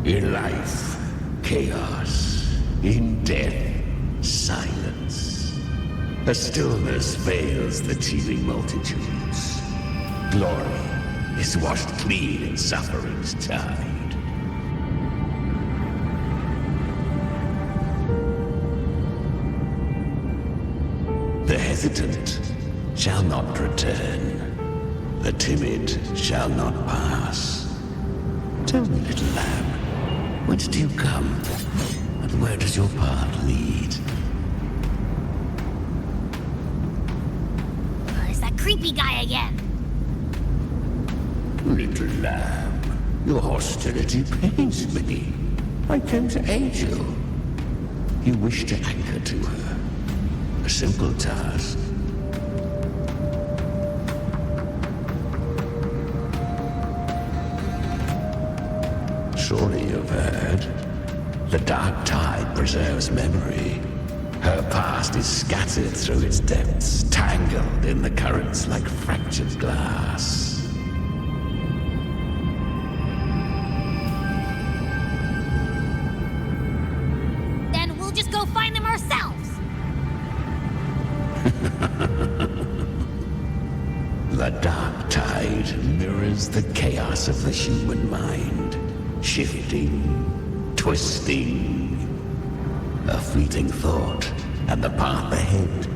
In life, chaos. In death, silence. A stillness veils the teeming multitudes. Glory is washed clean in suffering's tide. The hesitant shall not return. The timid shall not pass. Tell me, little lamb, whence do you come? And where does your path lead? It's that creepy guy again. Little lamb, your hostility pains me. I came to aid you. You wish to anchor to her. A simple task. Surely you've heard. The dark tide preserves memory. Her past is scattered through its depths, tangled in the currents like fractured glass. Then we'll just go find them ourselves. The dark tide mirrors the chaos of the human mind. Shifting, twisting. A fleeting thought, and the path ahead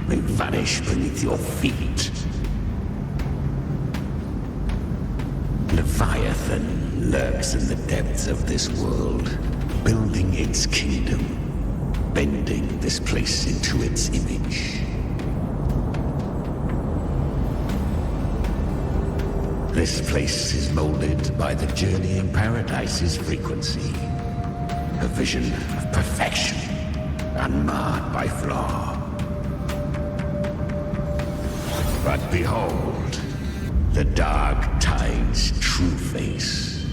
may vanish beneath your feet. Leviathan lurks in the depths of this world, building its kingdom, bending this place into its image. This place is molded by the journeying paradise's frequency. A vision of perfection, unmarred by flaw. But behold, the dark tide's true face.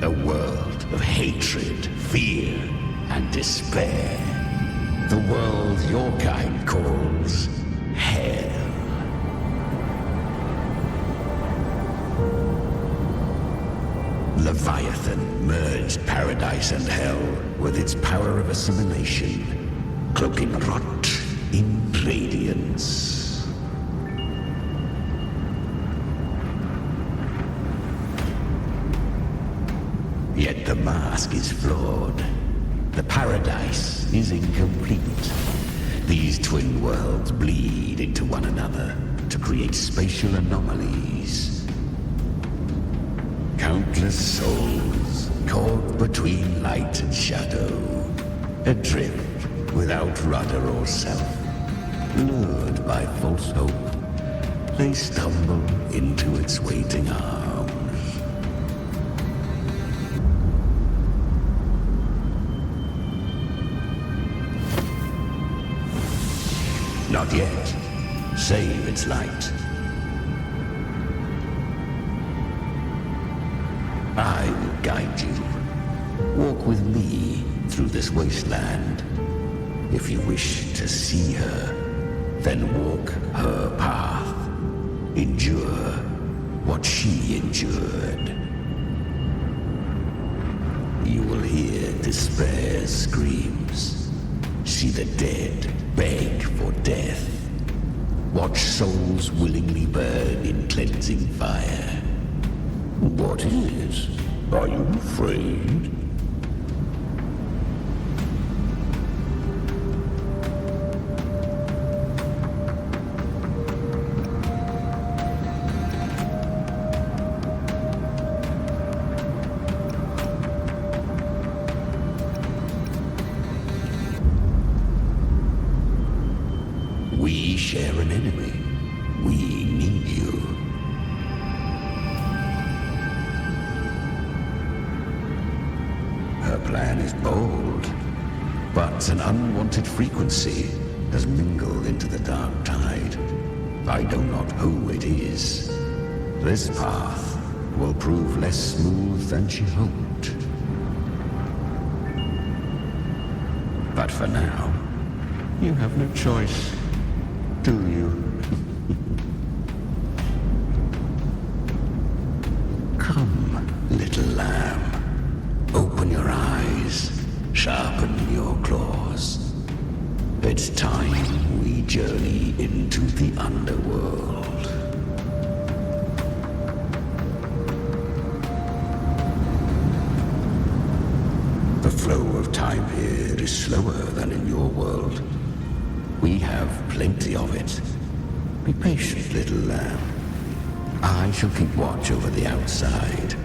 A world of hatred, fear, and despair. The world your kind calls hell. Leviathan merged paradise and hell with its power of assimilation, cloaking rot in radiance. Yet the mask is flawed. The paradise is incomplete. These twin worlds bleed into one another to create spatial anomalies. Countless souls caught between light and shadow, adrift without rudder or self, lured by false hope, they stumble into its waiting arms. Not yet, save its light. I will guide you. Walk with me through this wasteland. If you wish to see her, then walk her path. Endure what she endured. You will hear despair's screams, see the dead beg for death, watch souls willingly burn in cleansing fire. What is? Are you afraid? We share an enemy. We need you. Her plan is bold, but an unwanted frequency has mingled into the dark tide. I know not who it is. This path will prove less smooth than she hoped. But for now, you have no choice. Do you? Come, little lamb. Open your eyes. Sharpen your claws. It's time we journey into the underworld. The flow of time here is slower than in your world. We have plenty of it. Be patient, little lamb. I shall keep watch over the outside.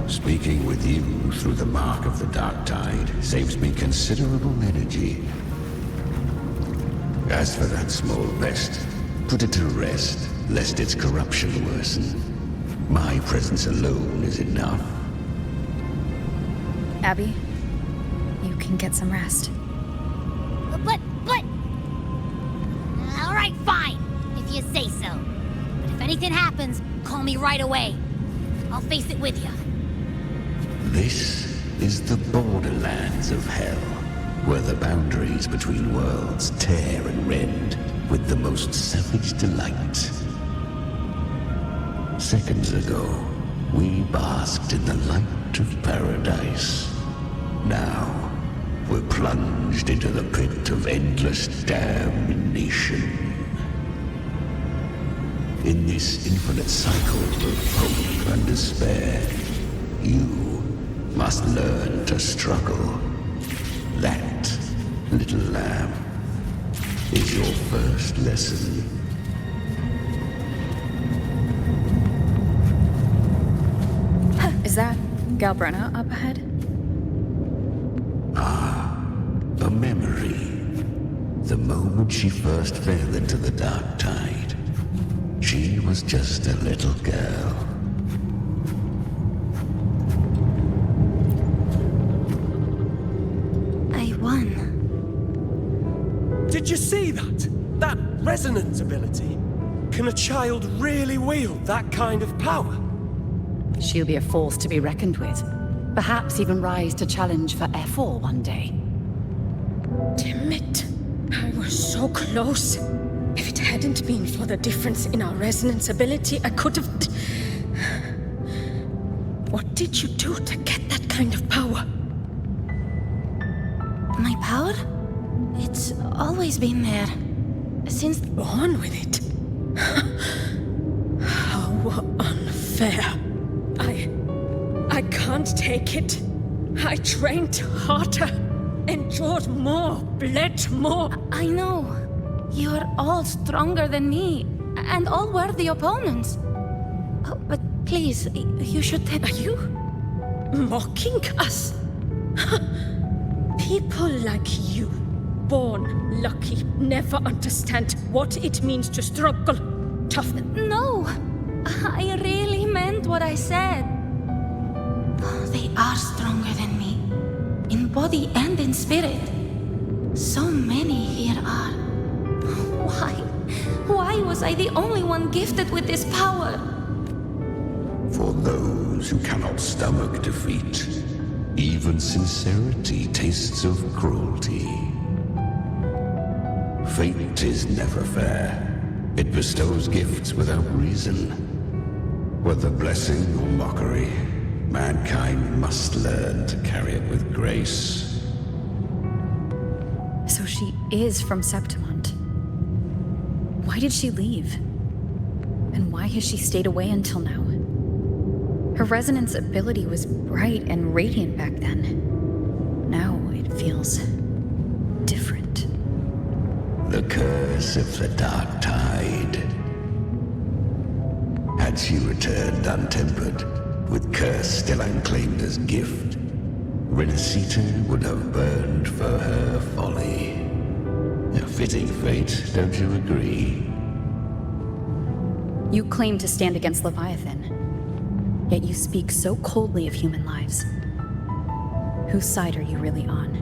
Speaking with you through the mark of the dark tide saves me considerable energy. As for that small pest, put it to rest, lest its corruption worsen. My presence alone is enough. Abby, you can get some rest. But... All right, fine, if you say so. But if anything happens, call me right away. I'll face it with you. This is the borderlands of hell, where the boundaries between worlds tear and rend with the most savage delight. Seconds ago, we basked in the light of paradise. Now, we're plunged into the pit of endless damnation. In this infinite cycle of hope and despair, you must learn to struggle. That, little lamb, is your first lesson. Is that Gальбреной up ahead? A memory. The moment she first fell into the dark tide, she was just a little girl. I won. Did you see that? That resonance ability? Can a child really wield that kind of power? She'll be a force to be reckoned with. Perhaps even rise to challenge for F4 one day. Damn it. I was so close. If it hadn't been for the difference in our resonance ability, I could have... What did you do to get that kind of power? My power? It's always been there. Since... Born with it? How unfair. I can't take it. I trained harder, endured more, bled more. I know. You're all stronger than me, and all worthy opponents. Oh, but please, you should tell... Are you mocking us? People like you, born lucky, never understand what it means to struggle. Tough. No, I really meant what I said. They are stronger than me, in body and in spirit. So many here are. Why was I the only one gifted with this power? For those who cannot stomach defeat, even sincerity tastes of cruelty. Fate is never fair. It bestows gifts without reason. Whether blessing or mockery, mankind must learn to carry it with grace. So she is from Septimont. Why did she leave? And why has she stayed away until now? Her resonance ability was bright and radiant back then. Now it feels different. The curse of the Dark Tide. Had she returned untempered, with curse still unclaimed as gift, Rinacitta would have burned for her folly. A fitting fate, don't you agree? You claim to stand against Leviathan, yet you speak so coldly of human lives. Whose side are you really on?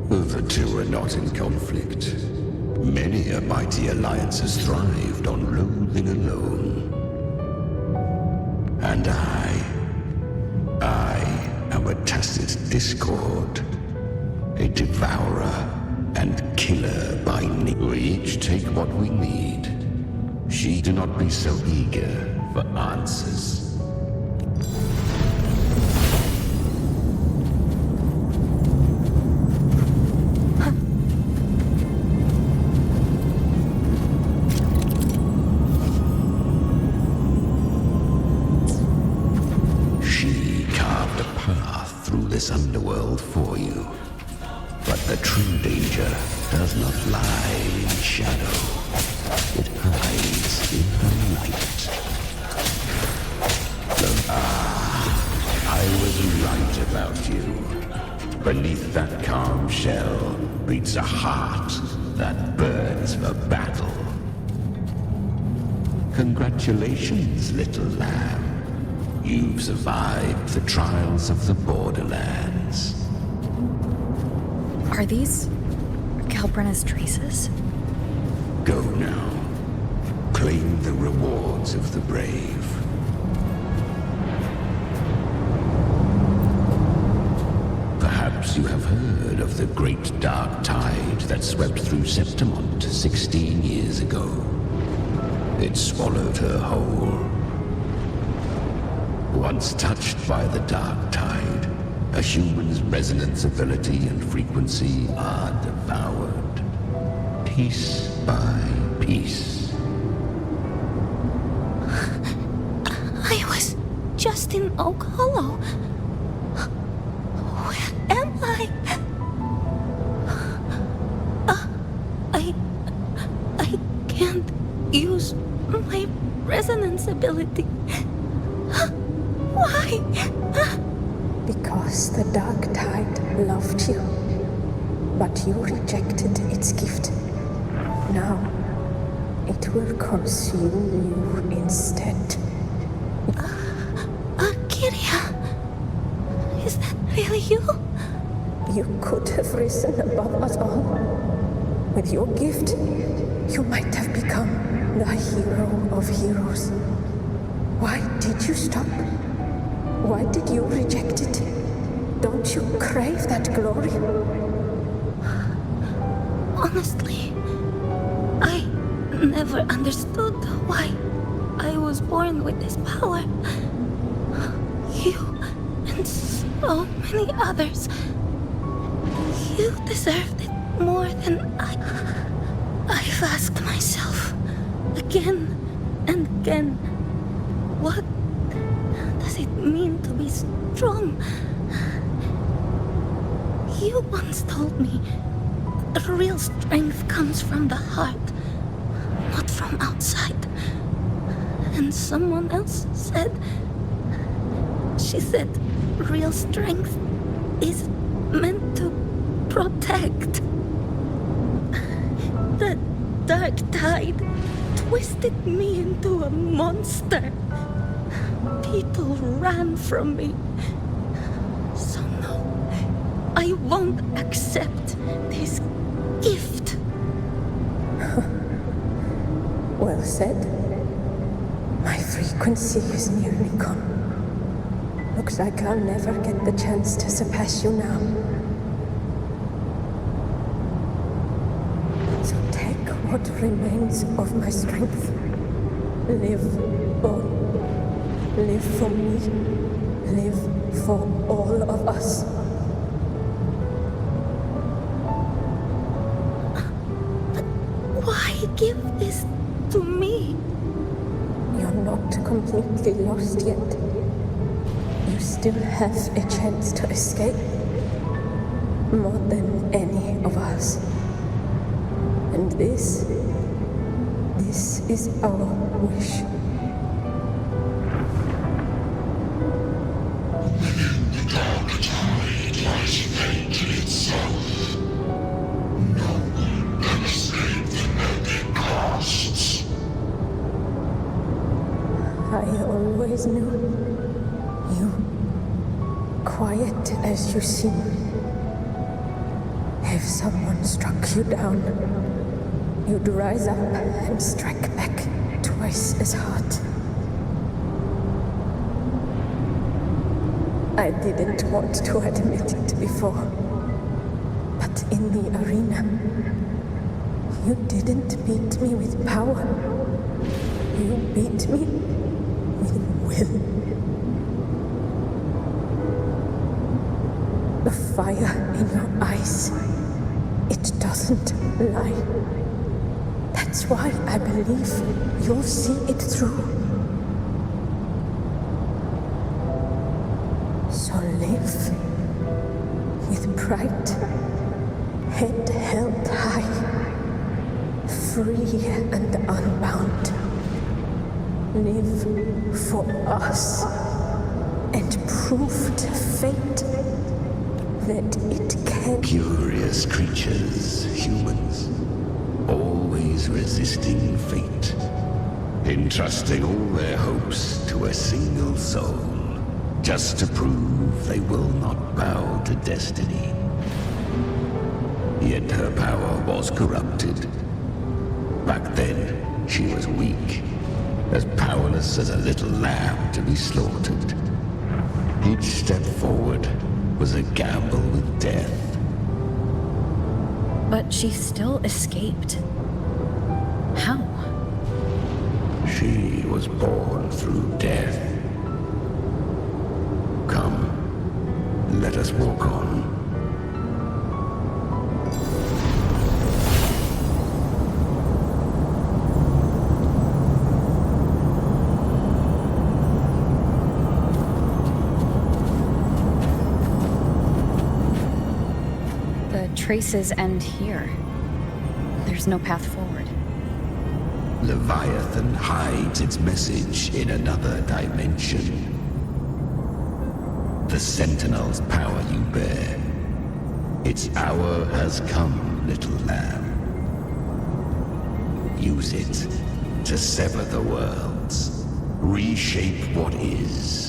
The two are not in conflict. Many a mighty alliance has thrived on loathing alone. And I am a tacit discord, a devourer and killer by need. We each take what we need. She do not be so eager for answers. This underworld for you. But the true danger does not lie in shadow. It hides in the light. I was right about you. Beneath that calm shell beats a heart that burns for battle. Congratulations, little lamb. You've survived the trials of the Borderlands. Are these Gальбрейн's traces? Go now. Claim the rewards of the brave. Perhaps you have heard of the great dark tide that swept through Septimont 16 years ago. It swallowed her whole. Once touched by the dark tide, a human's resonance ability and frequency are devoured, piece by piece. I was just in Oak Hollow. Where am I? I can't use my resonance ability. Why? Because the Dark Tide loved you, but you rejected its gift. Now, it will consume you instead. Kyria, is that really you? You could have risen above us all. With your gift, you might have become the hero of heroes. Why did you stop? Why did you reject it? Don't you crave that glory? Honestly, I never understood why I was born with this power. You and so many others. You deserved it more than I've asked myself again and again. What does it mean to be strong? You once told me real strength comes from the heart, not from outside. And someone else said, she said, real strength is meant to protect. The dark tide twisted me into a monster. People ran from me. So no, I won't accept this gift. Well said. My frequency is nearly gone. Looks like I'll never get the chance to surpass you now. So what remains of my strength. Live on. Live for me. Live for all of us. Why give this to me? You're not completely lost yet. You still have a chance to escape. More than any of us. And this is our wish. Within the dark tide lies fate itself. No one can escape the net it casts. I always knew you, quiet as you seem. If someone struck you down, you'd rise up and strike back twice as hard. I didn't want to admit it before, but in the arena, you didn't beat me with power. You beat me with will. The fire in your eyes, it doesn't lie. That's why I believe you'll see it through. So live with pride, head held high, free and unbound. Live for us and prove to fate that it can. Curious creatures, humans, always resisting fate, entrusting all their hopes to a single soul, just to prove they will not bow to destiny. Yet her power was corrupted. Back then, she was weak, as powerless as a little lamb to be slaughtered. Each step forward was a gamble with death. But she still escaped. How? She was born through death. Come, let us walk on. Traces end here. There's no path forward. Leviathan hides its message in another dimension. The Sentinel's power you bear. Its hour has come, little lamb. Use it to sever the worlds. Reshape what is.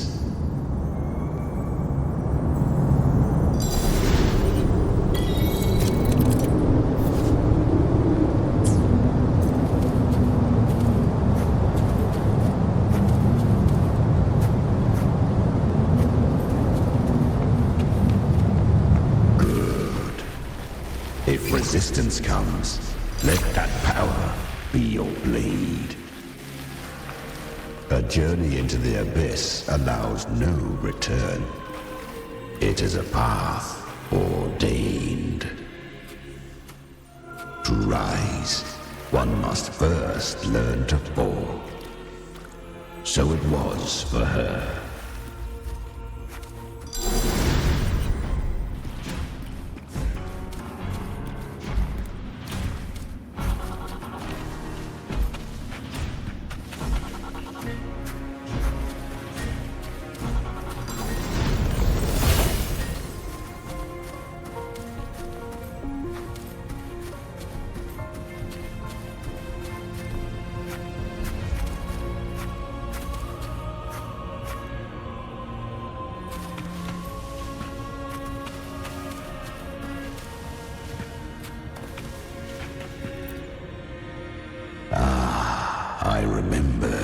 If resistance comes, let that power be your blade. A journey into the abyss allows no return. It is a path ordained. To rise, one must first learn to fall. So it was for her. I remember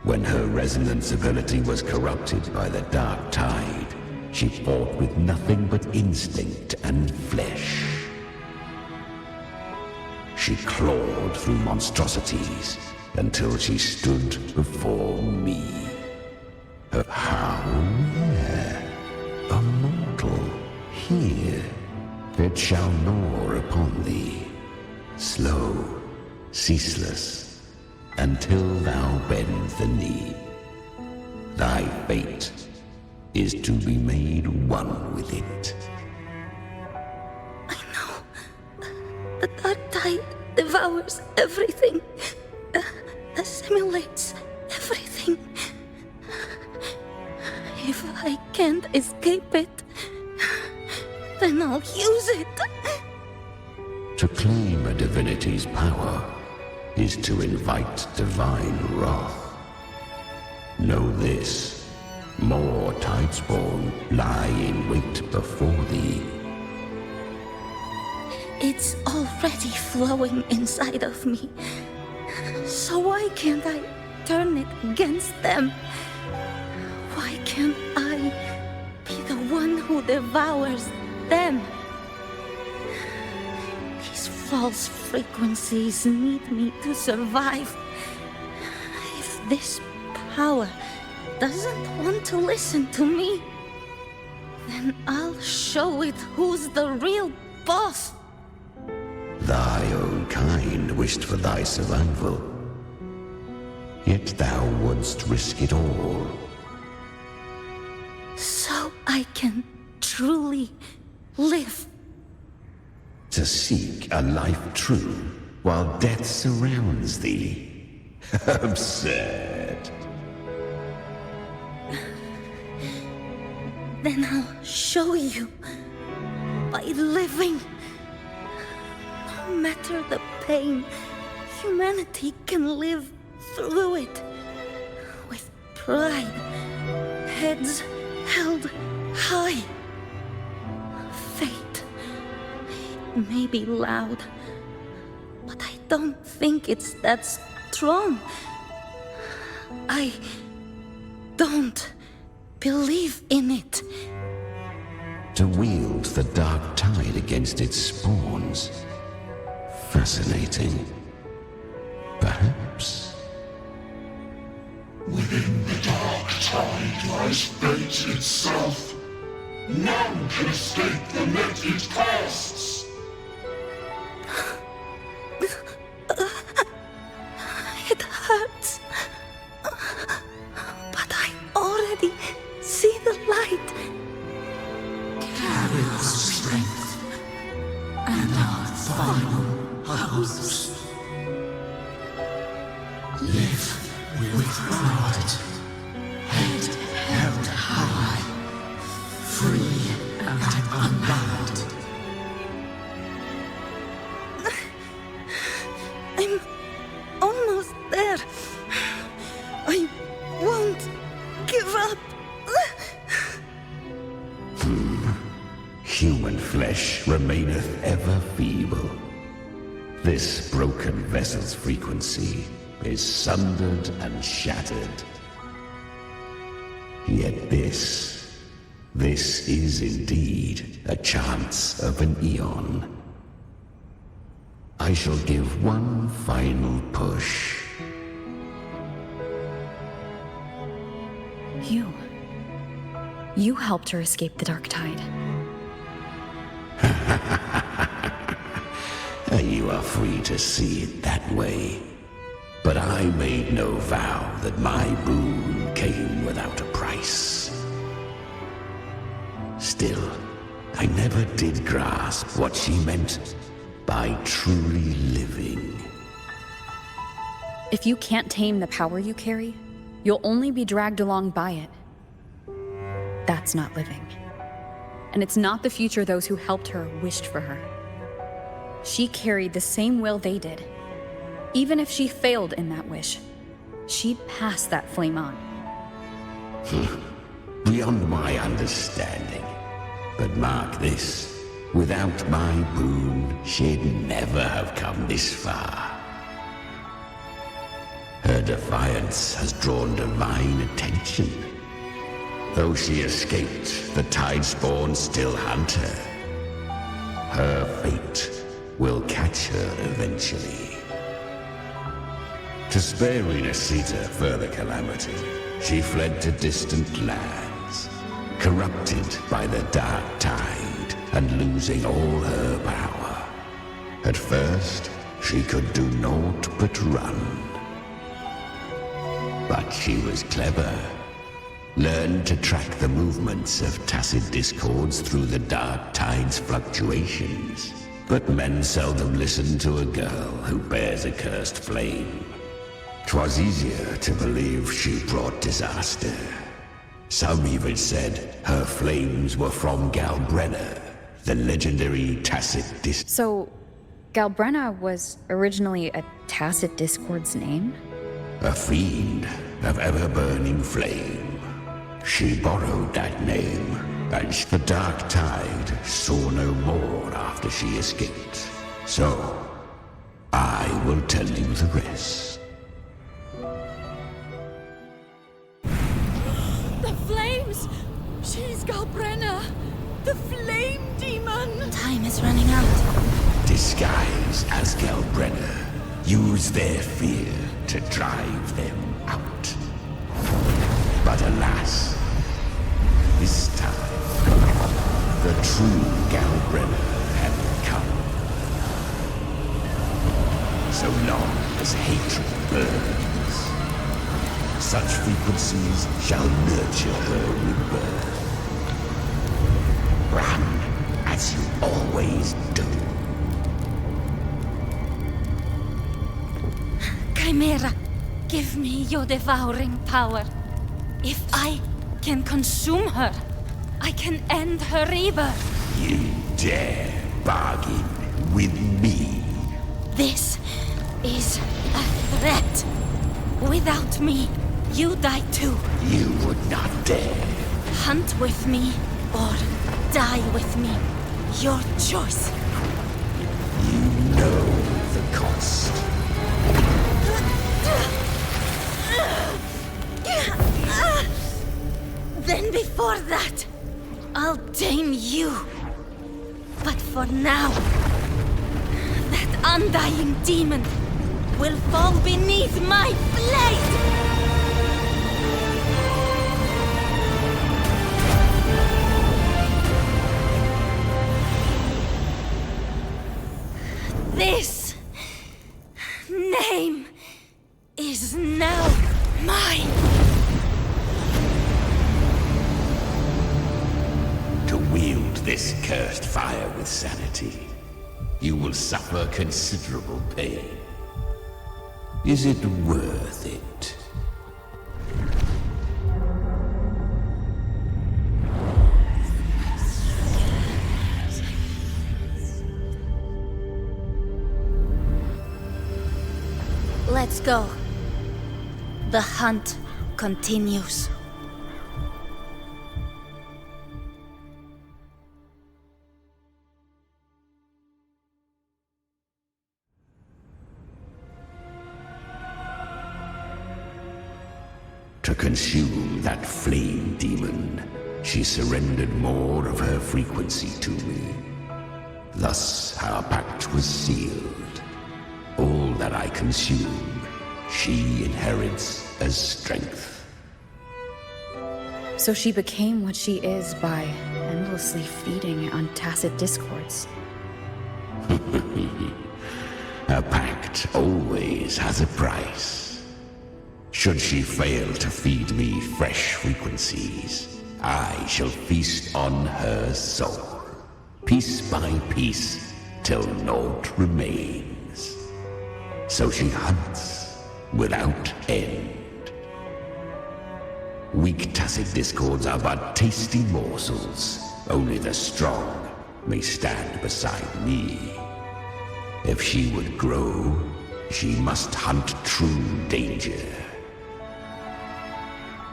when her resonance ability was corrupted by the dark tide. She fought with nothing but instinct and flesh. she clawed through monstrosities until she stood before me. How rare! A mortal here. It shall gnaw upon thee, slow, ceaseless, until thou bend the knee. Thy fate is to be made one with it. I know. The dark tide devours everything, assimilates everything. If I can't escape it, then I'll use it. To claim a divinity's power is to invite divine wrath. Know this, more Tidespawn lie in wait before thee. It's already flowing inside of me. So why can't I turn it against them? Why can't I be the one who devours them? These false frequencies need me to survive. If this power doesn't want to listen to me, then I'll show it who's the real boss. Thy own kind wished for thy survival, yet thou wouldst risk it all. So I can truly live. To seek a life true while death surrounds thee. Absurd. Then I'll show you by living. No matter the pain, humanity can live through it with pride, heads held high. Fate may be loud, but I don't think it's that strong. I don't believe in it. To wield the dark tide against its spawns. Fascinating. Perhaps. Within the dark tide lies fate itself. None can escape the net it casts. It hurts. But I already see the light. Carry the strength and our final hopes. Live with pride, head held high, free and unbound. I'm almost there. I won't give up. Human flesh remaineth ever feeble. This broken vessel's frequency is sundered and shattered. Yet this is indeed a chance of an eon. I shall give one final push. You helped her escape the dark tide. You are free to see it that way. But I made no vow that my boon came without a price. Still, I never did grasp what she meant by truly living. If you can't tame the power you carry, you'll only be dragged along by it. That's not living. And it's not the future those who helped her wished for her. She carried the same will they did. Even if she failed in that wish, she'd pass that flame on. Beyond my understanding. But mark this, without my boon, she'd never have come this far. Her defiance has drawn divine attention. Though she escaped, the Tidespawn still hunt her. Her fate will catch her eventually. To spare Rinacitta further calamity, she fled to distant lands, corrupted by the dark tide and losing all her power. At first, she could do naught but run. But she was clever. Learned to track the movements of tacit discords through the dark tide's fluctuations. But men seldom listen to a girl who bears a cursed flame. 'Twas easier to believe she brought disaster. Some even said her flames were from Gальбреной, the legendary tacit discord. So, Gальбреной was originally a tacit discord's name? A fiend of ever-burning flame. She borrowed that name, and the dark tide saw no more after she escaped. So, I will tell you the rest. The flames! She's Gальбреной! The flame demon! Time is running out. Disguised as Gальбреной, use their fear to drive them out. But alas, this time, the true Gальбреной had come. So long as hatred burns, such frequencies shall nurture her rebirth. Run as you always do. Chimera, give me your devouring power. If I can consume her, I can end her rebirth. You dare bargain with me? This is a threat. Without me, you die too. You would not dare. Hunt with me or die with me. Your choice. You know the cost. Then before that, I'll tame you. But for now, that undying demon will fall beneath my blade! This name is now mine. To wield this cursed fire with sanity, you will suffer considerable pain. Is it worth it? Let's go. The hunt continues. To consume that flame demon, she surrendered more of her frequency to me. Thus our pact was sealed. All that I consume, she inherits as strength. So she became what she is by endlessly feeding on tacit discords. A pact always has a price. Should she fail to feed me fresh frequencies, I shall feast on her soul, piece by piece, till naught remains. So she hunts without end. Weak tacit discords are but tasty morsels. Only the strong may stand beside me. If she would grow, she must hunt true danger.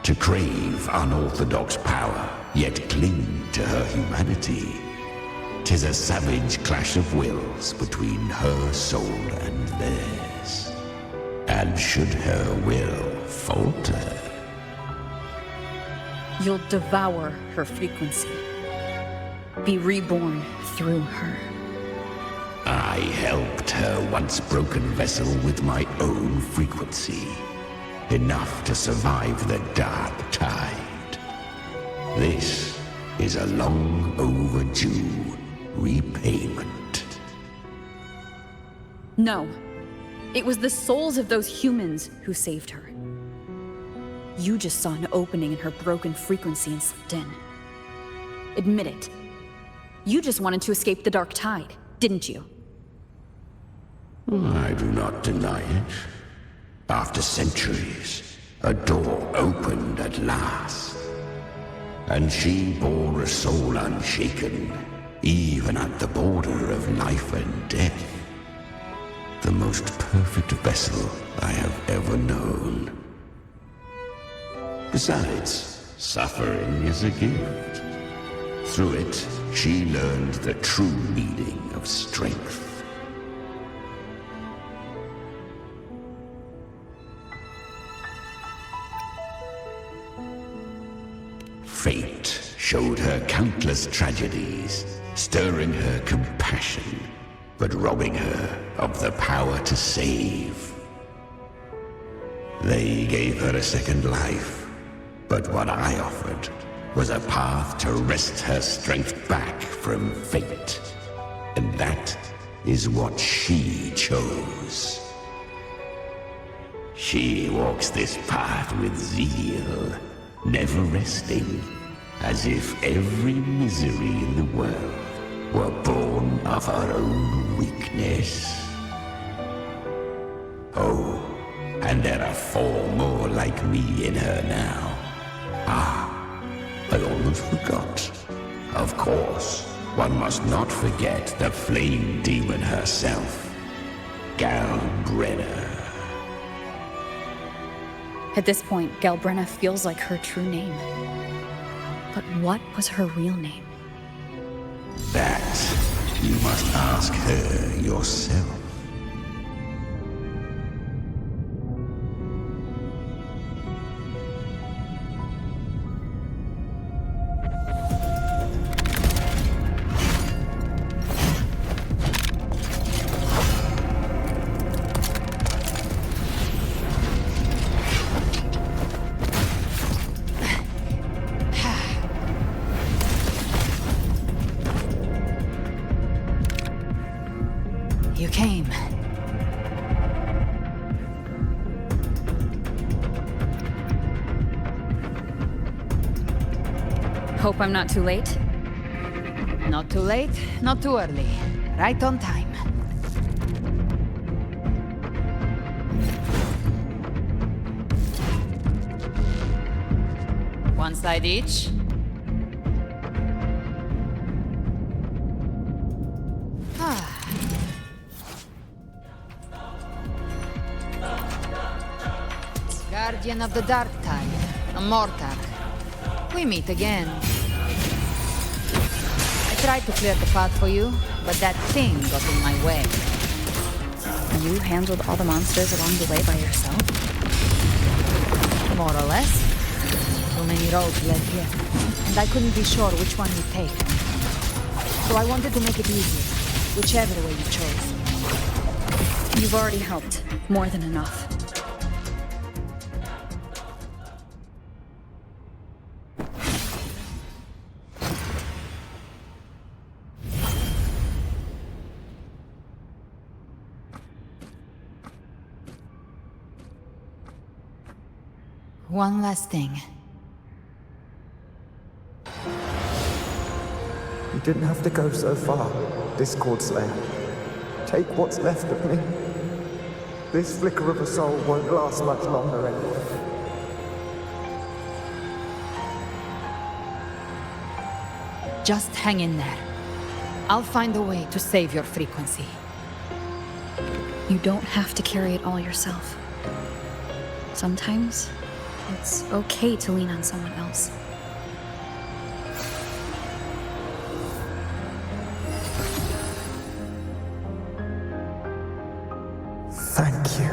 To crave unorthodox power, yet cling to her humanity, 'tis a savage clash of wills between her soul and theirs. And should her will falter, You'll devour her frequency. Be reborn through her. I helped her once broken vessel with my own frequency. Enough to survive the dark tide. This is a long overdue repayment. No. It was the souls of those humans who saved her. You just saw an opening in her broken frequency and slipped in. Admit it. You just wanted to escape the dark tide, didn't you? I do not deny it. After centuries, a door opened at last. And she bore a soul unshaken, even at the border of life and death. The most perfect vessel I have ever known. Besides, suffering is a gift. Through it, she learned the true meaning of strength. Fate showed her countless tragedies, stirring her compassion, but robbing her of the power to save. They gave her a second life, but what I offered was a path to wrest her strength back from fate. And that is what she chose. She walks this path with zeal, never resting, as if every misery in the world were born of her own weakness. Oh, and there are 4 more like me in her now. Ah, I almost forgot. Of course, one must not forget the flame demon herself, Gальбреной. At this point, Gальбреной feels like her true name. But what was her real name? That you must ask her yourself. You came. Hope I'm not too late? Not too late, not too early. Right on time. One side each. Guardian of the Dark Tide, a mortar. We meet again. I tried to clear the path for you, but that thing got in my way. You handled all the monsters along the way by yourself? More or less. Too many roads led here, and I couldn't be sure which one you'd take. So I wanted to make it easier, whichever way you chose. You've already helped. More than enough. One last thing. You didn't have to go so far, Discord Slayer. Take what's left of me. This flicker of a soul won't last much longer anyway. Just hang in there. I'll find a way to save your frequency. You don't have to carry it all yourself. Sometimes, it's okay to lean on someone else. Thank you.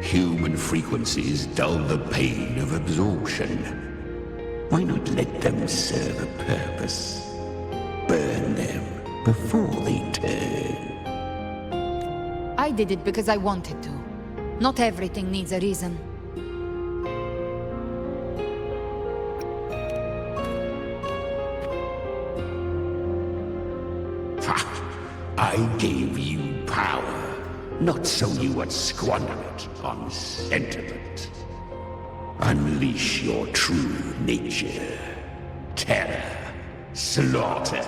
Human frequencies dull the pain of absorption. Why not let them serve a purpose? Burn them before they turn. I did it because I wanted to. Not everything needs a reason. I gave you power, not so you would squander it on sentiment. Unleash your true nature. Terror, slaughter.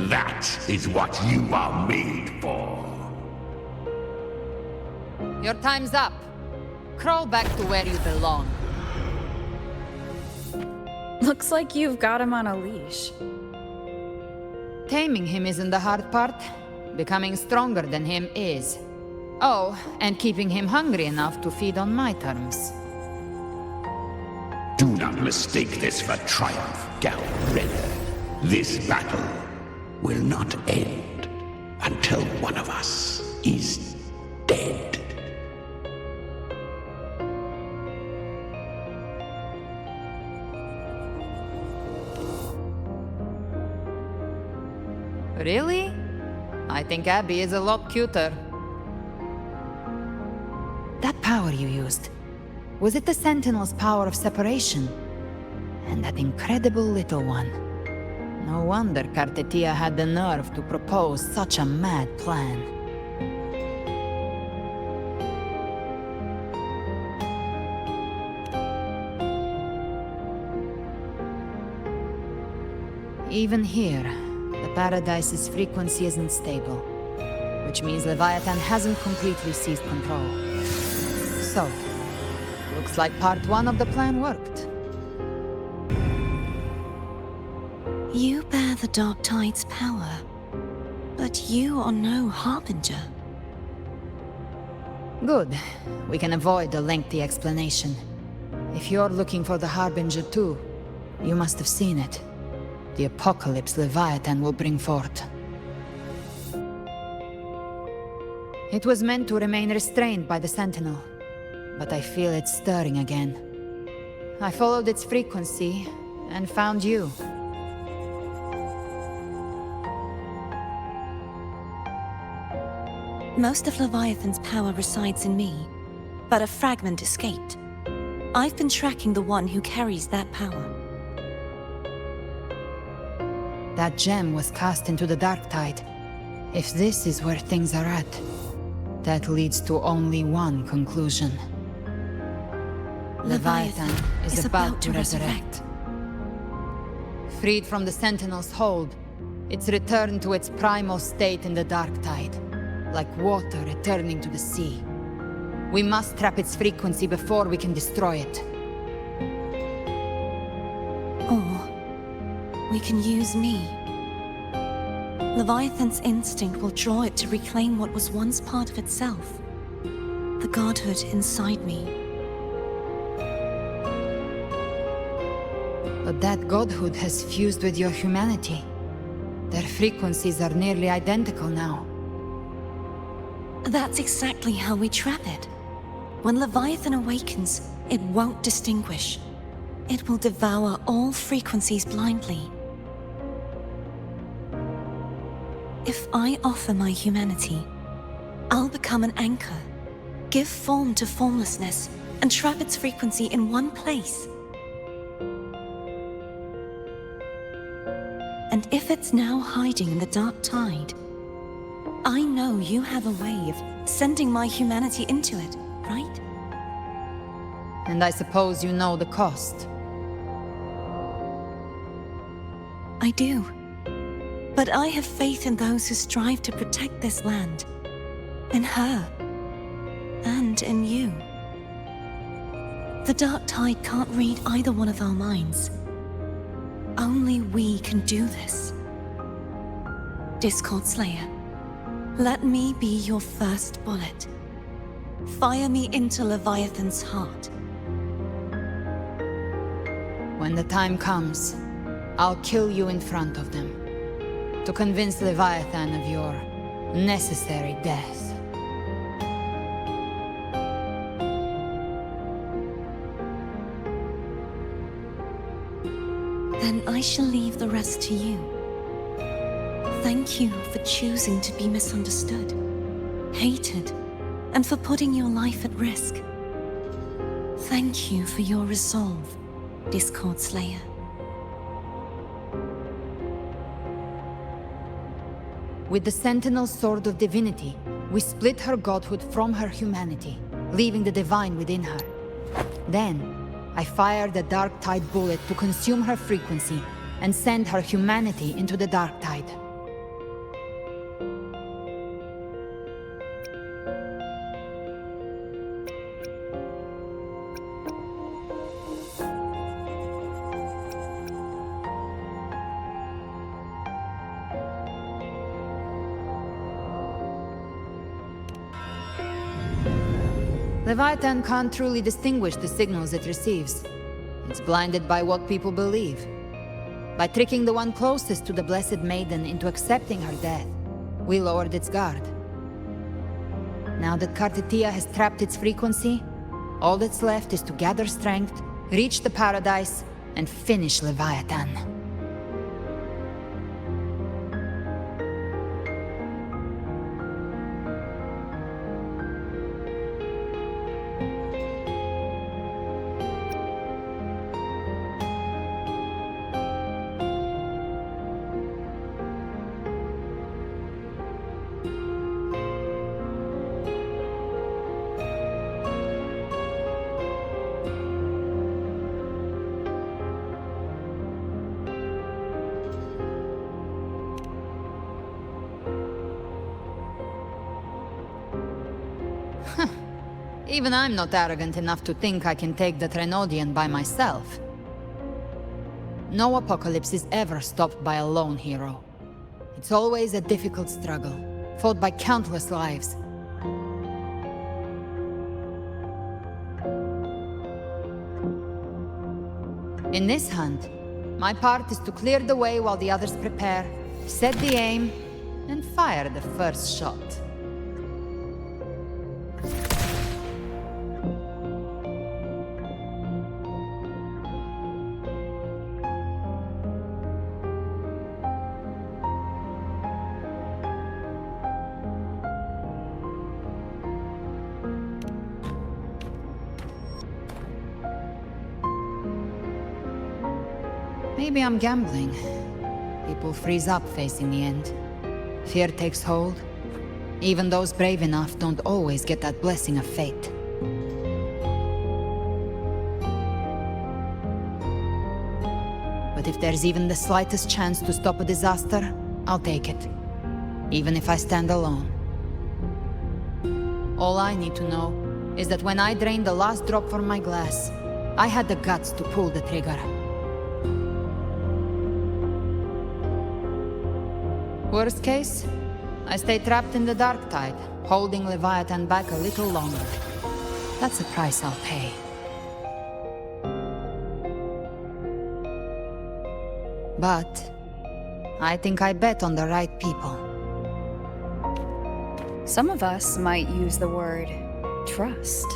That is what you are made for. Your time's up. Crawl back to where you belong. Looks like you've got him on a leash. Taming him isn't the hard part. Becoming stronger than him is. Oh, and keeping him hungry enough to feed on my terms. Do not mistake this for triumph, Gальбреной. This battle will not end until one of us is dead. Really? I think Abby is a lot cuter. That power you used, was it the Sentinel's power of separation? And that incredible little one. No wonder Cartetia had the nerve to propose such a mad plan. Even here, the Paradise's frequency isn't stable, which means Leviathan hasn't completely seized control. So, looks like part 1 of the plan worked. You bear the Dark Tide's power, but you are no Harbinger. Good. We can avoid a lengthy explanation. If you're looking for the Harbinger too, you must have seen it. The apocalypse Leviathan will bring forth. It was meant to remain restrained by the Sentinel, but I feel it stirring again. I followed its frequency and found you. Most of Leviathan's power resides in me, but a fragment escaped. I've been tracking the one who carries that power. That gem was cast into the Dark Tide. If this is where things are at, that leads to only one conclusion. Leviathan is about to resurrect. Freed from the Sentinel's hold, it's returned to its primal state in the Dark Tide, like water returning to the sea. We must trap its frequency before we can destroy it. Or we can use me. Leviathan's instinct will draw it to reclaim what was once part of itself. The godhood inside me. But that godhood has fused with your humanity. Their frequencies are nearly identical now. That's exactly how we trap it. When Leviathan awakens, it won't distinguish. It will devour all frequencies blindly. If I offer my humanity, I'll become an anchor, give form to formlessness, and trap its frequency in one place. And if it's now hiding in the Dark Tide, I know you have a way of sending my humanity into it, right? And I suppose you know the cost. I do. But I have faith in those who strive to protect this land. In her. And in you. The Dark Tide can't read either one of our minds. Only we can do this. Discord Slayer, let me be your first bullet. Fire me into Leviathan's heart. When the time comes, I'll kill you in front of them, to convince Leviathan of your necessary death. Then I shall leave the rest to you. Thank you for choosing to be misunderstood, hated, and for putting your life at risk. Thank you for your resolve, Discord Slayer. With the Sentinel Sword of Divinity, we split her godhood from her humanity, leaving the divine within her. Then, I fired a Dark Tide bullet to consume her frequency and send her humanity into the Dark Tide. Leviathan can't truly distinguish the signals it receives. It's blinded by what people believe. By tricking the one closest to the Blessed Maiden into accepting her death, we lowered its guard. Now that Cartetia has trapped its frequency, all that's left is to gather strength, reach the Paradise, and finish Leviathan. Even I'm not arrogant enough to think I can take the Trenodian by myself. No apocalypse is ever stopped by a lone hero. It's always a difficult struggle, fought by countless lives. In this hunt, my part is to clear the way while the others prepare, set the aim, and fire the first shot. Maybe I'm gambling. People freeze up facing the end. Fear takes hold. Even those brave enough don't always get that blessing of fate. But if there's even the slightest chance to stop a disaster, I'll take it. Even if I stand alone. All I need to know is that when I drained the last drop from my glass, I had the guts to pull the trigger. Worst case, I stay trapped in the Dark Tide, holding Leviathan back a little longer. That's a price I'll pay. But I think I bet on the right people. Some of us might use the word trust.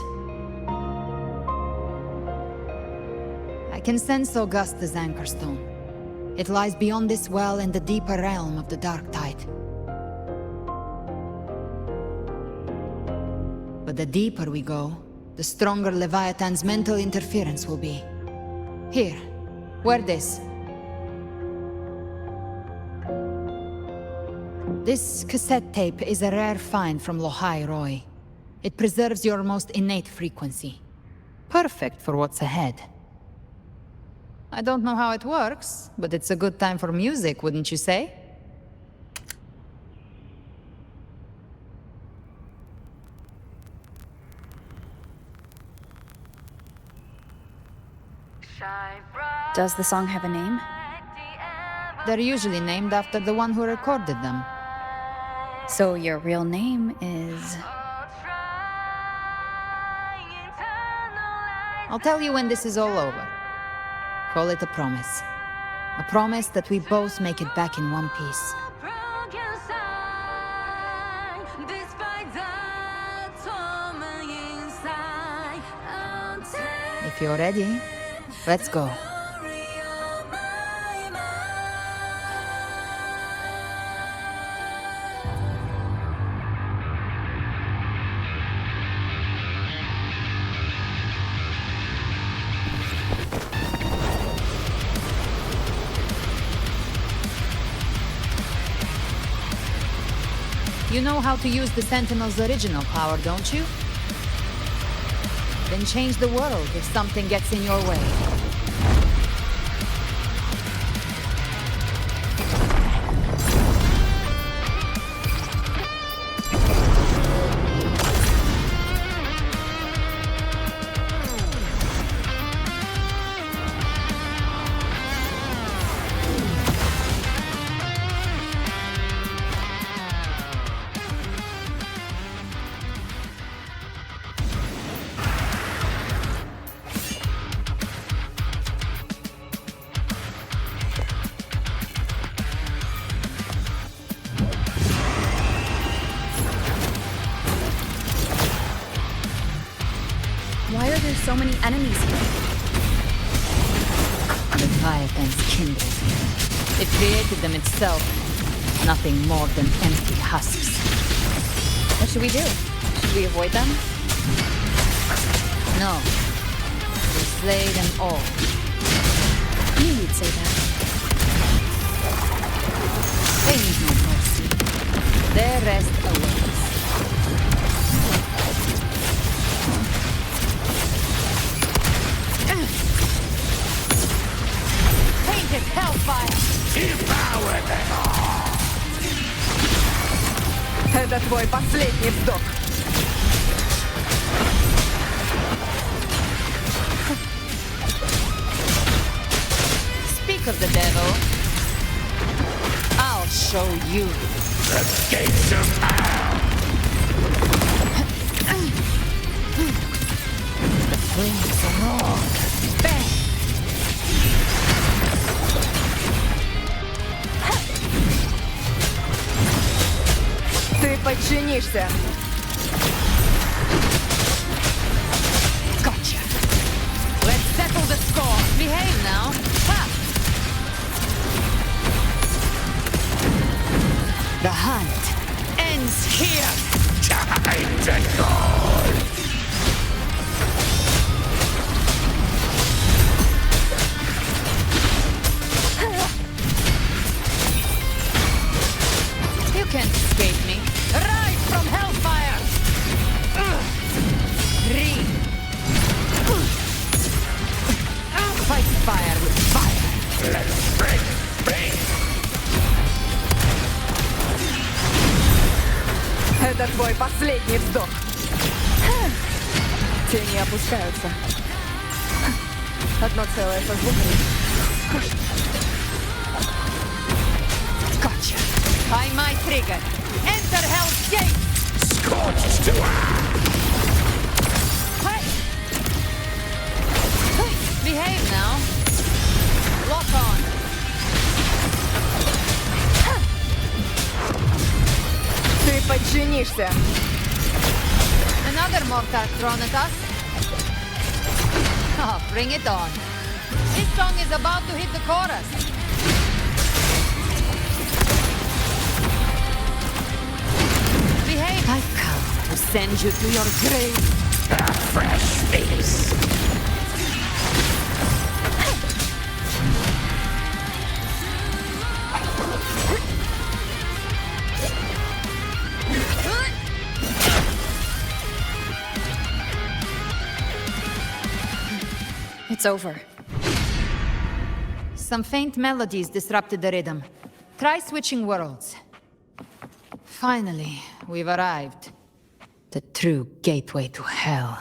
I can sense Augusta's Anchorstone. It lies beyond this well in the deeper realm of the Dark Tide. But the deeper we go, the stronger Leviathan's mental interference will be. Here, wear this. This cassette tape is a rare find from Lohai Roy. It preserves your most innate frequency. Perfect for what's ahead. I don't know how it works, but it's a good time for music, wouldn't you say? Does the song have a name? They're usually named after the one who recorded them. So your real name is... I'll tell you when this is all over. Call it a promise. A promise that we both make it back in one piece. If you're ready, let's go. You know how to use the Sentinel's original power, don't you? Then change the world if something gets in your way. Why are there so many enemies here? Leviathan's kindred. It created them itself. Nothing more than empty husks. What should we do? Should we avoid them? No. We slay them all. Knew you'd say that. They need no mercy. Their rest awaits. Painted hellfire! Devour them all! Это твой последний вздох. Speak of the devil. I'll show you. The gates of hell! The flames roar. Bang! Ты подчинишься. Gotcha. Let's settle the score. Behave now. Ha! The hunt ends here. Time to go! You can't escape me. Rise from hellfire! Three. Fight fire with fire. Let's break free! Это твой последний вздох. Тени опускаются. Одно целое со звуками. Gotcha. By my trigger. Enter Hell's Gate! Scorched to Hey! Behave now. Lock on. Ты подчинишься. Another mortar thrown at us. Oh, bring it on. This song is about to hit the chorus. Behave. I've come to send you to your grave. a fresh face! It's over. Some faint melodies disrupted the rhythm. Try switching worlds. Finally, we've arrived. The true gateway to hell.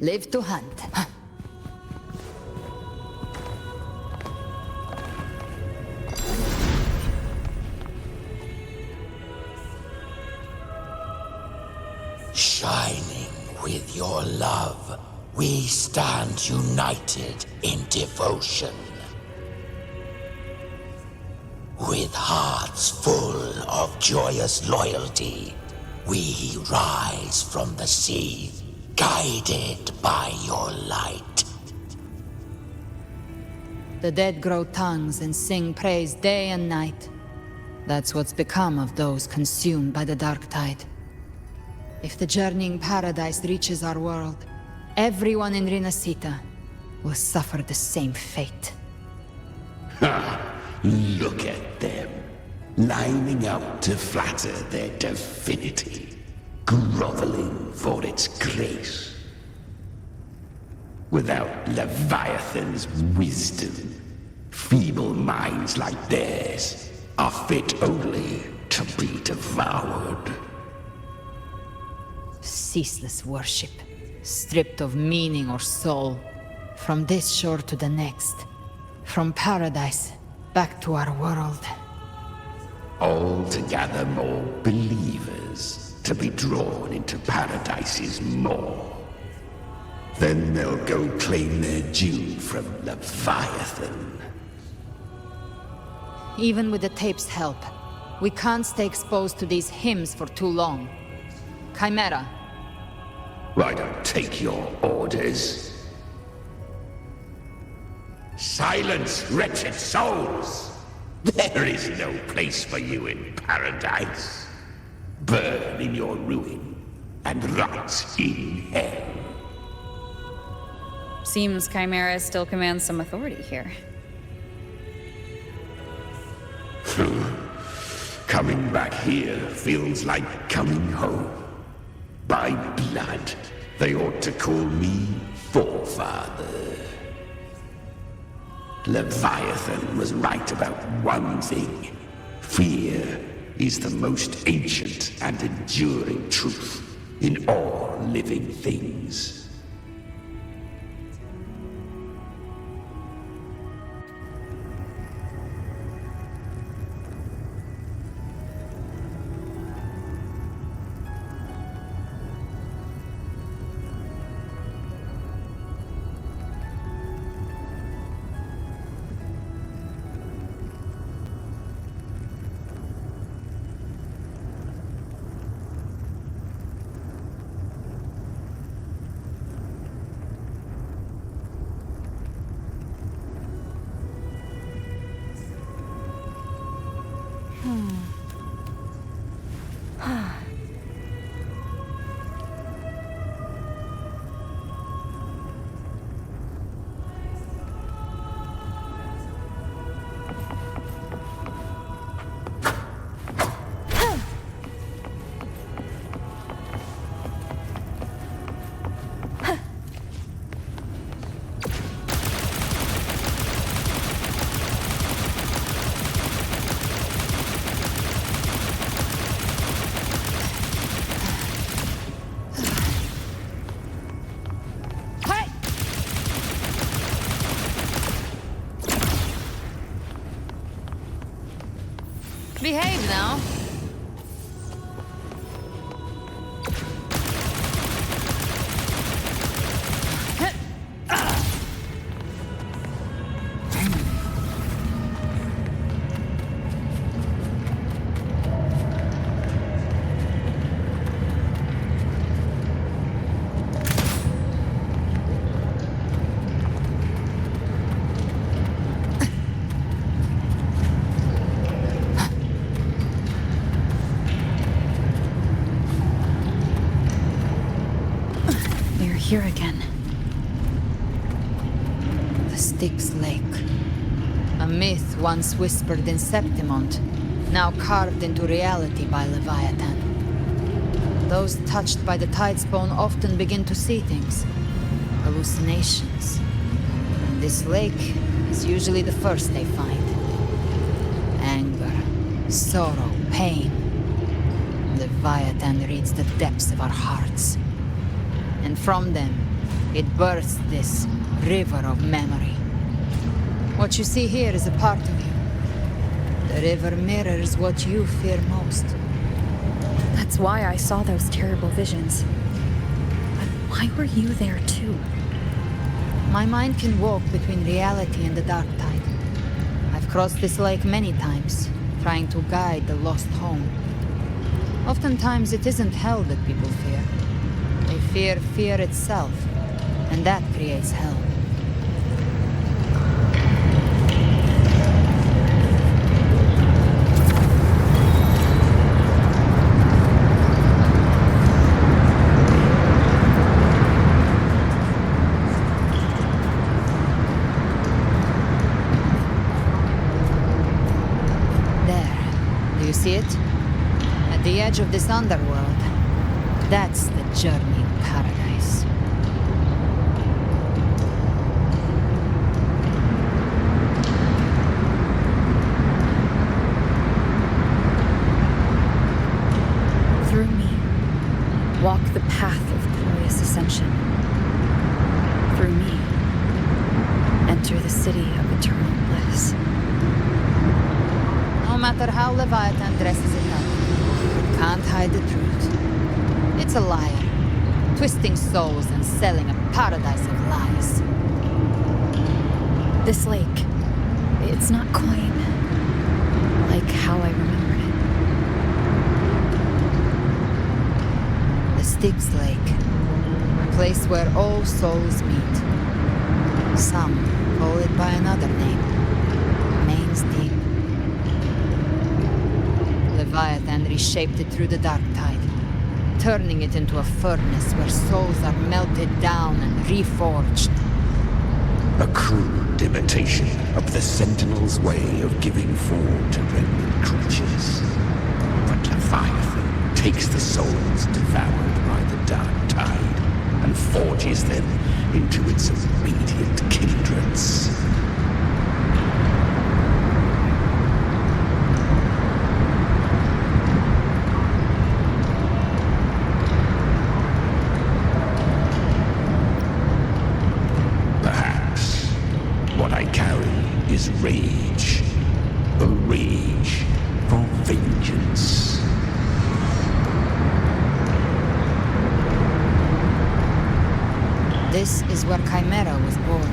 Live to hunt. Shining with your love, we stand united in devotion. With hearts full of joyous loyalty, we rise from the sea, guided by your light. The dead grow tongues and sing praise day and night. That's what's become of those consumed by the dark tide. If the journeying paradise reaches our world, everyone in Rinacitta will suffer the same fate. Ha! Look at them, lining up to flatter their divinity, groveling for its grace. Without Leviathan's wisdom, feeble minds like theirs are fit only to be devoured. Ceaseless worship, stripped of meaning or soul, from this shore to the next, from paradise back to our world. All to gather more believers to be drawn into Paradise's maw. Then they'll go claim their due from Leviathan. Even with the tape's help, we can't stay exposed to these hymns for too long. Chimera. I don't take your orders. Silence, wretched souls! There is no place for you in paradise. Burn in your ruin, and rot in hell. Seems Chimera still commands some authority here. Coming back here feels like coming home. By blood, they ought to call me Forefather. Leviathan was right about one thing. Fear is the most ancient and enduring truth in all living things. Behave now. Here again. The Styx Lake. A myth once whispered in Septimont, now carved into reality by Leviathan. Those touched by the Tidespawn often begin to see things. Hallucinations. And this lake is usually the first they find. Anger, sorrow, pain. Leviathan reads the depths of our hearts. And from them, it births this river of memory. What you see here is a part of you. The river mirrors what you fear most. That's why I saw those terrible visions. But why were you there too? My mind can walk between reality and the dark tide. I've crossed this lake many times, trying to guide the lost home. Oftentimes it isn't hell that people fear. They fear fear itself, and that creates hell. edge of this underworld, that's the journey of paradise. Through me, walk the path of glorious ascension. Through me, enter the city of eternal bliss. No matter how Leviathan dresses it up, it can't hide the truth. It's a liar, twisting souls and selling a paradise of lies. This lake, it's not quite like how I remembered it. The Styx Lake, a place where all souls meet. Some call it by another name, Main's Deep. Leviathan reshaped it through the dark tide, turning it into a furnace where souls are melted down and reforged. A crude imitation of the Sentinel's way of giving form to remnant creatures. But Leviathan takes the souls devoured by the dark tide and forges them into its obedient kindreds. Perhaps what I carry is rage. A rage for vengeance. This is where Chimera was born.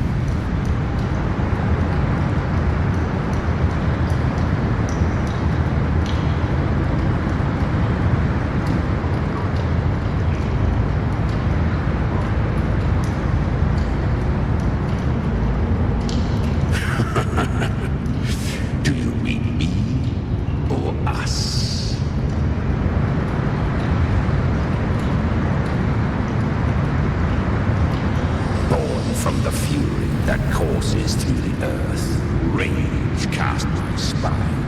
Do you mean me or us? Born from the fury that courses through the earth, rage cast my spine,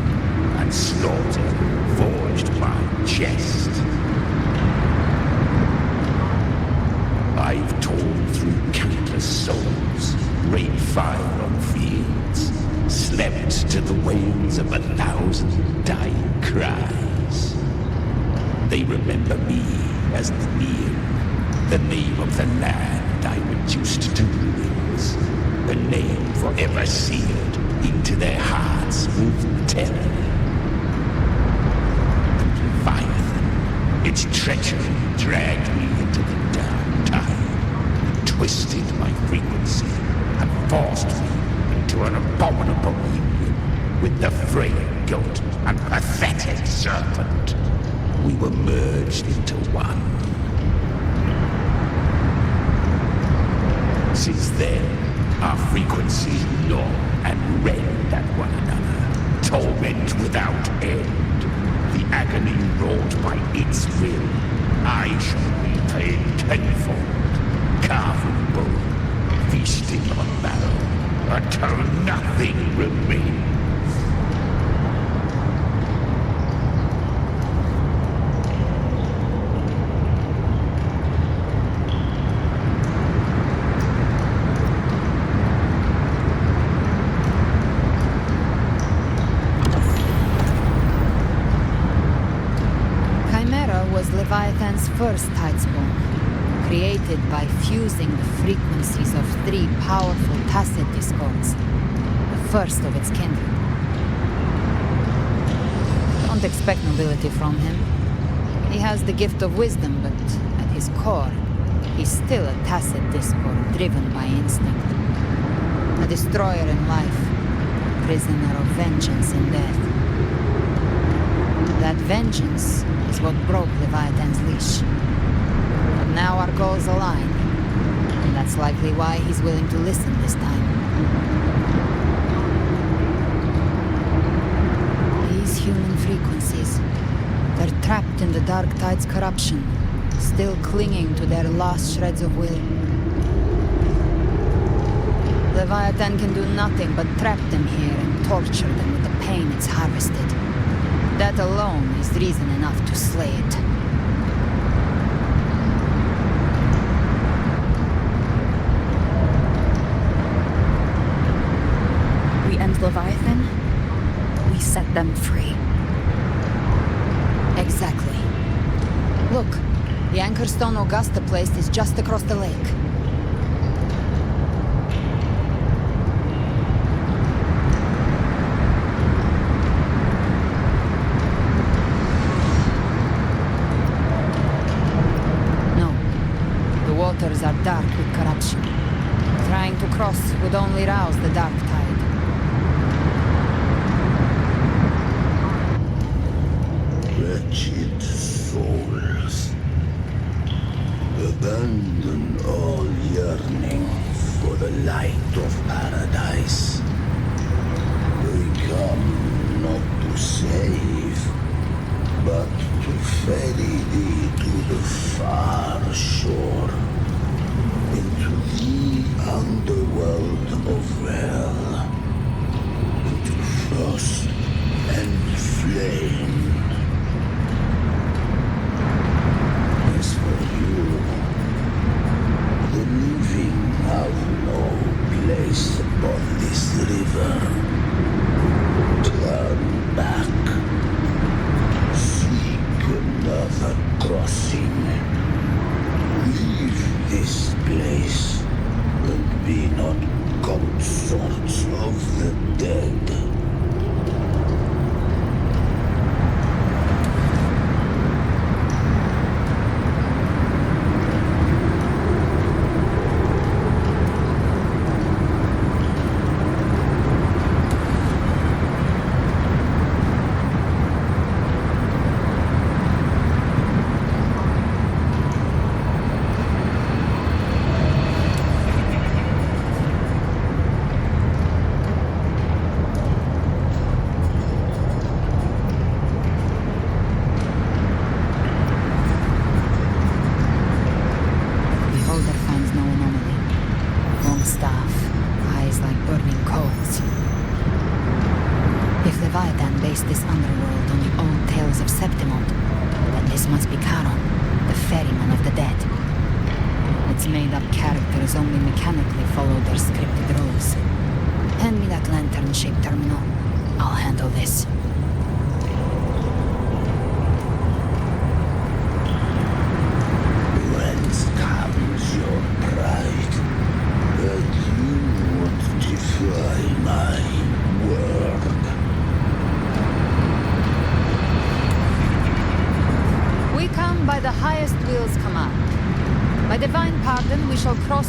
and slaughter forged my chest. I've torn through countless souls, rained fire on fields, slept to the wails of 1,000 dying cries. They remember me as the Neon, the name of the land I reduced to ruins, a name forever seared into their hearts with terror. But Leviathan, its treachery dragged me into the dark tide, twisted my frequency, and forced me into an abominable union with the frail goat and pathetic serpent. We were merged into one. Since then, our frequencies gnaw and rend at one another, torment without end. The agony wrought by its will, I shall repay tenfold, carving bone, feasting on marrow, until nothing remains. Leviathan's first tidespawn, created by fusing the frequencies of 3 powerful tacit discords, the first of its kindred. Don't expect nobility from him. He has the gift of wisdom, but at his core, he's still a tacit discord driven by instinct. A destroyer in life, a prisoner of vengeance in death. That vengeance is what broke Leviathan's leash. But now our goals align, and that's likely why he's willing to listen this time. These human frequencies, they're trapped in the Dark Tide's corruption, still clinging to their last shreds of will. Leviathan can do nothing but trap them here and torture them with the pain it's harvested. That alone is reason enough to slay it. We end Leviathan, we set them free. Exactly. Look, the anchor stone Augusta placed is just across the lake. Waters are dark with corruption. Trying to cross would only rouse the dark tide. Wretched souls, abandon all yearning for the light of paradise. They come not to save, but to ferry thee to the far shore, into the underworld of hell, into frost and flame. As for you, the living have no place upon this river. Turn back. Another crossing. Leave this place and be not consorts of the dead.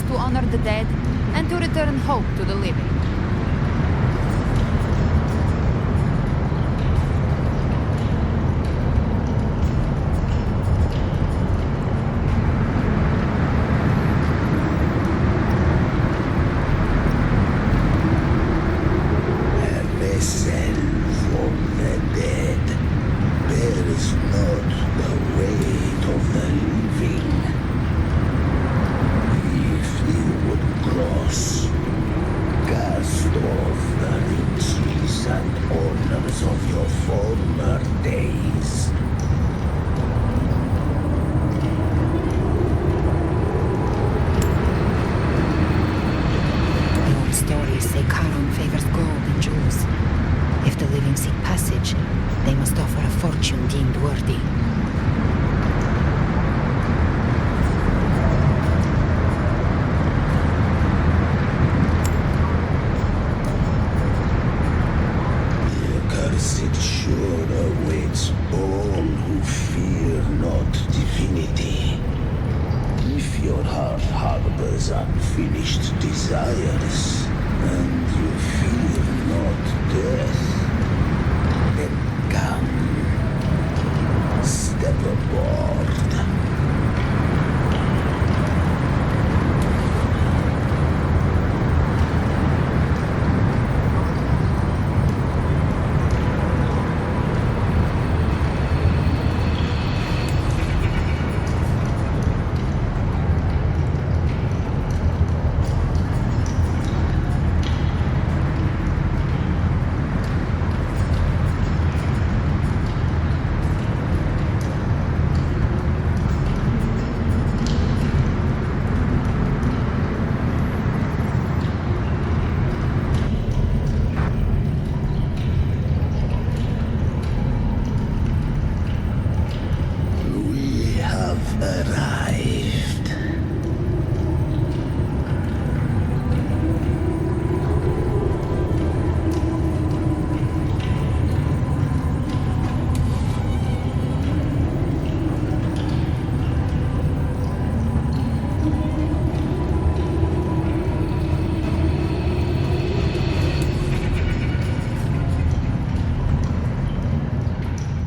To honor the dead and to return hope to the living.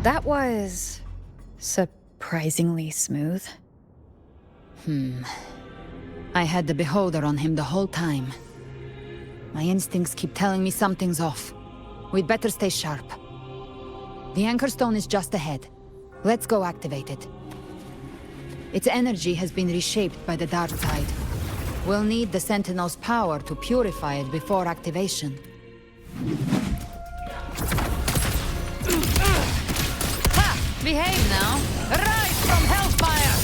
That was surprisingly smooth. I had the beholder on him the whole time. My instincts keep telling me something's off. We'd better stay sharp. The Anchor Stone is just ahead. Let's go activate it. Its energy has been reshaped by the Dark Tide. We'll need the Sentinel's power to purify it before activation. Ha! Behave now! Rise from Hellfire!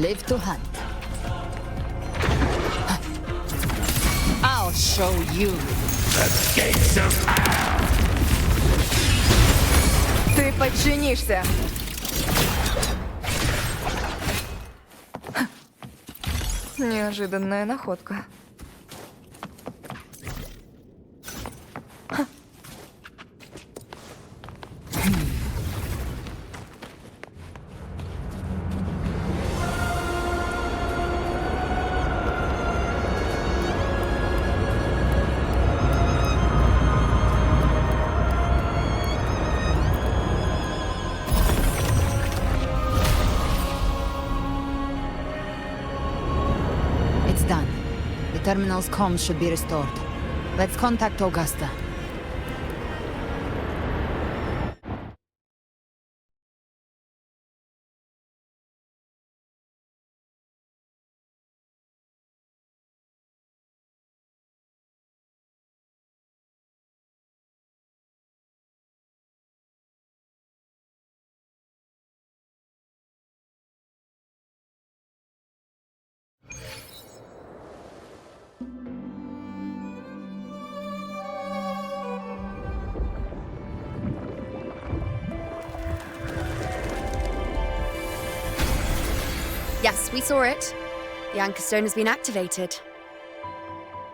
Live to hunt. I'll show you. The gates of hell! Ты подчинишься. Неожиданная находка. Done. The terminal's comms should be restored. Let's contact Augusta. Yes, we saw it. The Anchor Stone has been activated.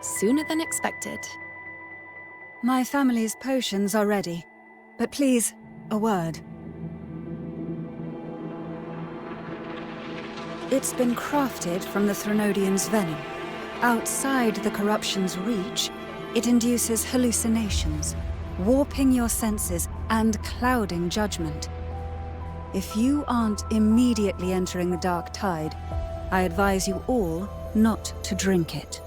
Sooner than expected. My family's potions are ready. But please, a word. It's been crafted from the Threnodian's venom. Outside the corruption's reach, it induces hallucinations, warping your senses and clouding judgment. If you aren't immediately entering the Dark Tide, I advise you all not to drink it.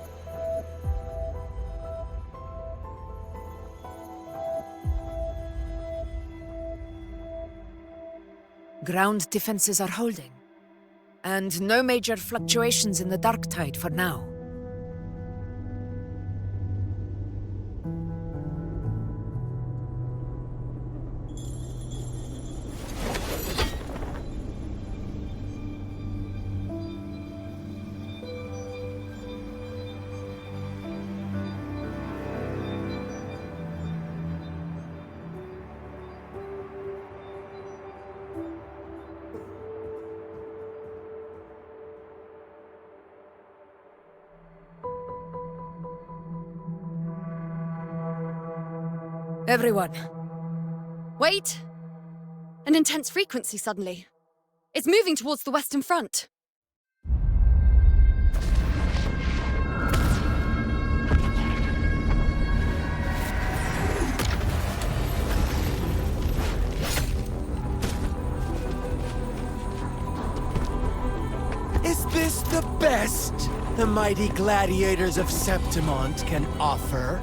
Ground defenses are holding. And no major fluctuations in the Dark Tide for now. Everyone. Wait! An intense frequency suddenly. It's moving towards the Western Front. Is this the best the mighty gladiators of Septimont can offer?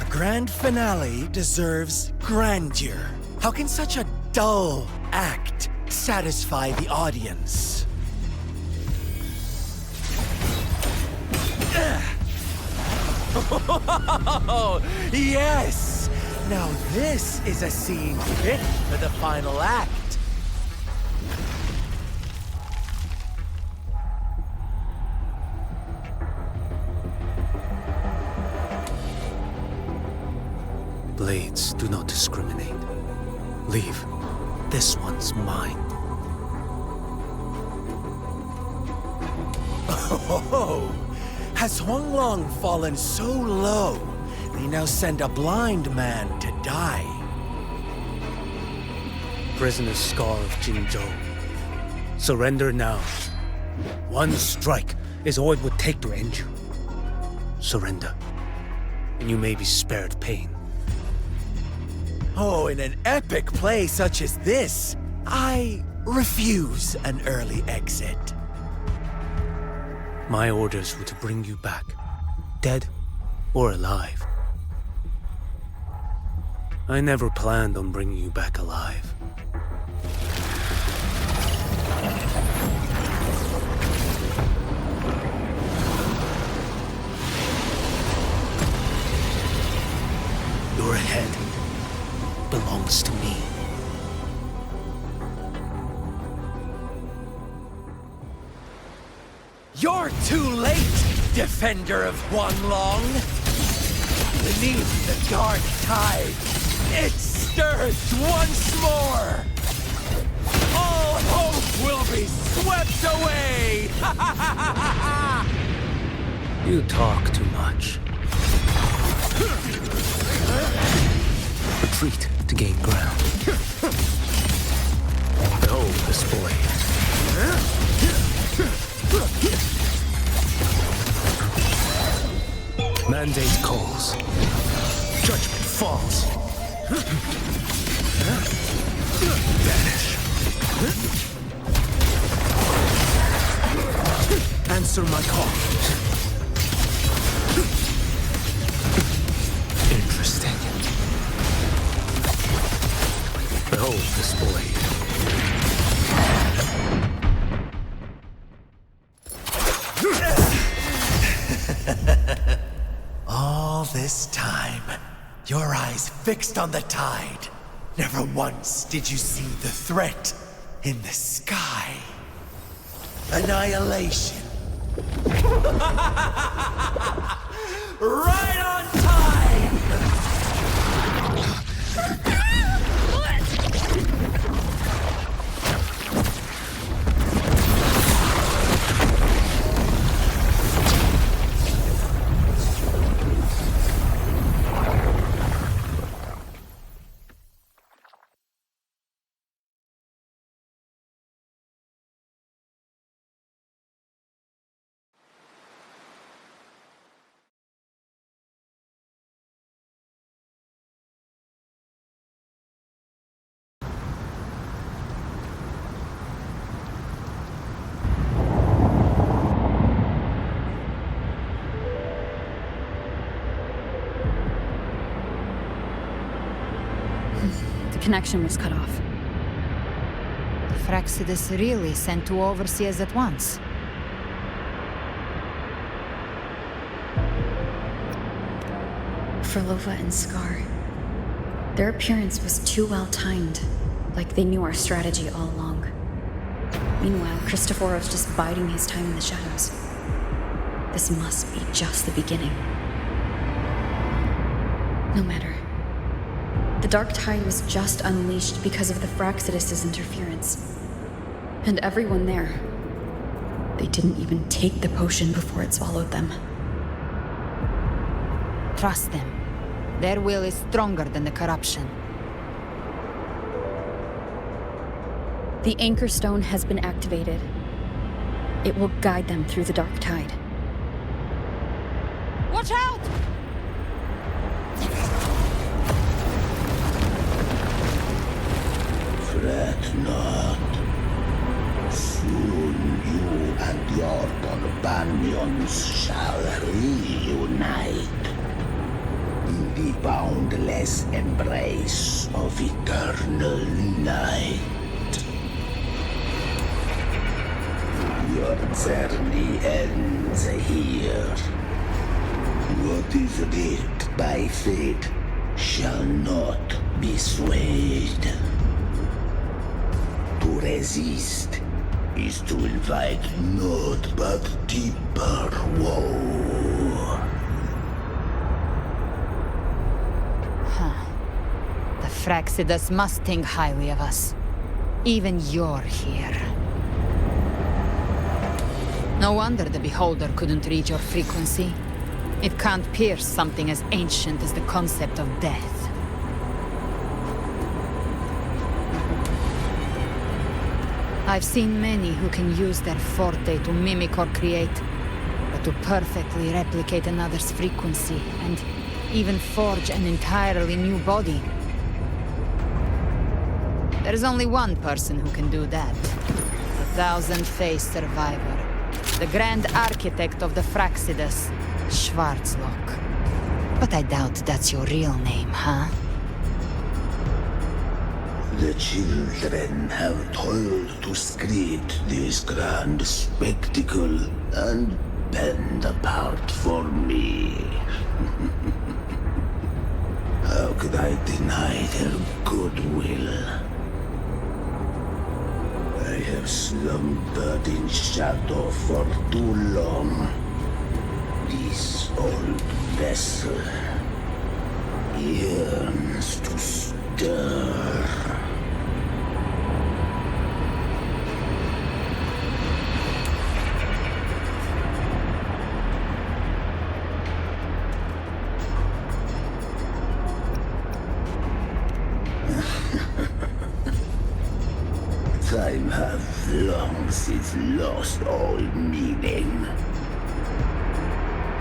Grand finale deserves grandeur. How can such a dull act satisfy the audience? Oh, yes! Now this is a scene fit for the final act. Blades do not discriminate. Leave. This one's mine. Oh, has Huanglong fallen so low, they now send a blind man to die? prisoner's scar of Jinzhou. Surrender now. One strike is all it would take to end you. Surrender, and you may be spared pain. Oh, in an epic play such as this, I refuse an early exit. My orders were to bring you back, dead or alive. I never planned on bringing you back alive. Your head belongs to me. You're too late, defender of Huanglong! Beneath the dark tide, it stirs once more! All hope will be swept away! You talk too much. Retreat to gain ground. Behold this blade. Mandate calls. Judgment falls. Vanish. Answer my call. Interesting. Behold this blade. All this time, your eyes fixed on the tide. Never once did you see the threat in the sky. Annihilation. Right on time! Connection was cut off. Fraccidus really sent two overseers at once. For Wova and Scar, their appearance was too well timed, like they knew our strategy all along. Meanwhile, Christophoros just biding his time in the shadows. This must be just the beginning. No matter. The dark tide was just unleashed because of the Fraccidus' interference. And everyone there, they didn't even take the potion before it swallowed them. Trust them. Their will is stronger than the corruption. The Anchor Stone has been activated. It will guide them through the dark tide. Watch out! Fret not. Soon you and your companions shall reunite in the boundless embrace of eternal night. Your journey ends here. What is writ by fate shall not be swayed. To resist is to invite naught but deeper woe. The Fraccidus must think highly of us. Even you're here. No wonder the Beholder couldn't read your frequency. It can't pierce something as ancient as the concept of death. I've seen many who can use their forte to mimic or create, but to perfectly replicate another's frequency, and even forge an entirely new body. There's only one person who can do that. The thousand-faced survivor. The grand architect of the Fraxidus, Schwarzlock. But I doubt that's your real name, huh? The children have toiled to script this grand spectacle and bend apart for me. How could I deny their goodwill? I have slumbered in shadow for too long. This old vessel yearns to stir. Time hath long since lost all meaning.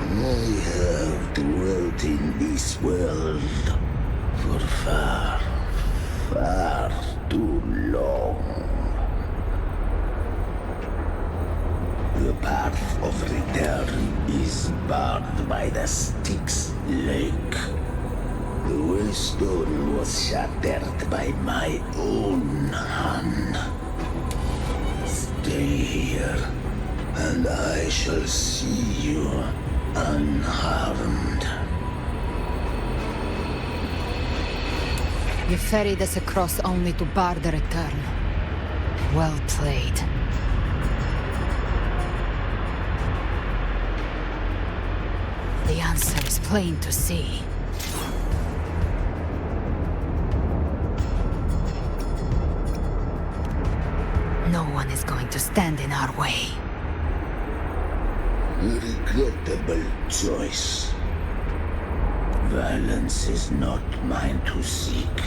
I have dwelt in this world for far, far too long. The path of return is barred by the Styx Lake. The wellstone was shattered by my own hand. Stay here, and I shall see you unharmed. You ferried us across only to bar the return. Well played. The answer is plain to see. No one is going to stand in our way. A regrettable choice. Violence is not mine to seek.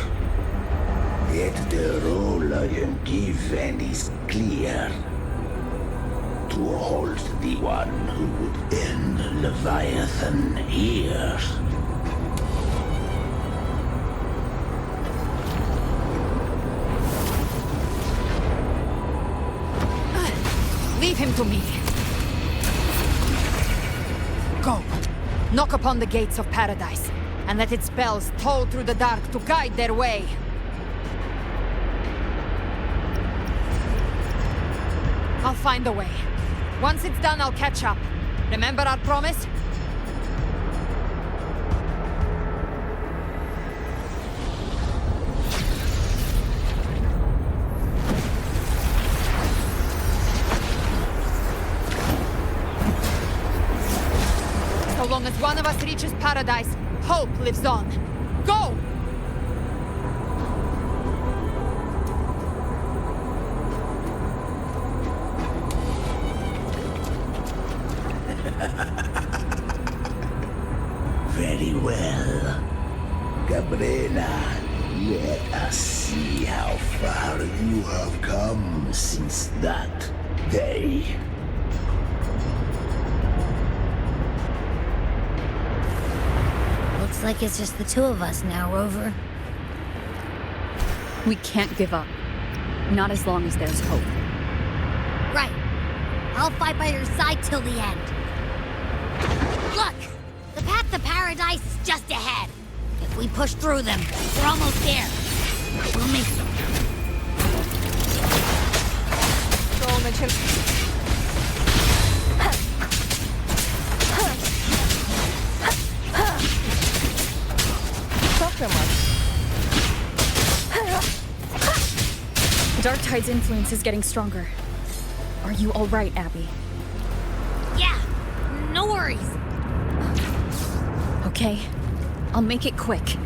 Yet the role I am given is clear. To hold the one who would end Leviathan here. Leave him to me. Go. Knock upon the gates of paradise, and let its bells toll through the dark to guide their way. I'll find a way. Once it's done, I'll catch up. Remember our promise? So long as one of us reaches paradise, hope lives on. Go! Very well. Gальбреной, let us see how far you have come since that day. Looks like it's just the two of us now, Rover. We can't give up. Not as long as there's hope. Right. I'll fight by your side till the end. Look! The path to paradise is just ahead. If we push through them, we're almost there. We'll make it. The Dark Tide's influence is getting stronger. Are you all right, Abby? Yeah, no worries. Okay, I'll make it quick.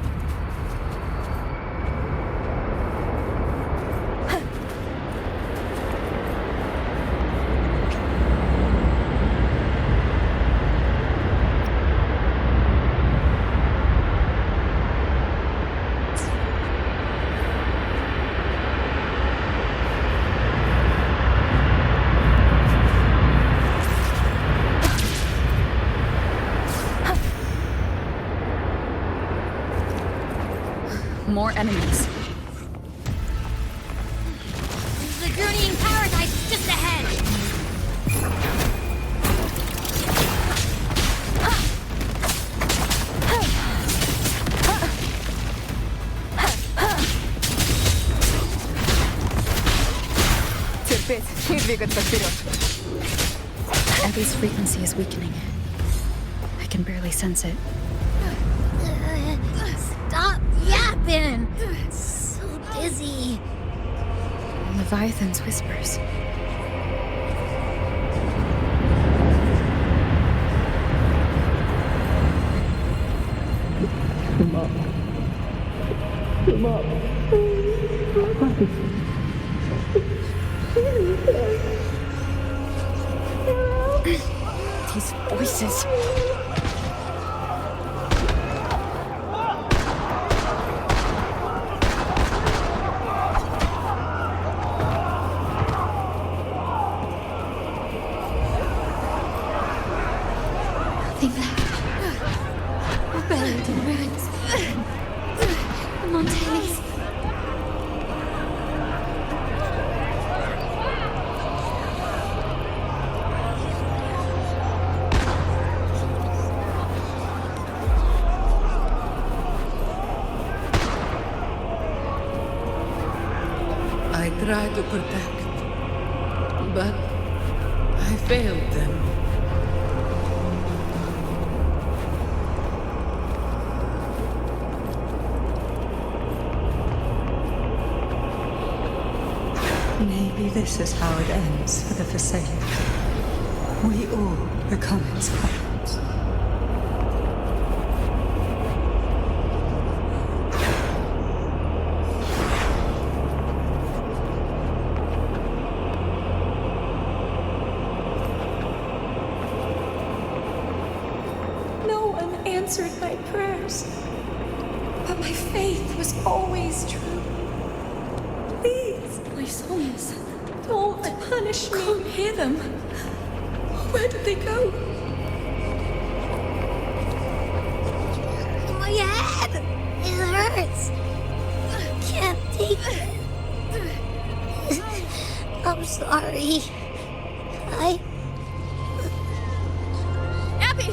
more enemies. The journeying paradise is just ahead! Терпеть и двигаться вперед. Abby's frequency is weakening. I can barely sense it. Stop yapping! So dizzy. Leviathan's whispers. These voices. Nothing left. We're buried in ruins. Montes. I tried to protect, but I failed them. Maybe this is how it ends for the Forsaken. We all become its puppets. No one answered my prayers, but my faith was always true. Please, my souls, don't punish me. I can't hear them. Where did they go? My head! It hurts! I can't take it. I'm sorry. Abby!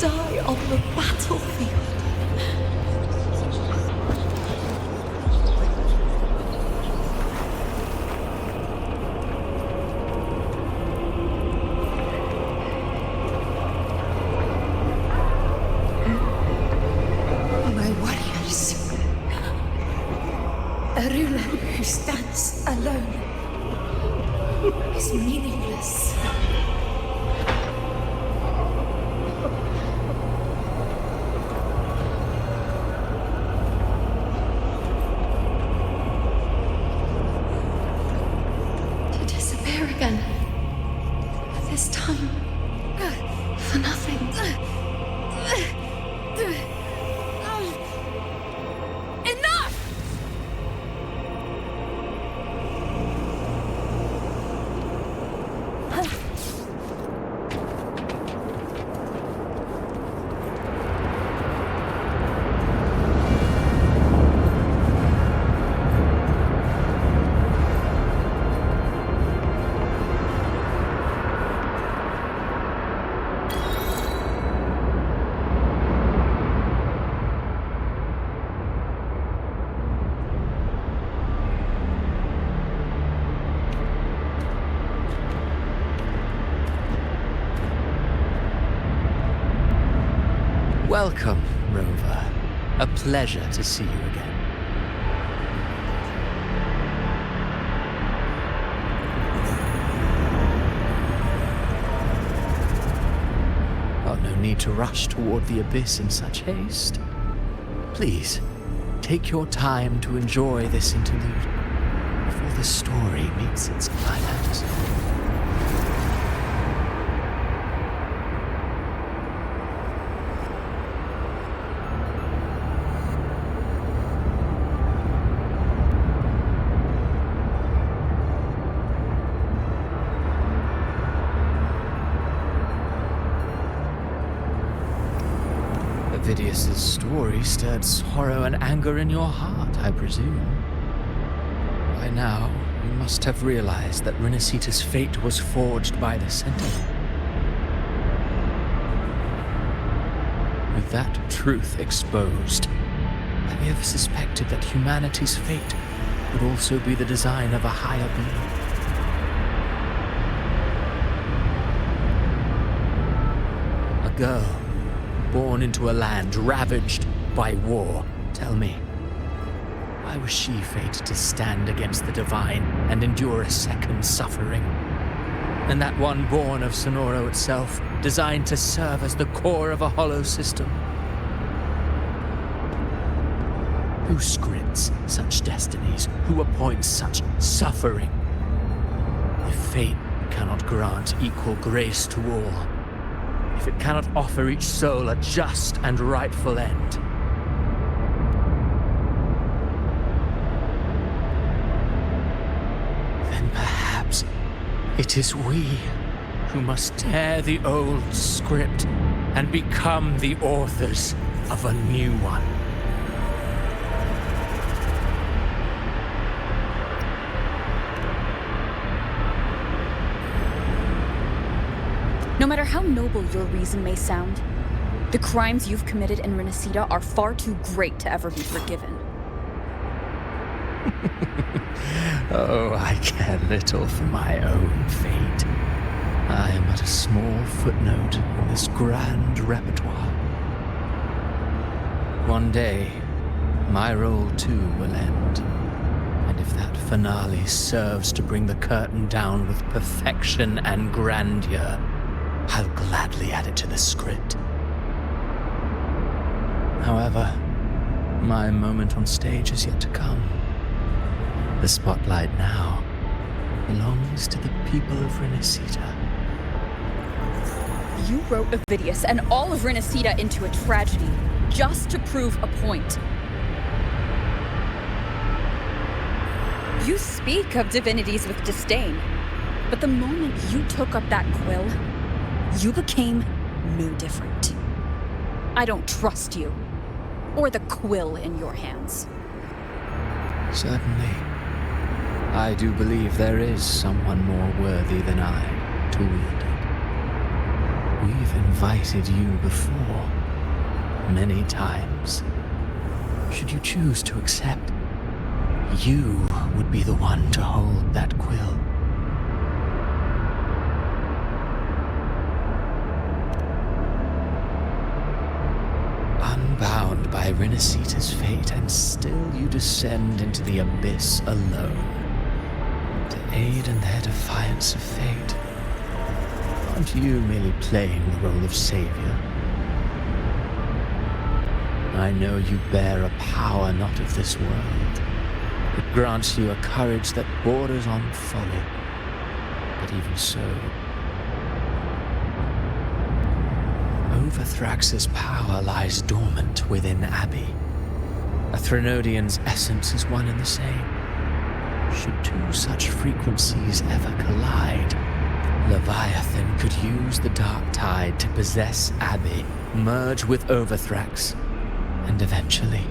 Die on the battlefield. My warriors. A ruler who stands alone is meaningless. To disappear again. This time, for nothing. Enough! Welcome, Rover. A pleasure to see you again. Oh, no need to rush toward the abyss in such haste. Please, take your time to enjoy this interlude before the story meets its climax. Ovidius's story stirred sorrow and anger in your heart, I presume. By now, you must have realized that Rinaccita's fate was forged by the Sentinel. With that truth exposed, I have suspected that humanity's fate would also be the design of a higher being. A girl born into a land ravaged by war. Tell me, why was she fated to stand against the divine and endure a second suffering? And that one born of Sonoro itself, designed to serve as the core of a hollow system? Who scripts such destinies? Who appoints such suffering? If fate cannot grant equal grace to all, if it cannot offer each soul a just and rightful end, then perhaps it is we who must tear the old script and become the authors of a new one. No matter how noble your reason may sound, the crimes you've committed in Rinaccita are far too great to ever be forgiven. Oh, I care little for my own fate. I am but a small footnote in this grand repertoire. One day, my role too will end. And if that finale serves to bring the curtain down with perfection and grandeur, I'll gladly add it to the script. However, my moment on stage is yet to come. The spotlight now belongs to the people of Rinaccita. You wrote Ovidius and all of Rinaccita into a tragedy, just to prove a point. You speak of divinities with disdain, but the moment you took up that quill, you became no different. I don't trust you, or the quill in your hands. Certainly. I do believe there is someone more worthy than I to wield it. We've invited you before, many times. Should you choose to accept, you would be the one to hold that quill. Unbound by Rinaccita's fate, and still you descend into the abyss alone, to aid in their defiance of fate. Aren't you merely playing the role of savior? I know you bear a power not of this world. It grants you a courage that borders on folly. But even so, Overthrax's power lies dormant within Abby. A Threnodian's essence is one and the same. Should two such frequencies ever collide, Leviathan could use the dark tide to possess Abby, merge with Overthrax, and eventually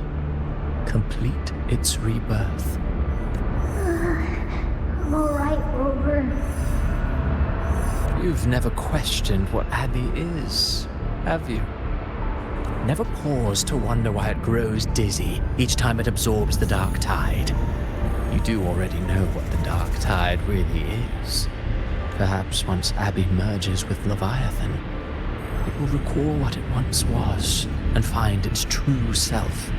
complete its rebirth. I'm alright, Rover. You've never questioned what Abby is, have you? Never paused to wonder why it grows dizzy each time it absorbs the dark tide. You do already know what the dark tide really is. Perhaps once Abby merges with Leviathan, it will recall what it once was and find its true self.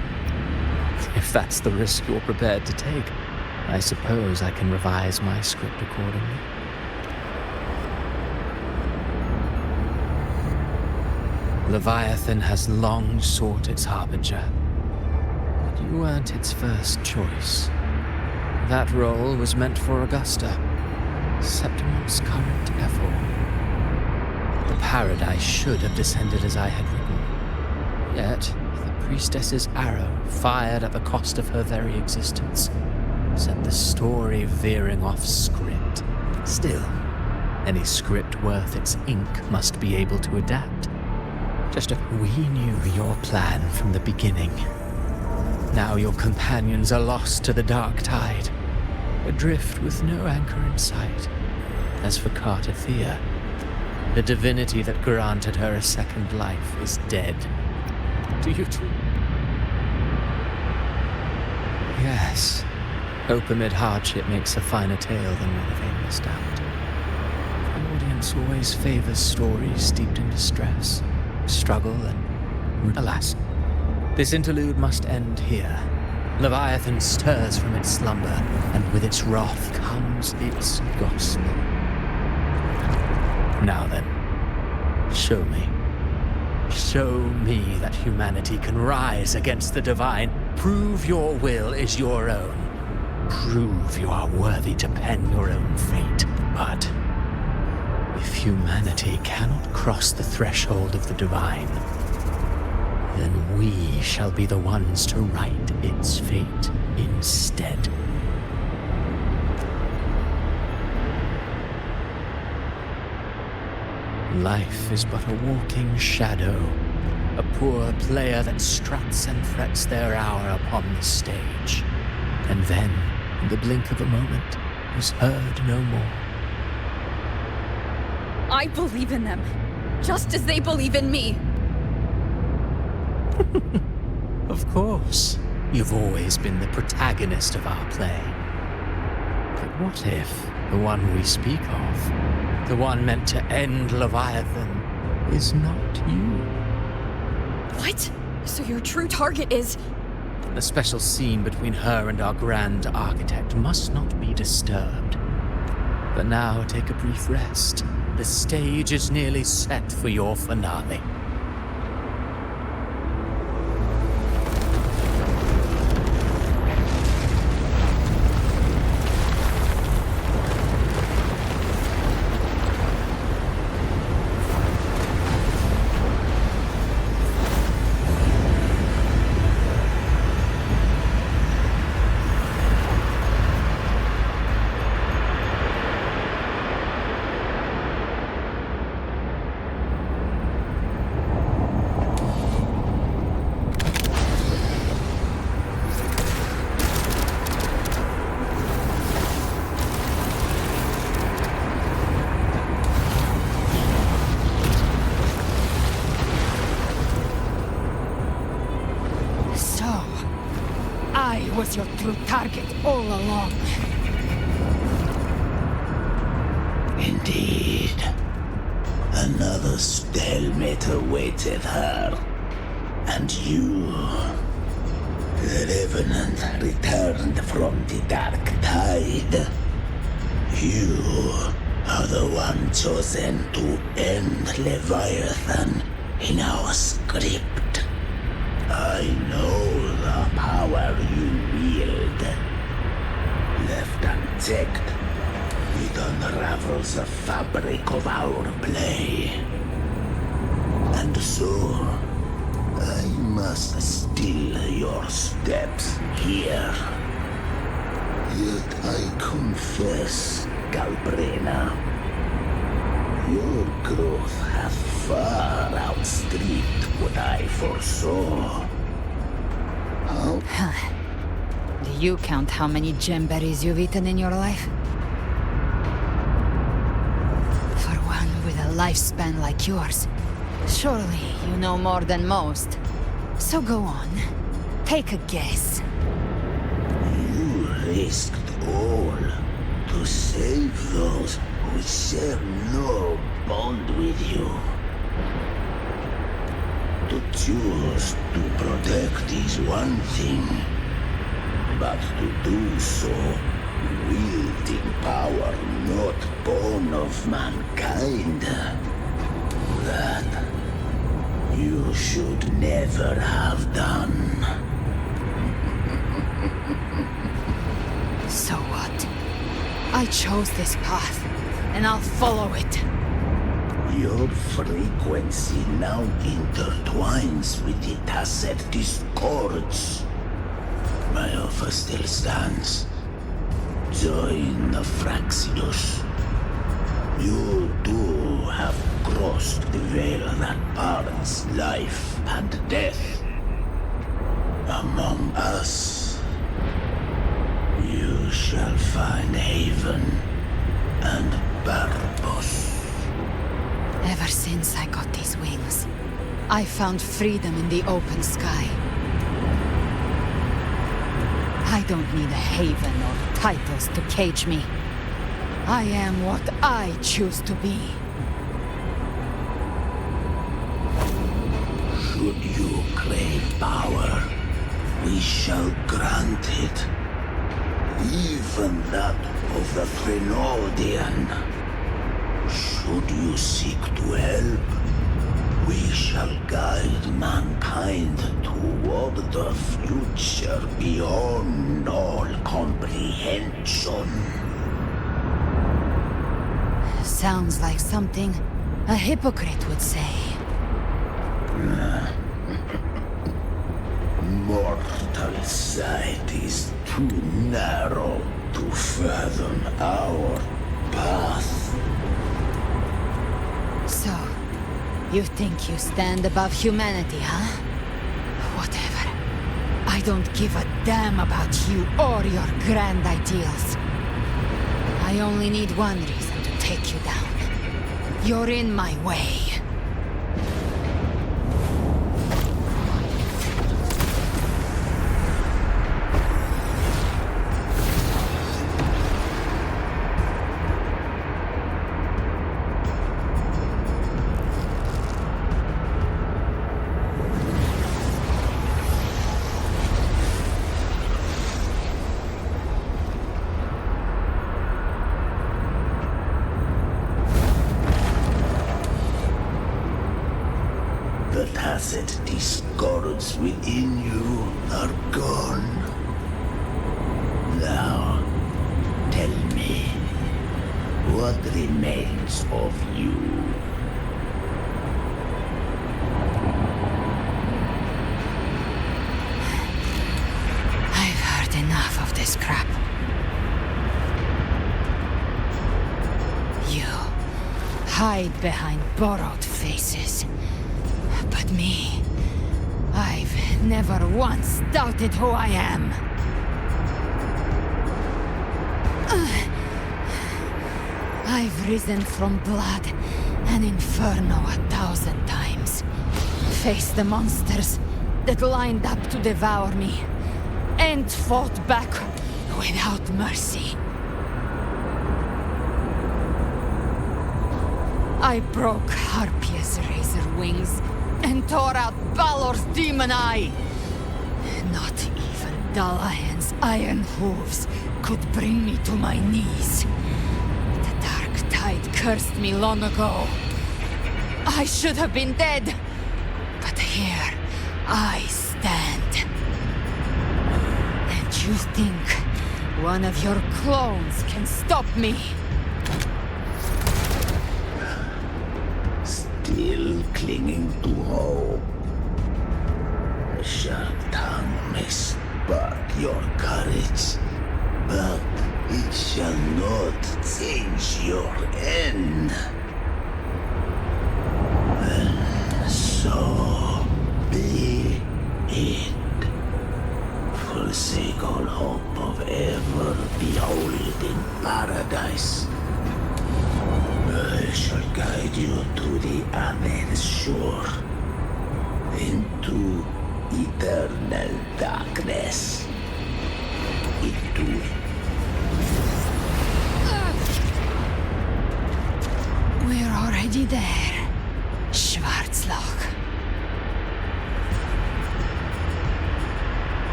If that's the risk you're prepared to take, I suppose I can revise my script accordingly. Leviathan has long sought its harbinger, but You weren't its first choice. That role was meant for Augusta, Septimon's current effort. The paradise should have descended as I had written. Yet, the priestess's arrow, fired at the cost of her very existence, sent the story veering off script. Still, any script worth its ink must be able to adapt. Just as we knew your plan from the beginning. Now your companions are lost to the dark tide, adrift with no anchor in sight. As for Cartathea, the divinity that granted her a second life is dead. Do you too? Yes. Hope amid hardship makes a finer tale than one of aimless doubt. The audience always favors stories steeped in distress, struggle, and alas. This interlude must end here. Leviathan stirs from its slumber, and with its wrath comes its gospel. Now then, show me. Show me that humanity can rise against the divine. Prove your will is your own. Prove you are worthy to pen your own fate. But if humanity cannot cross the threshold of the divine, then we shall be the ones to write its fate instead. Life is but a walking shadow, a poor player that struts and frets their hour upon the stage, and then, in the blink of a moment, is heard no more. I believe in them, just as they believe in me. Of course, you've always been the protagonist of our play. But what if the one we speak of, the one meant to end Leviathan, is not you? What? So your true target is... The special scene between her and our grand architect must not be disturbed. But now take a brief rest. The stage is nearly set for your finale. Was your true target all along. Indeed. Another stalemate awaited her. And you, the Revenant returned from the dark tide. You are the one chosen to end Leviathan in our script. I know the power you wield. Left unchecked, it unravels the fabric of our play. And so, I must still your steps here. Yet I confess, Gальбреной, your growth hath far outstripped what I foresaw. Do you count how many gemberries you've eaten in your life? For one with a lifespan like yours, surely you know more than most. So go on, take a guess. You risked all to save those who share no bond with you. To choose to protect is one thing, but to do so wielding power not born of mankind, that you should never have done. chose this path, and I'll follow it. Your frequency now intertwines with the tacit discords. My offer still stands. Join the Fraxidus. You too have crossed the veil that parts life and death. Among us, you shall find haven and purpose. Ever since I got these wings, I found freedom in the open sky. I don't need a haven or titles to cage me. I am what I choose to be. Should you crave power, we shall grant it. Even that of the Frenodian. Should you seek to help, we shall guide mankind toward the future beyond all comprehension. Sounds like something a hypocrite would say. Mortal sight is too narrow to fathom our path. So, you think you stand above humanity, huh? Whatever. I don't give a damn about you or your grand ideals. I only need one reason to take you down. You're in my way. The tacit discords within you are gone. Now, tell me, what remains of you? I've heard enough of this crap. You hide behind borrowed faces. But me, I've never once doubted who I am. I've risen from blood and inferno 1,000 times. Faced the monsters that lined up to devour me, and fought back without mercy. I broke Harpia's razor wings and tore out Balor's demon eye. Not even Dalahan's iron hooves could bring me to my knees. The dark tide cursed me long ago. I should have been dead, but here I stand. And you think one of your clones can stop me? Still clinging to hope. A sharp tongue may spark your courage, but it shall not change your end. And so be it. Forsake all hope of ever beholding paradise. I shall guide you to the Aven's shore, into eternal darkness. Into We're already there, Schwarzloch.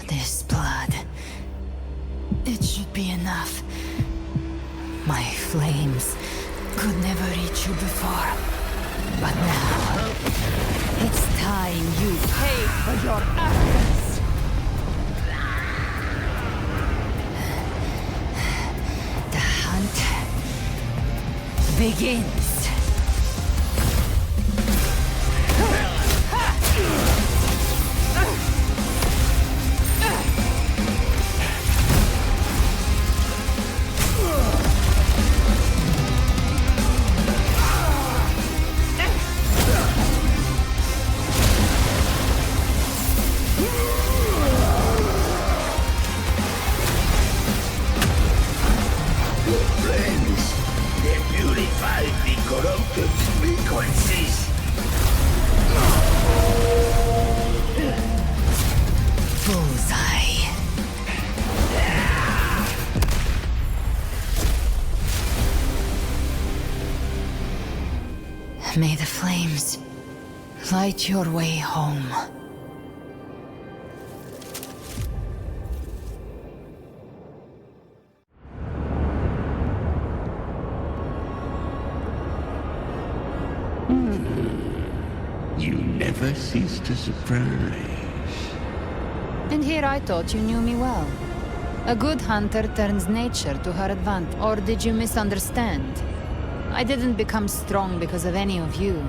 This blood, it should be enough. My flames could never reach you before, but now It's time you paid for your actions. The hunt begins. May the flames light your way home. You never cease to surprise. And here I thought you knew me well. A good hunter turns nature to her advantage. Or did you misunderstand? I didn't become strong because of any of you.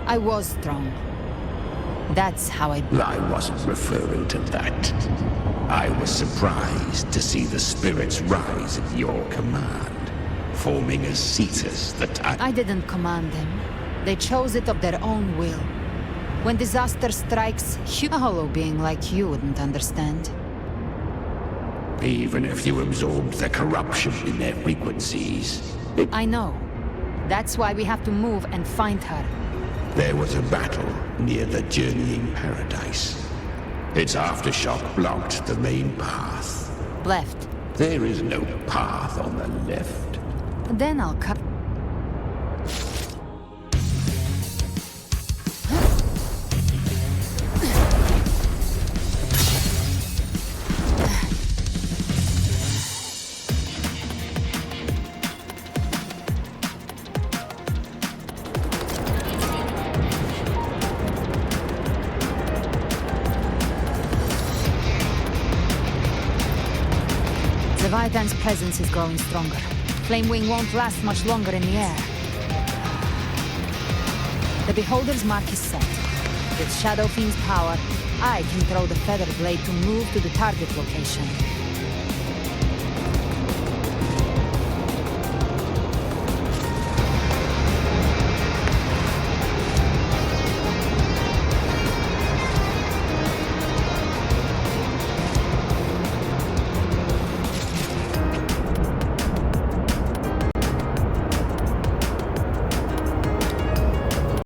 I was strong. That's how I wasn't referring to that. I was surprised to see the spirits rise at your command, forming a Cetus that I didn't command them. They chose it of their own will. When disaster strikes, a hollow being like you wouldn't understand. Even if you absorbed the corruption in their frequencies. I know. That's why we have to move and find her. There was a battle near the Journeying Paradise. Its aftershock blocked the main path. Left. There is no path on the left. Then I'll cut. Leviathan's presence is growing stronger. Flamewing won't last much longer in the air. The Beholder's mark is set. With Shadow Fiend's power, I can throw the Feather Blade to move to the target location.